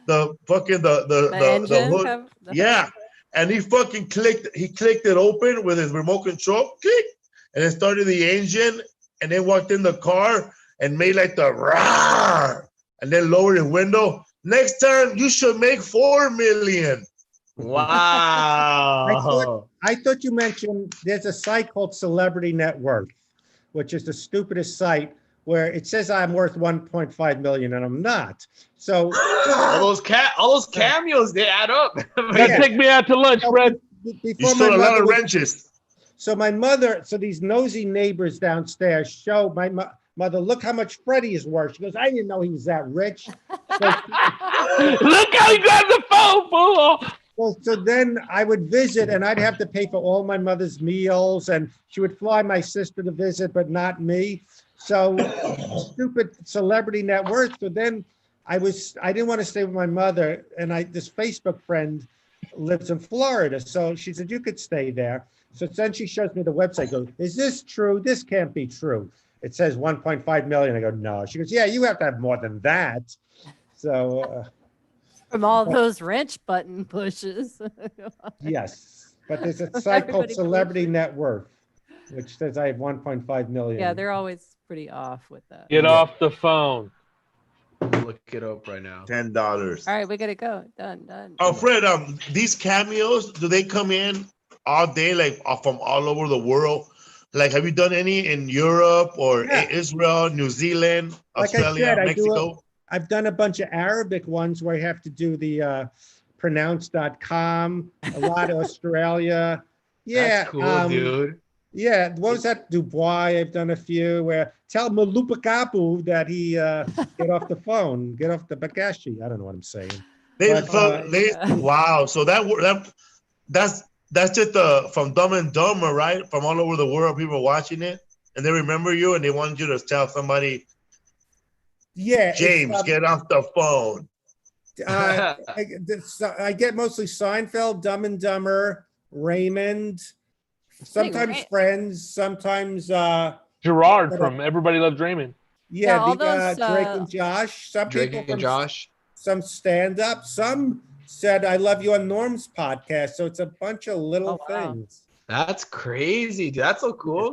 Speaker 5: The fucking the
Speaker 6: engine
Speaker 5: hood.
Speaker 6: have the-
Speaker 5: Yeah. And he fucking clicked it open with his remote control. Click. And it started the engine and then walked in the car and made like the rah, and then lowered his window. Next time you should make $4 million.
Speaker 4: wow.
Speaker 1: I thought you mentioned there's a site called Celebrity Net Worth, which is the stupidest site where it says I'm worth 1.5 million and I'm not. So
Speaker 4: all those cameos, they add up.
Speaker 1: Yeah.
Speaker 7: Take me out to lunch, Fred.
Speaker 5: You
Speaker 1: before
Speaker 5: stole a lot
Speaker 1: mother
Speaker 5: of
Speaker 1: was-
Speaker 5: wrenches.
Speaker 1: So these nosy neighbors downstairs show my mother, look how much Freddie is worth. She goes, I didn't know he was that rich.
Speaker 7: Look how he grabbed the phone, fool.
Speaker 1: So then I would visit and I'd have to pay for all my mother's meals, and she would fly my sister to visit, but not me. So stupid Celebrity Net Worth. So then I didn't want to stay with my mother, and this Facebook friend lives in Florida. So she said, you could stay there. So then she shows me the website, goes, is this true? This can't be true. It says 1.5 million. I go, no. She goes, yeah, you have to have more than that. So
Speaker 6: From all those wrench button pushes.
Speaker 1: yes, but there's a site called
Speaker 6: Everybody
Speaker 1: Celebrity
Speaker 6: pushes.
Speaker 1: Net Worth, which says I have 1.5 million.
Speaker 6: Yeah, they're always pretty off with that.
Speaker 7: Get off the phone.
Speaker 4: Look it up right now.
Speaker 5: $10.
Speaker 6: All right, we gotta go. Done.
Speaker 5: Oh, Fred, these cameos, do they come in all day, like from all over the world? Like, have you done any in Europe or
Speaker 1: Yeah.
Speaker 5: Israel, New Zealand,
Speaker 1: Like I
Speaker 5: Australia,
Speaker 1: said,
Speaker 5: Mexico?
Speaker 1: I've done a bunch of Arabic ones where I have to do the pronounce.com, a lot of Australia. Yeah.
Speaker 4: That's cool, dude.
Speaker 1: Yeah, what was that? Dubois, I've done a few where tell Malupakapu that he get off the phone, get off the Bagashi. I don't know what I'm saying.
Speaker 5: Wow. So that's just from Dumb and Dumber, right? From all over the world, people watching it, and they remember you, and they want you to tell somebody,
Speaker 1: yeah,
Speaker 5: James, get off the phone.
Speaker 1: I get mostly Seinfeld, Dumb and Dumber, Raymond, sometimes Friends, sometimes
Speaker 7: Gerard from Everybody Loves Raymond.
Speaker 1: Yeah,
Speaker 6: all
Speaker 1: the
Speaker 6: those,
Speaker 1: Drake and Josh. Some
Speaker 4: Drake
Speaker 1: people
Speaker 4: and
Speaker 1: from
Speaker 4: Josh.
Speaker 1: some stand up. Some said I love you on Norm's podcast. So it's a bunch of little things.
Speaker 4: That's crazy, dude. That's so cool.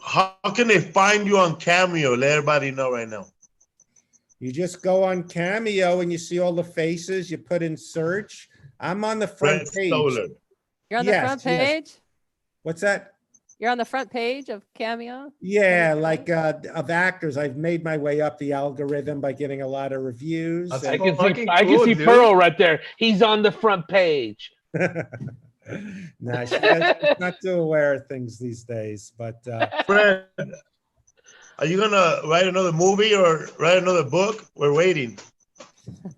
Speaker 5: How can they find you on Cameo? Let everybody know right now.
Speaker 1: You just go on Cameo and you see all the faces. You put in search. I'm on the front page.
Speaker 5: Stoller.
Speaker 6: You're on the front page?
Speaker 1: What's that?
Speaker 6: You're on the front page of Cameo?
Speaker 1: Yeah, like of actors. I've made my way up the algorithm by getting a lot of reviews.
Speaker 7: I can see Pearl right there. He's on the front page.
Speaker 1: Nah, she's not too aware of things these days. But
Speaker 5: Fred, are you gonna write another movie or write another book? We're waiting.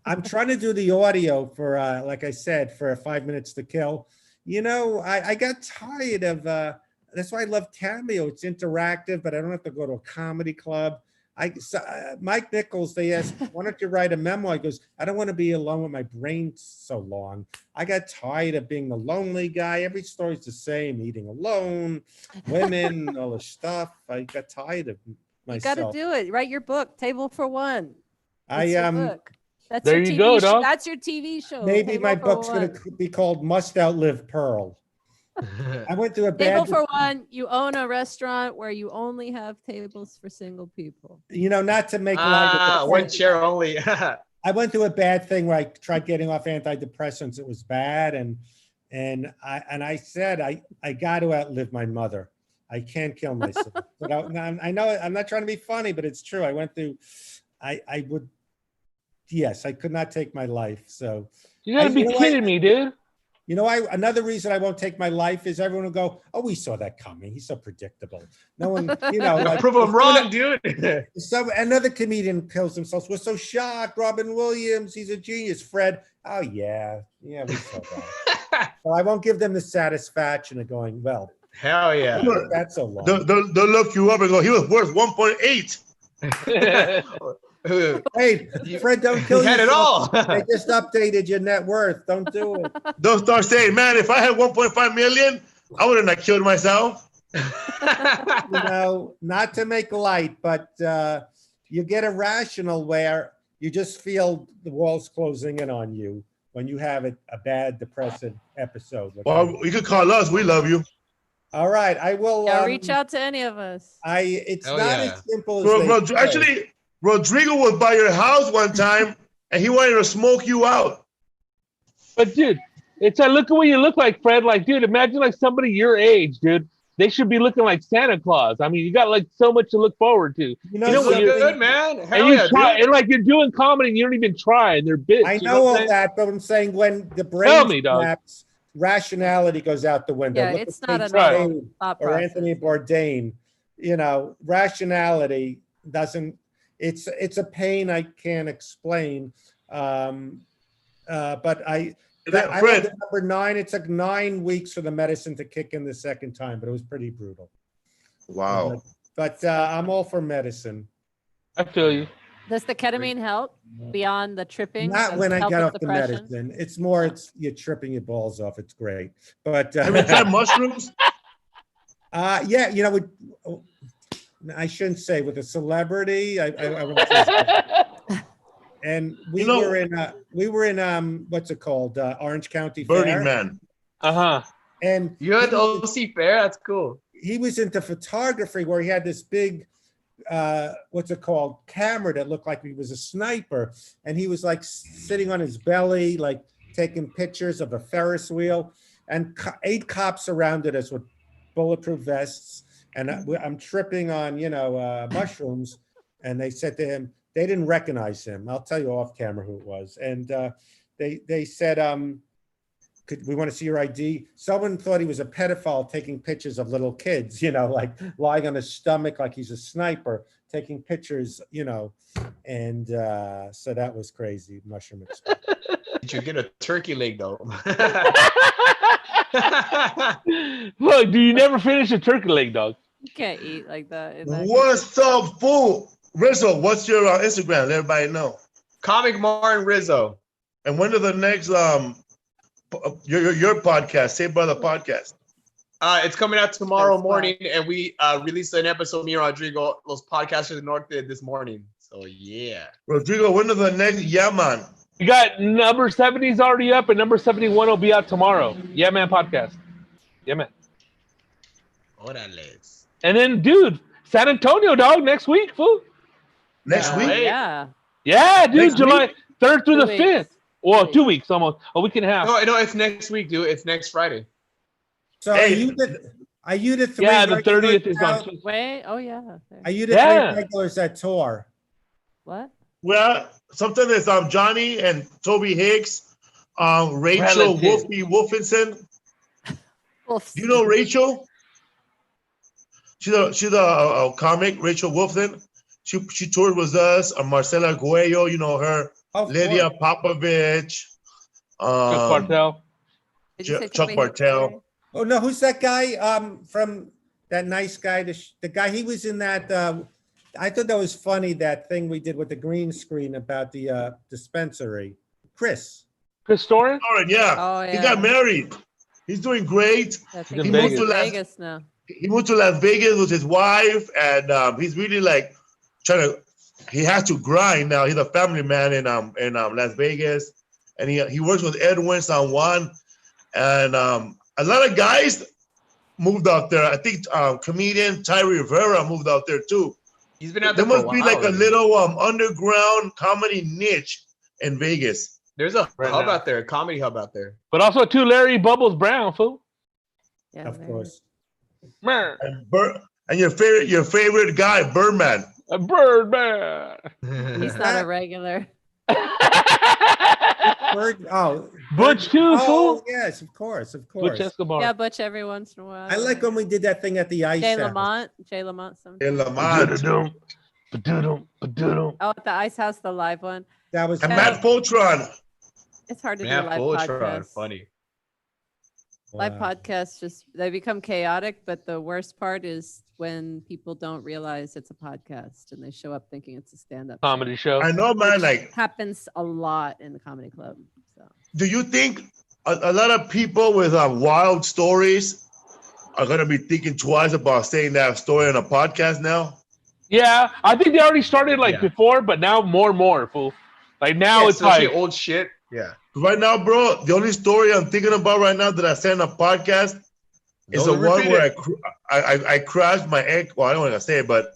Speaker 1: I'm trying to do the audio for, like I said, for 5 Minutes to Kill. You know, I got tired of. That's why I love Cameo. It's interactive, but I don't have to go to a comedy club. Mike Nichols, they asked, why don't you write a memoir? He goes, I don't want to be alone with my brain so long. I got tired of being the lonely guy. Every story's the same, eating alone, women, all the stuff. I got tired of myself.
Speaker 6: You got to do it. Write your book, Table for One.
Speaker 1: That's
Speaker 6: there you go, dog. That's your TV show.
Speaker 1: Maybe my book's going to be called Must Outlive Pearl. I went through a
Speaker 6: Table for One. You own a restaurant where you only have tables for single people.
Speaker 1: You know, not to make light of
Speaker 4: one chair only.
Speaker 1: I went through a bad thing where I tried getting off antidepressants. It was bad, and I said I got to outlive my mother. I can't kill myself. But I know I'm not trying to be funny, but it's true. I went through. I would. Yes, I could not take my life. So
Speaker 7: you gotta be kidding me, dude.
Speaker 1: You know, another reason I won't take my life is everyone will go, oh, we saw that coming. He's so predictable. No one, you know. Like,
Speaker 4: prove him wrong, dude.
Speaker 1: Another comedian kills himself. We're so shocked. Robin Williams, he's a genius. Fred, oh, yeah, we saw that. So I won't give them the satisfaction of going, well.
Speaker 4: Hell yeah.
Speaker 5: That's so long. They'll look you up and go, he was worth 1.8.
Speaker 1: Hey, Fred, don't kill
Speaker 4: you. Had it all.
Speaker 1: They just updated your net worth. Don't do it.
Speaker 5: Don't start saying, man, if I had 1.5 million, I would have not killed myself.
Speaker 1: You know, not to make light, but you get irrational where you just feel the walls closing in on you when you have a bad depressive episode.
Speaker 5: Well, you could call us. We love you.
Speaker 1: All right, I will.
Speaker 6: Reach out to any of us.
Speaker 1: It's not as simple as
Speaker 5: actually. Rodrigo was by your house one time and he wanted to smoke you out.
Speaker 7: But dude, it's like, look at what you look like, Fred. Like, dude, imagine like somebody your age, dude. They should be looking like Santa Claus. I mean, you got like so much to look forward to.
Speaker 1: You know what
Speaker 4: you're good, man. Hell
Speaker 7: and
Speaker 4: yeah,
Speaker 7: try, and like you're doing comedy and you don't even try and they're bits.
Speaker 1: I know all that, but I'm saying when the brain snaps, rationality goes out the window.
Speaker 6: Yeah,
Speaker 1: Look
Speaker 6: it's
Speaker 1: at
Speaker 6: not a thought
Speaker 1: or
Speaker 6: process.
Speaker 1: Anthony Bourdain. You know, rationality doesn't. It's a pain I can't explain. But I went to number 9. It took 9 weeks for the medicine to kick in the second time, but it was pretty brutal.
Speaker 5: Wow.
Speaker 1: But I'm all for medicine.
Speaker 7: I feel you.
Speaker 6: Does the ketamine help beyond the tripping?
Speaker 1: Not when I get off the medicine. It's more, you're tripping your balls off. It's great. But
Speaker 5: have you tried mushrooms?
Speaker 1: Yeah, you know, I shouldn't say with a celebrity. I won't say and we were in what's it called? Orange County
Speaker 5: Burning
Speaker 1: Fair.
Speaker 5: Man.
Speaker 1: And
Speaker 4: you had the OC Fair. That's cool.
Speaker 1: He was into photography where he had this big what's it called, camera that looked like he was a sniper, and he was like sitting on his belly, like taking pictures of a Ferris wheel, and 8 cops surrounded us with bulletproof vests. And I'm tripping on, mushrooms. And they said to him, they didn't recognize him. I'll tell you off camera who it was. And they said, we want to see your ID. Someone thought he was a pedophile taking pictures of little kids, like lying on his stomach like he's a sniper, taking pictures, and so that was crazy. Mushroom Express.
Speaker 4: Did you get a turkey leg though?
Speaker 7: Look, do you never finish a turkey leg, dog?
Speaker 6: You can't eat like that.
Speaker 5: What's up, fool? Rizzo, what's your Instagram? Let everybody know.
Speaker 4: Comic Martin Rizzo.
Speaker 5: And when are the next your podcast, Say Brother podcast?
Speaker 4: It's coming out tomorrow morning, and we released an episode. Me and Rodrigo, those podcasters in the North, did this morning. So yeah,
Speaker 5: Rodrigo, when are the next? Yeah, man.
Speaker 7: You got number 70's already up, and number 71 will be out tomorrow. Yeah, man, podcast. Yeah, man.
Speaker 4: Orales.
Speaker 7: And then, dude, San Antonio, dog, next week, fool.
Speaker 5: Next week?
Speaker 6: Yeah.
Speaker 7: Yeah, dude,
Speaker 5: Next
Speaker 7: July
Speaker 5: week?
Speaker 7: 3rd through
Speaker 6: 2
Speaker 7: the
Speaker 6: weeks.
Speaker 7: 5th. Well, 2 weeks almost. A week and a half.
Speaker 4: No, it's next week, dude. It's next Friday.
Speaker 1: So
Speaker 5: Hey.
Speaker 1: are you the three?
Speaker 7: Yeah, the
Speaker 1: regulars
Speaker 7: 30th is
Speaker 1: now?
Speaker 7: on Tuesday.
Speaker 6: Wait. Oh yeah. There.
Speaker 1: Are you the
Speaker 7: Yeah.
Speaker 1: three regulars that tour?
Speaker 6: What?
Speaker 5: Well, something is Johnny and Toby Hicks, Rachel
Speaker 7: Relative.
Speaker 5: Wolfie Wolfenson.
Speaker 6: Wolf.
Speaker 5: Do you know Rachel? She's a comic, Rachel Wolfson. She toured with us. Marcela Guello, you know her.
Speaker 1: Oh,
Speaker 5: Lydia Popovich.
Speaker 7: Chuck Bartel.
Speaker 6: Did you say
Speaker 5: Chuck
Speaker 6: Toby
Speaker 5: Bartel.
Speaker 6: Hicks?
Speaker 1: Oh no, who's that guy? From that nice guy, the guy he was in that. I thought that was funny, that thing we did with the green screen about the dispensary. Chris.
Speaker 7: Chris Storer?
Speaker 5: Lauren, yeah.
Speaker 6: Oh yeah.
Speaker 5: He got married. He's doing great.
Speaker 6: I
Speaker 7: He's
Speaker 6: think
Speaker 7: in
Speaker 6: he's
Speaker 7: Vegas.
Speaker 6: in Vegas now.
Speaker 5: He moved to Las Vegas with his wife, and he's really like he has to grind now. He's a family man in Las Vegas, and he works with Edwin San Juan, and a lot of guys moved out there. I think comedian Tyree Rivera moved out there too.
Speaker 4: He's been out
Speaker 5: There
Speaker 4: there for
Speaker 5: must
Speaker 4: a
Speaker 5: be
Speaker 4: while,
Speaker 5: like a
Speaker 4: dude.
Speaker 5: little underground comedy niche in Vegas.
Speaker 4: There's a
Speaker 7: Right
Speaker 4: hub
Speaker 7: now.
Speaker 4: out there, a comedy hub out there.
Speaker 7: But also, too, Larry Bubbles Brown, fool.
Speaker 6: Yeah,
Speaker 1: Of
Speaker 6: there.
Speaker 1: course.
Speaker 7: Man,
Speaker 5: And your favorite guy, Birdman.
Speaker 7: a bird man.
Speaker 6: He's not a regular.
Speaker 7: Butch too,
Speaker 1: Oh
Speaker 7: fool.
Speaker 1: yes, of course.
Speaker 7: Butch Escobar.
Speaker 6: Yeah, Butch every once in a while.
Speaker 1: I like when we did that thing at the Ice
Speaker 6: Jay
Speaker 1: House.
Speaker 6: Lamont. Jay Lamont.
Speaker 5: In
Speaker 6: Sometimes.
Speaker 5: Lamont.
Speaker 7: Ba-dum, ba-dum, ba-dum.
Speaker 6: Oh, at the Ice House, the live one.
Speaker 1: That was
Speaker 5: And
Speaker 6: Yeah.
Speaker 5: Matt Fultron.
Speaker 6: It's hard to do
Speaker 4: Man,
Speaker 6: live
Speaker 4: Voltron,
Speaker 6: podcasts.
Speaker 4: funny.
Speaker 6: Live
Speaker 1: Wow.
Speaker 6: podcasts they become chaotic, but the worst part is when people don't realize it's a podcast and they show up thinking it's a stand-up
Speaker 7: Comedy show.
Speaker 5: I know, man. Like,
Speaker 6: happens a lot in the comedy club. So
Speaker 5: do you think a lot of people with wild stories are gonna be thinking twice about saying that story on a podcast now?
Speaker 7: Yeah, I think they already started
Speaker 4: Yeah.
Speaker 7: before, but now more and more, fool. Like now
Speaker 4: Yeah,
Speaker 7: it's
Speaker 4: especially
Speaker 7: like,
Speaker 4: old shit. Yeah.
Speaker 5: Right now, bro, the only story I'm thinking about right now that I said on a podcast is the
Speaker 4: Don't
Speaker 5: one
Speaker 4: repeat
Speaker 5: where
Speaker 4: it.
Speaker 5: I crashed my ex. Well, I don't want to say it, but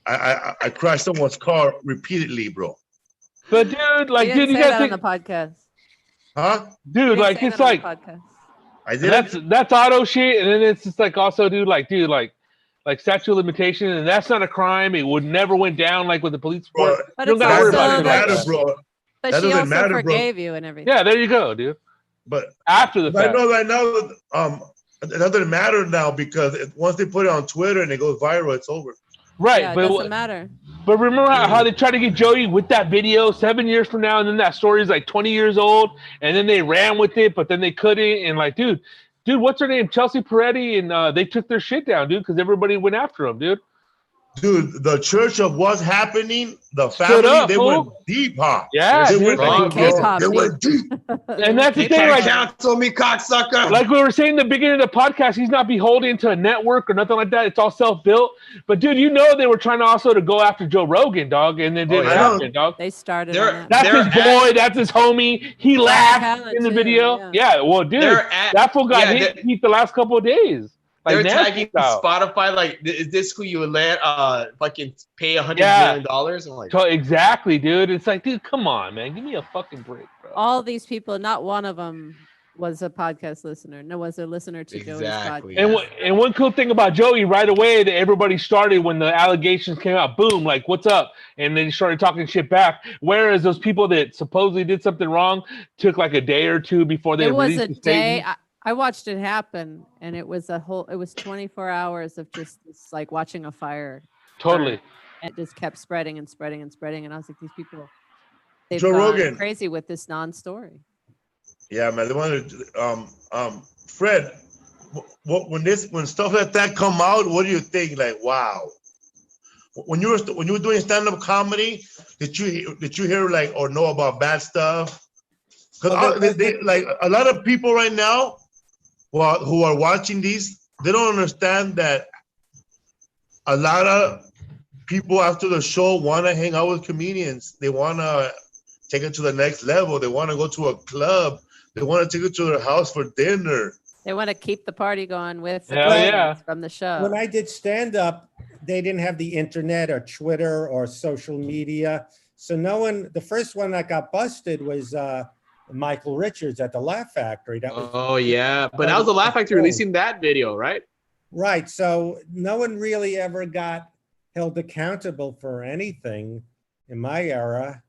Speaker 5: I crashed someone's car repeatedly, bro.
Speaker 7: but dude, like,
Speaker 6: you didn't
Speaker 7: dude, you
Speaker 6: say
Speaker 7: gotta
Speaker 6: that
Speaker 7: think,
Speaker 6: on the podcast.
Speaker 5: Huh?
Speaker 6: You
Speaker 7: dude,
Speaker 6: didn't
Speaker 7: like
Speaker 6: say
Speaker 7: it's
Speaker 6: that on
Speaker 7: like
Speaker 6: the podcast.
Speaker 5: I did.
Speaker 7: that's auto shit, and then it's just like also, dude, like statute of limitation, and that's not a crime. It would never went down like with the police
Speaker 5: Bro,
Speaker 7: report.
Speaker 6: But
Speaker 7: You
Speaker 6: it's
Speaker 7: don't gotta worry
Speaker 6: also
Speaker 7: about
Speaker 5: doesn't
Speaker 7: it like
Speaker 5: matter,
Speaker 7: that.
Speaker 5: bro.
Speaker 6: But
Speaker 5: That
Speaker 6: she
Speaker 5: doesn't
Speaker 6: also
Speaker 5: matter, bro.
Speaker 6: forgave you and everything.
Speaker 7: Yeah, there you go, dude.
Speaker 5: But
Speaker 7: After the
Speaker 5: I
Speaker 7: fact.
Speaker 5: know right now, it doesn't matter now because once they put it on Twitter and it goes viral, it's over.
Speaker 7: Right,
Speaker 6: Yeah, it
Speaker 7: but
Speaker 6: doesn't matter.
Speaker 7: But remember how they tried to get Joey with that video 7 years from now, and then that story is like 20 years old, and then they ran with it, but then they couldn't. And like, dude, what's her name? Chelsea Peretti, and they took their shit down, dude, because everybody went after him, dude.
Speaker 5: Dude, the church of what's happening, the
Speaker 7: Stood
Speaker 5: family,
Speaker 7: up,
Speaker 5: they
Speaker 7: fool.
Speaker 5: went deep, huh?
Speaker 7: Yeah,
Speaker 5: They
Speaker 7: dude.
Speaker 5: went
Speaker 4: Wrong,
Speaker 5: deep, bro.
Speaker 6: K-pop
Speaker 5: They went deep.
Speaker 7: And that's the
Speaker 4: You
Speaker 7: thing,
Speaker 4: can't
Speaker 7: like,
Speaker 4: cancel me, cocksucker.
Speaker 7: like we were saying in the beginning of the podcast, he's not beholden to a network or nothing like that. It's all self-built. But dude, you know they were trying to also to go after Joe Rogan, dog, and then didn't
Speaker 5: I know.
Speaker 7: happen, dog.
Speaker 6: They started
Speaker 4: They're-
Speaker 6: on that.
Speaker 7: That's
Speaker 4: They're
Speaker 7: his boy. That's his homie. He laughed
Speaker 6: talent
Speaker 7: in the
Speaker 6: too,
Speaker 7: video.
Speaker 6: yeah.
Speaker 7: Yeah, well, dude,
Speaker 4: They're at-
Speaker 7: that fool got
Speaker 4: yeah,
Speaker 7: hit the last couple of days. Like,
Speaker 4: They're
Speaker 7: nasty
Speaker 4: tagging
Speaker 7: style.
Speaker 4: Spotify like, is this who you would let fucking pay $100
Speaker 7: Yeah.
Speaker 4: million? I'm like,
Speaker 7: So exactly, dude. It's like, dude, come on, man. Give me a fucking break, bro.
Speaker 6: All these people, not one of them was a podcast listener. No, was a listener to
Speaker 4: Exactly.
Speaker 6: Joey's podcast.
Speaker 7: And one cool thing about Joey, right away that everybody started when the allegations came out, boom, like what's up, and then he started talking shit back. Whereas those people that supposedly did something wrong took like a day or two before they
Speaker 6: It was
Speaker 7: released
Speaker 6: a
Speaker 7: the
Speaker 6: day.
Speaker 7: statement.
Speaker 6: I watched it happen, and it was 24 hours of just this, like watching a fire.
Speaker 7: Totally.
Speaker 6: And it just kept spreading and spreading and spreading, and I was like, these people, they've
Speaker 5: Joe
Speaker 6: gone
Speaker 5: Rogan.
Speaker 6: crazy with this non-story.
Speaker 5: Yeah, man. They wanted Fred. When stuff like that come out, what do you think? Like, wow. When you were doing stand-up comedy, did you hear like or know about bad stuff? Because like a lot of people right now, who are watching these, they don't understand that a lot of people after the show want to hang out with comedians. They want to take it to the next level. They want to go to a club. They want to take it to their house for dinner.
Speaker 6: They want to keep the party going with the
Speaker 7: Hell
Speaker 6: friends
Speaker 7: yeah.
Speaker 6: from the show.
Speaker 1: When I did stand up, they didn't have the internet or Twitter or social media. So the first one that got busted was Michael Richards at the Laugh Factory. That was
Speaker 4: Oh yeah, but that was the Laugh Factory releasing that video, right?
Speaker 1: right. So no one really ever got held accountable for anything in my era.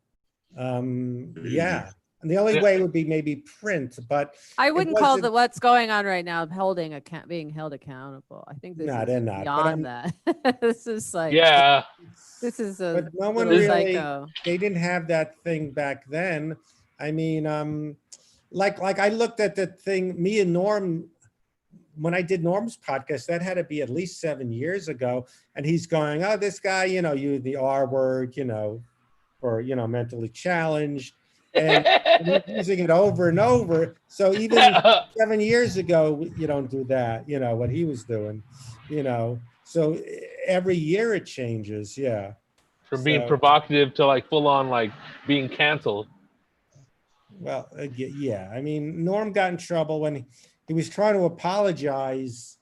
Speaker 1: Yeah. And the only way would be maybe print, but
Speaker 6: I wouldn't call
Speaker 1: wasn't-
Speaker 6: what's going on right now being held accountable. I think this
Speaker 1: No,
Speaker 6: is
Speaker 1: they're not, but
Speaker 6: beyond that. This is like,
Speaker 7: Yeah.
Speaker 6: this is a
Speaker 1: but no one
Speaker 6: little
Speaker 1: really,
Speaker 6: psycho.
Speaker 1: they didn't have that thing back then. I mean, like I looked at the thing, me and Norm, when I did Norm's podcast, that had to be at least 7 years ago. And he's going, oh, this guy, you the R word, for, mentally challenged. And he's using it over and over. So even 7 years ago, you don't do that, what he was doing, So every year it changes. Yeah.
Speaker 7: From being
Speaker 1: So-
Speaker 7: provocative to like full on like being canceled.
Speaker 1: Well, yeah. I mean, Norm got in trouble when he was trying to apologize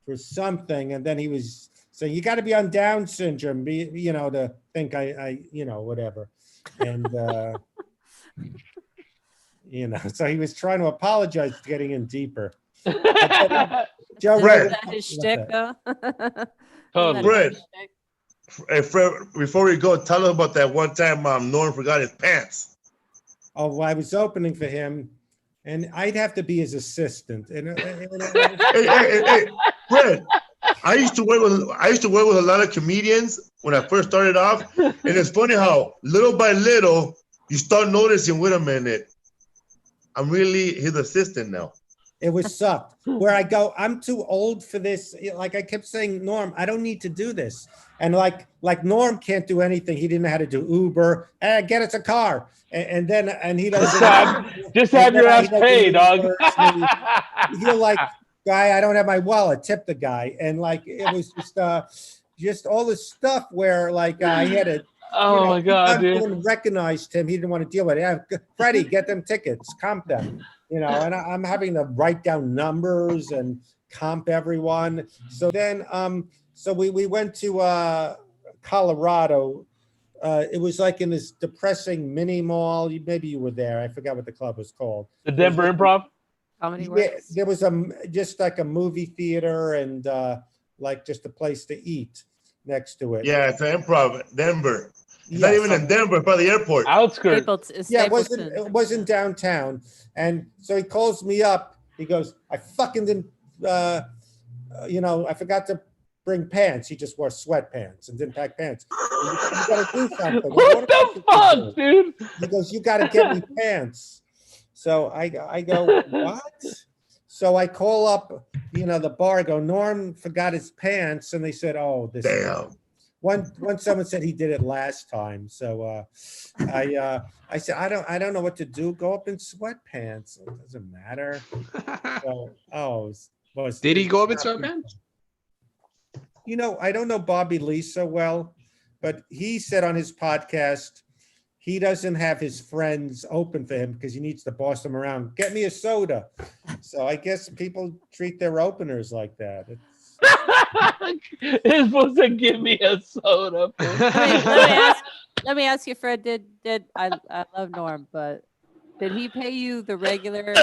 Speaker 1: for something, and then he was saying, "You got to be on Down syndrome, to think I, whatever." And so he was trying to apologize, getting in deeper. Joe,
Speaker 5: Fred.
Speaker 6: Is that his shtick, though?
Speaker 7: Totally.
Speaker 5: Fred. Hey, Fred, before we go, tell us about that one time Norm forgot his pants.
Speaker 1: Oh, I was opening for him, and I'd have to be his assistant. And
Speaker 5: Hey, Fred. I used to work with a lot of comedians when I first started off, and it's funny how little by little you start noticing. Wait a minute, I'm really his assistant now.
Speaker 1: it was sucked. Where I go, I'm too old for this. Like I kept saying, Norm, I don't need to do this. And like Norm can't do anything. He didn't know how to do Uber. Get us a car. And he doesn't.
Speaker 7: Just have your ass paid, dog.
Speaker 1: He'll like, guy, I don't have my wallet. Tip the guy. And like it was just all this stuff where like I had to.
Speaker 7: Oh my God, dude.
Speaker 1: Everyone recognized him. He didn't want to deal with it. Yeah, Freddie, get them tickets, comp them. And I'm having to write down numbers and comp everyone. So then, so we went to Colorado. It was like in this depressing mini mall. Maybe you were there. I forgot what the club was called.
Speaker 7: The Denver Improv.
Speaker 6: Comedy
Speaker 1: Yeah,
Speaker 6: Works.
Speaker 1: there was just like a movie theater and like just a place to eat next to it.
Speaker 5: Yeah, it's an Improv, Denver. It's
Speaker 1: Yeah,
Speaker 5: not even in Denver, it's by the airport.
Speaker 7: Outskirts.
Speaker 1: Yeah, it wasn't downtown. And so he calls me up. He goes, I fucking didn't, I forgot to bring pants. He just wore sweatpants and didn't pack pants. You got to do something.
Speaker 7: What the fuck, dude?
Speaker 1: He goes, you got to get me pants. So I go, what? So I call up, the bar. I go, Norm forgot his pants. And they said, oh, this.
Speaker 5: Damn.
Speaker 1: One someone said he did it last time. So I said, I don't know what to do. Go up in sweatpants. It doesn't matter. So,
Speaker 4: Did he go up in sweatpants?
Speaker 1: I don't know Bobby Lee so well, but he said on his podcast, he doesn't have his friends open for him because he needs to boss them around. Get me a soda. So I guess people treat their openers like that.
Speaker 7: It's supposed to give me a soda.
Speaker 6: Let me ask you, Fred. Did I love Norm, but Did he pay you the regular?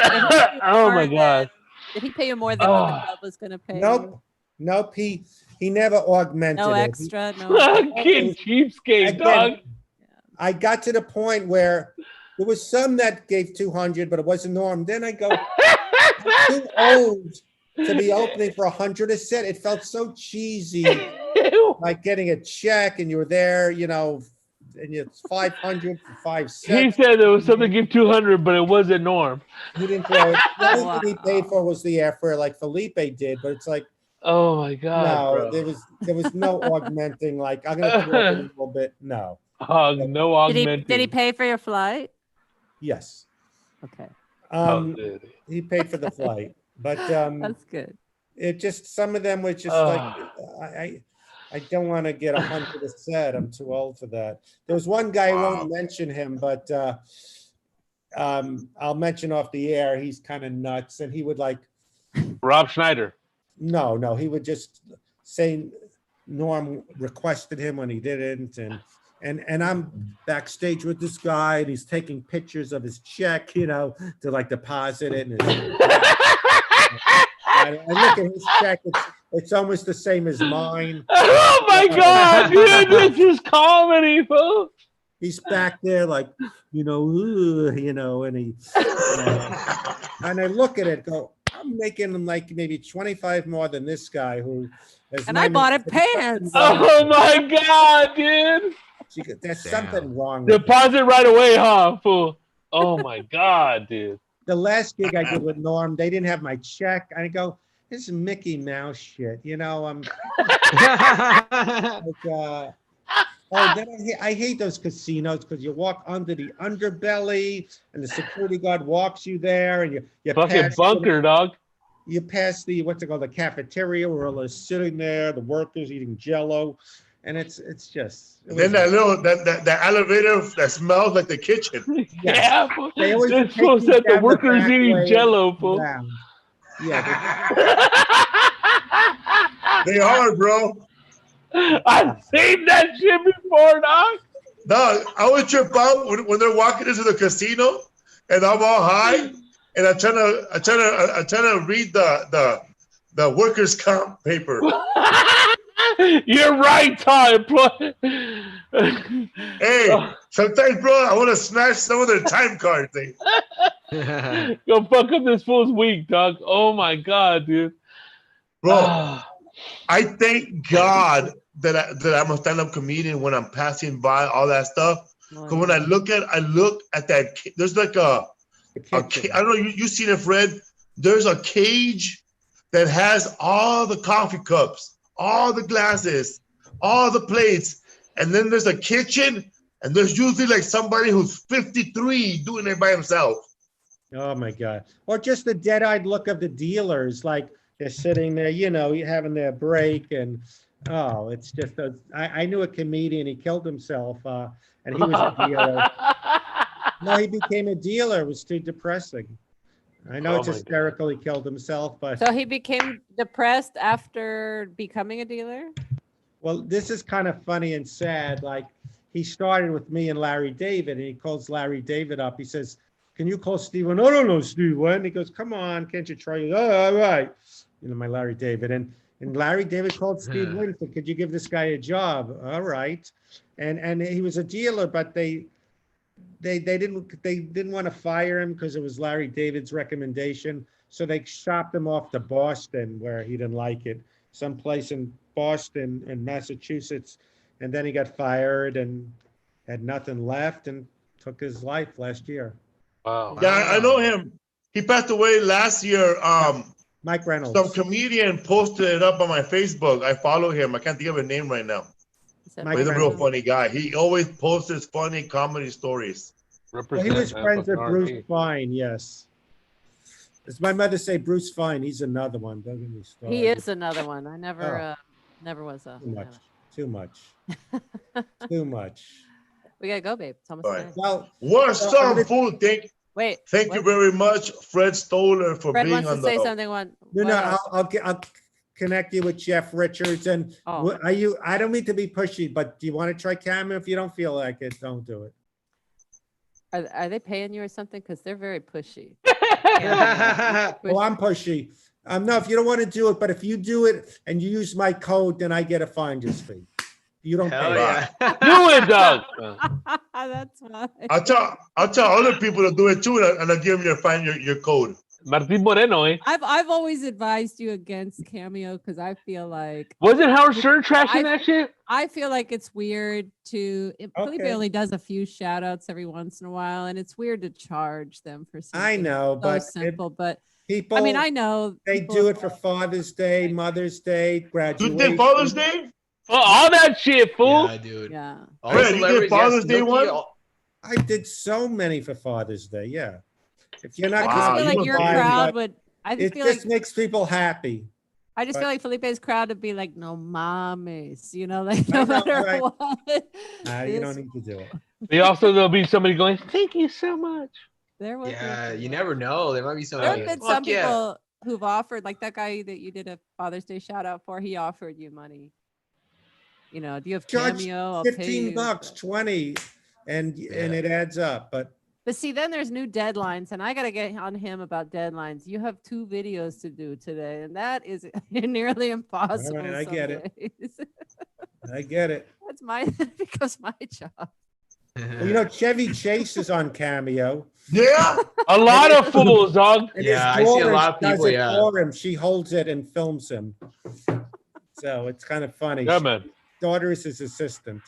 Speaker 7: Oh my God.
Speaker 6: Did he pay you more than what the
Speaker 7: Oh.
Speaker 6: club was going to pay?
Speaker 1: Nope. Nope. He never augmented
Speaker 6: No
Speaker 1: it.
Speaker 6: extra. No.
Speaker 7: Kid cheapskate, dog.
Speaker 1: Again, I got to the point where there was some that gave 200, but it wasn't norm. Then I go, I'm too old to be opening for 100 a set. It felt so cheesy, like getting a check and you were there, you know, and it's 500 for 5 sets.
Speaker 7: He said there was something to give 200, but it wasn't norm.
Speaker 1: He didn't throw it. The only thing he paid for was the airfare, like Felipe did. But it's like,
Speaker 7: Oh my God,
Speaker 1: no,
Speaker 7: bro.
Speaker 1: there was no augmenting. Like I'm gonna throw it a little bit. No.
Speaker 7: Oh, no augmenting.
Speaker 6: Did he pay for your flight?
Speaker 1: Yes.
Speaker 6: Okay.
Speaker 7: Dude.
Speaker 1: He paid for the flight, but
Speaker 6: That's good.
Speaker 1: it just some of them were just like I don't want to get 100 a set. I'm too old for that. There was one guy, I won't mention him, but I'll mention off the air. He's kind of nuts, and he would like
Speaker 7: Rob Schneider.
Speaker 1: no, he would just say Norm requested him when he didn't, and I'm backstage with this guy, and he's taking pictures of his check, you know, to like deposit it. And I look at his check; it's almost the same as mine.
Speaker 7: Oh my God, dude, this is comedy, folks.
Speaker 1: He's back there like, you know, and he, and I look at it, go, I'm making him like maybe 25 more than this guy who has.
Speaker 6: And I bought him pants.
Speaker 7: Oh my God, dude.
Speaker 1: There's something wrong.
Speaker 7: Deposit right away, huh, fool? Oh my God, dude.
Speaker 1: The last gig I did with Norm, they didn't have my check. I go, this is Mickey Mouse shit. You know, I'm like, then I hate those casinos because you walk under the underbelly and the security guard walks you there and you
Speaker 7: Fucking
Speaker 1: pass
Speaker 7: bunker, dog.
Speaker 1: You pass the what's it called, the cafeteria where all they're sitting there, the workers eating Jello, and it's just.
Speaker 5: Then that little that elevator that smells like the kitchen.
Speaker 7: Yeah, fool.
Speaker 1: They always
Speaker 7: This
Speaker 1: take
Speaker 7: fool
Speaker 1: you
Speaker 7: said the
Speaker 1: down
Speaker 7: workers
Speaker 1: back
Speaker 7: eating
Speaker 1: way
Speaker 7: Jello, fool.
Speaker 1: down. Yeah.
Speaker 5: They are, bro.
Speaker 7: I've seen that shit before, dog.
Speaker 5: No, I would trip out when they're walking into the casino, and I'm all high, and I'm trying to read the workers' comp paper.
Speaker 7: You're right, Todd.
Speaker 5: Hey, sometimes, bro, I want to smash some of their time cards.
Speaker 7: Go fuck up this fool's week, dog. Oh my God, dude.
Speaker 5: Bro, I thank God that I'm a stand-up comedian when I'm passing by all that stuff. Because when I look at that, there's like I don't know, you seen it, Fred? There's a cage that has all the coffee cups, all the glasses, all the plates, and then there's a kitchen, and there's usually like somebody who's 53 doing it by himself.
Speaker 1: Oh my God! Or just the dead-eyed look of the dealers, like they're sitting there, you know, having their break, and it's just I knew a comedian. He killed himself, and he was a dealer. No, he became a dealer. It was too depressing. I know it's hysterical. He killed himself, but
Speaker 6: So he became depressed after becoming a dealer?
Speaker 1: well, this is kind of funny and sad. Like he started with me and Larry David, and he calls Larry David up. He says, "Can you call Steve?" I don't know Steve. When he goes, "Come on, can't you try it?" Oh, all right, you know, my Larry David, and Larry David called Steve Wynn. Said, "Could you give this guy a job?" All right, and he was a dealer, but they didn't want to fire him because it was Larry David's recommendation. So they shopped him off to Boston, where he didn't like it, someplace in Boston and Massachusetts, and then he got fired and had nothing left and took his life last year.
Speaker 7: Wow.
Speaker 5: Yeah, I know him. He passed away last year.
Speaker 1: Mike Reynolds.
Speaker 5: Some comedian posted it up on my Facebook. I follow him. I can't think of his name right now.
Speaker 1: Mike
Speaker 5: He's a real
Speaker 1: Reynolds.
Speaker 5: funny guy. He always posts his funny comedy stories.
Speaker 1: Well, he was friends with Bruce Fine, yes. As my mother say, Bruce Fine, he's another one. Don't get me started.
Speaker 6: He is another one. I never was a.
Speaker 1: Too much.
Speaker 6: We gotta go, babe. It's almost
Speaker 5: All right.
Speaker 6: time.
Speaker 1: Well,
Speaker 5: What's up, food? Thank you very much, Fred Stoller, for
Speaker 6: Fred
Speaker 5: being
Speaker 6: wants
Speaker 5: on
Speaker 6: to
Speaker 5: the.
Speaker 6: say something.
Speaker 1: I'll connect you with Jeff Richards. And are you? I don't mean to be pushy, but do you want to try Cameo? If you don't feel like it, don't do it.
Speaker 6: Are they paying you or something? Because they're very pushy.
Speaker 1: Well, I'm pushy. No, if you don't want to do it, but if you do it and you use my code, then I get a finder's fee. You don't
Speaker 4: Hell
Speaker 1: pay.
Speaker 4: yeah.
Speaker 7: Do it, Doug.
Speaker 6: That's why.
Speaker 5: I'll tell other people to do it too, and I'll give them your code.
Speaker 7: Martin Moreno, eh?
Speaker 6: I've always advised you against Cameo because I feel like
Speaker 7: Wasn't Howard Stern trashing that shit?
Speaker 6: I feel like it's weird to Felipe
Speaker 1: Okay.
Speaker 6: only does a few shout outs every once in a while, and it's weird to charge them for something
Speaker 1: I know,
Speaker 6: so
Speaker 1: but
Speaker 6: simple. But
Speaker 1: people,
Speaker 6: I mean, I know
Speaker 1: they
Speaker 6: people
Speaker 1: do it for Father's Day, Mother's Day,
Speaker 5: You
Speaker 1: graduation.
Speaker 5: did Father's Day?
Speaker 7: Oh, all that shit, fool.
Speaker 4: Yeah, dude.
Speaker 6: Yeah.
Speaker 4: All
Speaker 5: Fred,
Speaker 4: the
Speaker 5: you did
Speaker 4: celebrities,
Speaker 5: Father's Day
Speaker 4: Snooki,
Speaker 5: one?
Speaker 1: I did so many for Father's Day. Yeah. If you're not
Speaker 6: I just
Speaker 5: Wow,
Speaker 6: feel
Speaker 5: you
Speaker 6: like
Speaker 5: were
Speaker 6: your
Speaker 5: buying,
Speaker 6: crowd
Speaker 1: but
Speaker 6: would. I just
Speaker 1: it
Speaker 6: feel
Speaker 1: just
Speaker 6: like
Speaker 1: makes people happy.
Speaker 6: I just
Speaker 1: but-
Speaker 6: feel like Felipe's crowd would be like, no mames, you know, like
Speaker 1: I
Speaker 6: no
Speaker 1: know,
Speaker 6: matter
Speaker 1: right.
Speaker 6: what.
Speaker 1: You don't
Speaker 6: this-
Speaker 1: need to do it.
Speaker 7: There'll be somebody going, thank you so much.
Speaker 6: There would
Speaker 4: Yeah,
Speaker 6: be.
Speaker 4: you never know. There might be
Speaker 6: There
Speaker 4: somebody.
Speaker 6: have been
Speaker 4: Fuck
Speaker 6: some
Speaker 4: yeah.
Speaker 6: people who've offered, like that guy that you did a Father's Day shout out for. He offered you money. You know, do you have
Speaker 1: Charge
Speaker 6: Cameo? I'll pay you.
Speaker 1: $15, 20, and it adds up. But
Speaker 6: But see, then there's new deadlines, and I gotta get on him about deadlines. You have 2 videos to do today, and that is nearly impossible.
Speaker 1: All right, I
Speaker 6: some
Speaker 1: get it.
Speaker 6: days.
Speaker 1: I get it.
Speaker 6: That's that becomes my job.
Speaker 1: Well, you know, Chevy Chase is on Cameo.
Speaker 5: Yeah.
Speaker 7: A lot of fools, dog.
Speaker 1: And
Speaker 4: Yeah,
Speaker 1: his
Speaker 4: I see a
Speaker 1: daughter
Speaker 4: lot of
Speaker 1: does
Speaker 4: people,
Speaker 1: it
Speaker 4: yeah.
Speaker 1: for him. She holds it and films him. So it's kind of funny.
Speaker 7: Yeah, man.
Speaker 1: Daughter is his assistant.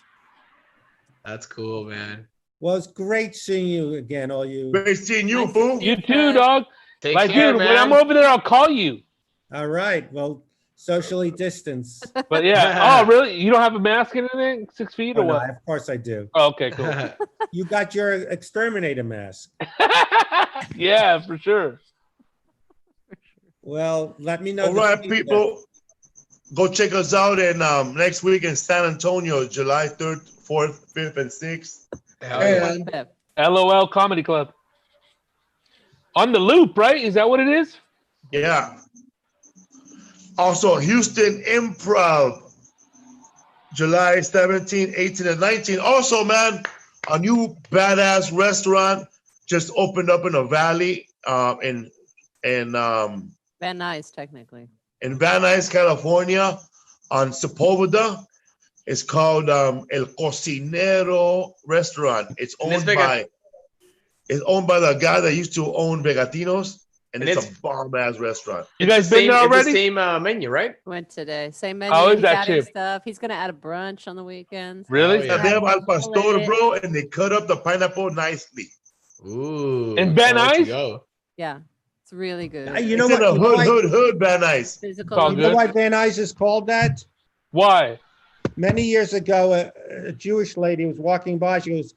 Speaker 4: That's cool, man.
Speaker 1: Well, it's great seeing you again, all you.
Speaker 5: Great seeing you,
Speaker 6: Nice to
Speaker 5: fool.
Speaker 6: see
Speaker 7: You too, dog.
Speaker 4: Take
Speaker 7: Like,
Speaker 4: care,
Speaker 7: dude,
Speaker 4: man.
Speaker 7: when I'm over there, I'll call you.
Speaker 1: All right. Well, socially distanced.
Speaker 7: But yeah. Oh, really? You don't have a mask and anything? 6 feet
Speaker 1: Oh,
Speaker 7: or
Speaker 1: no,
Speaker 7: what?
Speaker 1: of course I do.
Speaker 7: Oh, okay, cool.
Speaker 1: You got your exterminator mask.
Speaker 7: Yeah, for sure.
Speaker 1: Well, let me know.
Speaker 5: All
Speaker 1: the
Speaker 5: right,
Speaker 1: feedback.
Speaker 5: people. Go check us out in next week in San Antonio, July 3rd, 4th, 5th, and 6th.
Speaker 4: Hell yeah.
Speaker 5: And
Speaker 7: LOL Comedy Club. On the loop, right? Is that what it is?
Speaker 5: yeah. Also, Houston Improv, July 17, 18, and 19. Also, man, a new badass restaurant just opened up in the valley in
Speaker 6: Van Nuys, technically.
Speaker 5: Van Nuys, California, on Sepulveda. It's called El Cocinero Restaurant. It's
Speaker 4: And it's
Speaker 5: owned by the guy that used to own Vegatinos, and
Speaker 4: And
Speaker 5: it's
Speaker 4: it's-
Speaker 5: a bomb-ass restaurant.
Speaker 7: You guys been there
Speaker 4: It's
Speaker 7: already?
Speaker 4: the same menu, right?
Speaker 6: Went today. Same menu.
Speaker 7: How is
Speaker 6: He's
Speaker 7: that
Speaker 6: adding
Speaker 7: chip?
Speaker 6: stuff. He's gonna add a brunch on the weekends.
Speaker 7: Really?
Speaker 4: Oh, yeah.
Speaker 5: They have al
Speaker 6: Chocolate.
Speaker 5: pastor, bro, and they cut up the pineapple nicely.
Speaker 4: Ooh.
Speaker 7: In Van
Speaker 4: can't wait to
Speaker 7: Nuys?
Speaker 4: go.
Speaker 6: Yeah, it's really good.
Speaker 1: You know
Speaker 5: It's in
Speaker 1: what?
Speaker 5: a
Speaker 1: You know why-
Speaker 5: hood, Van Nuys.
Speaker 6: Physical.
Speaker 7: all
Speaker 1: you know
Speaker 7: good.
Speaker 1: why Van Nuys is called that?
Speaker 7: Why?
Speaker 1: Many years ago, a Jewish lady was walking by. She goes,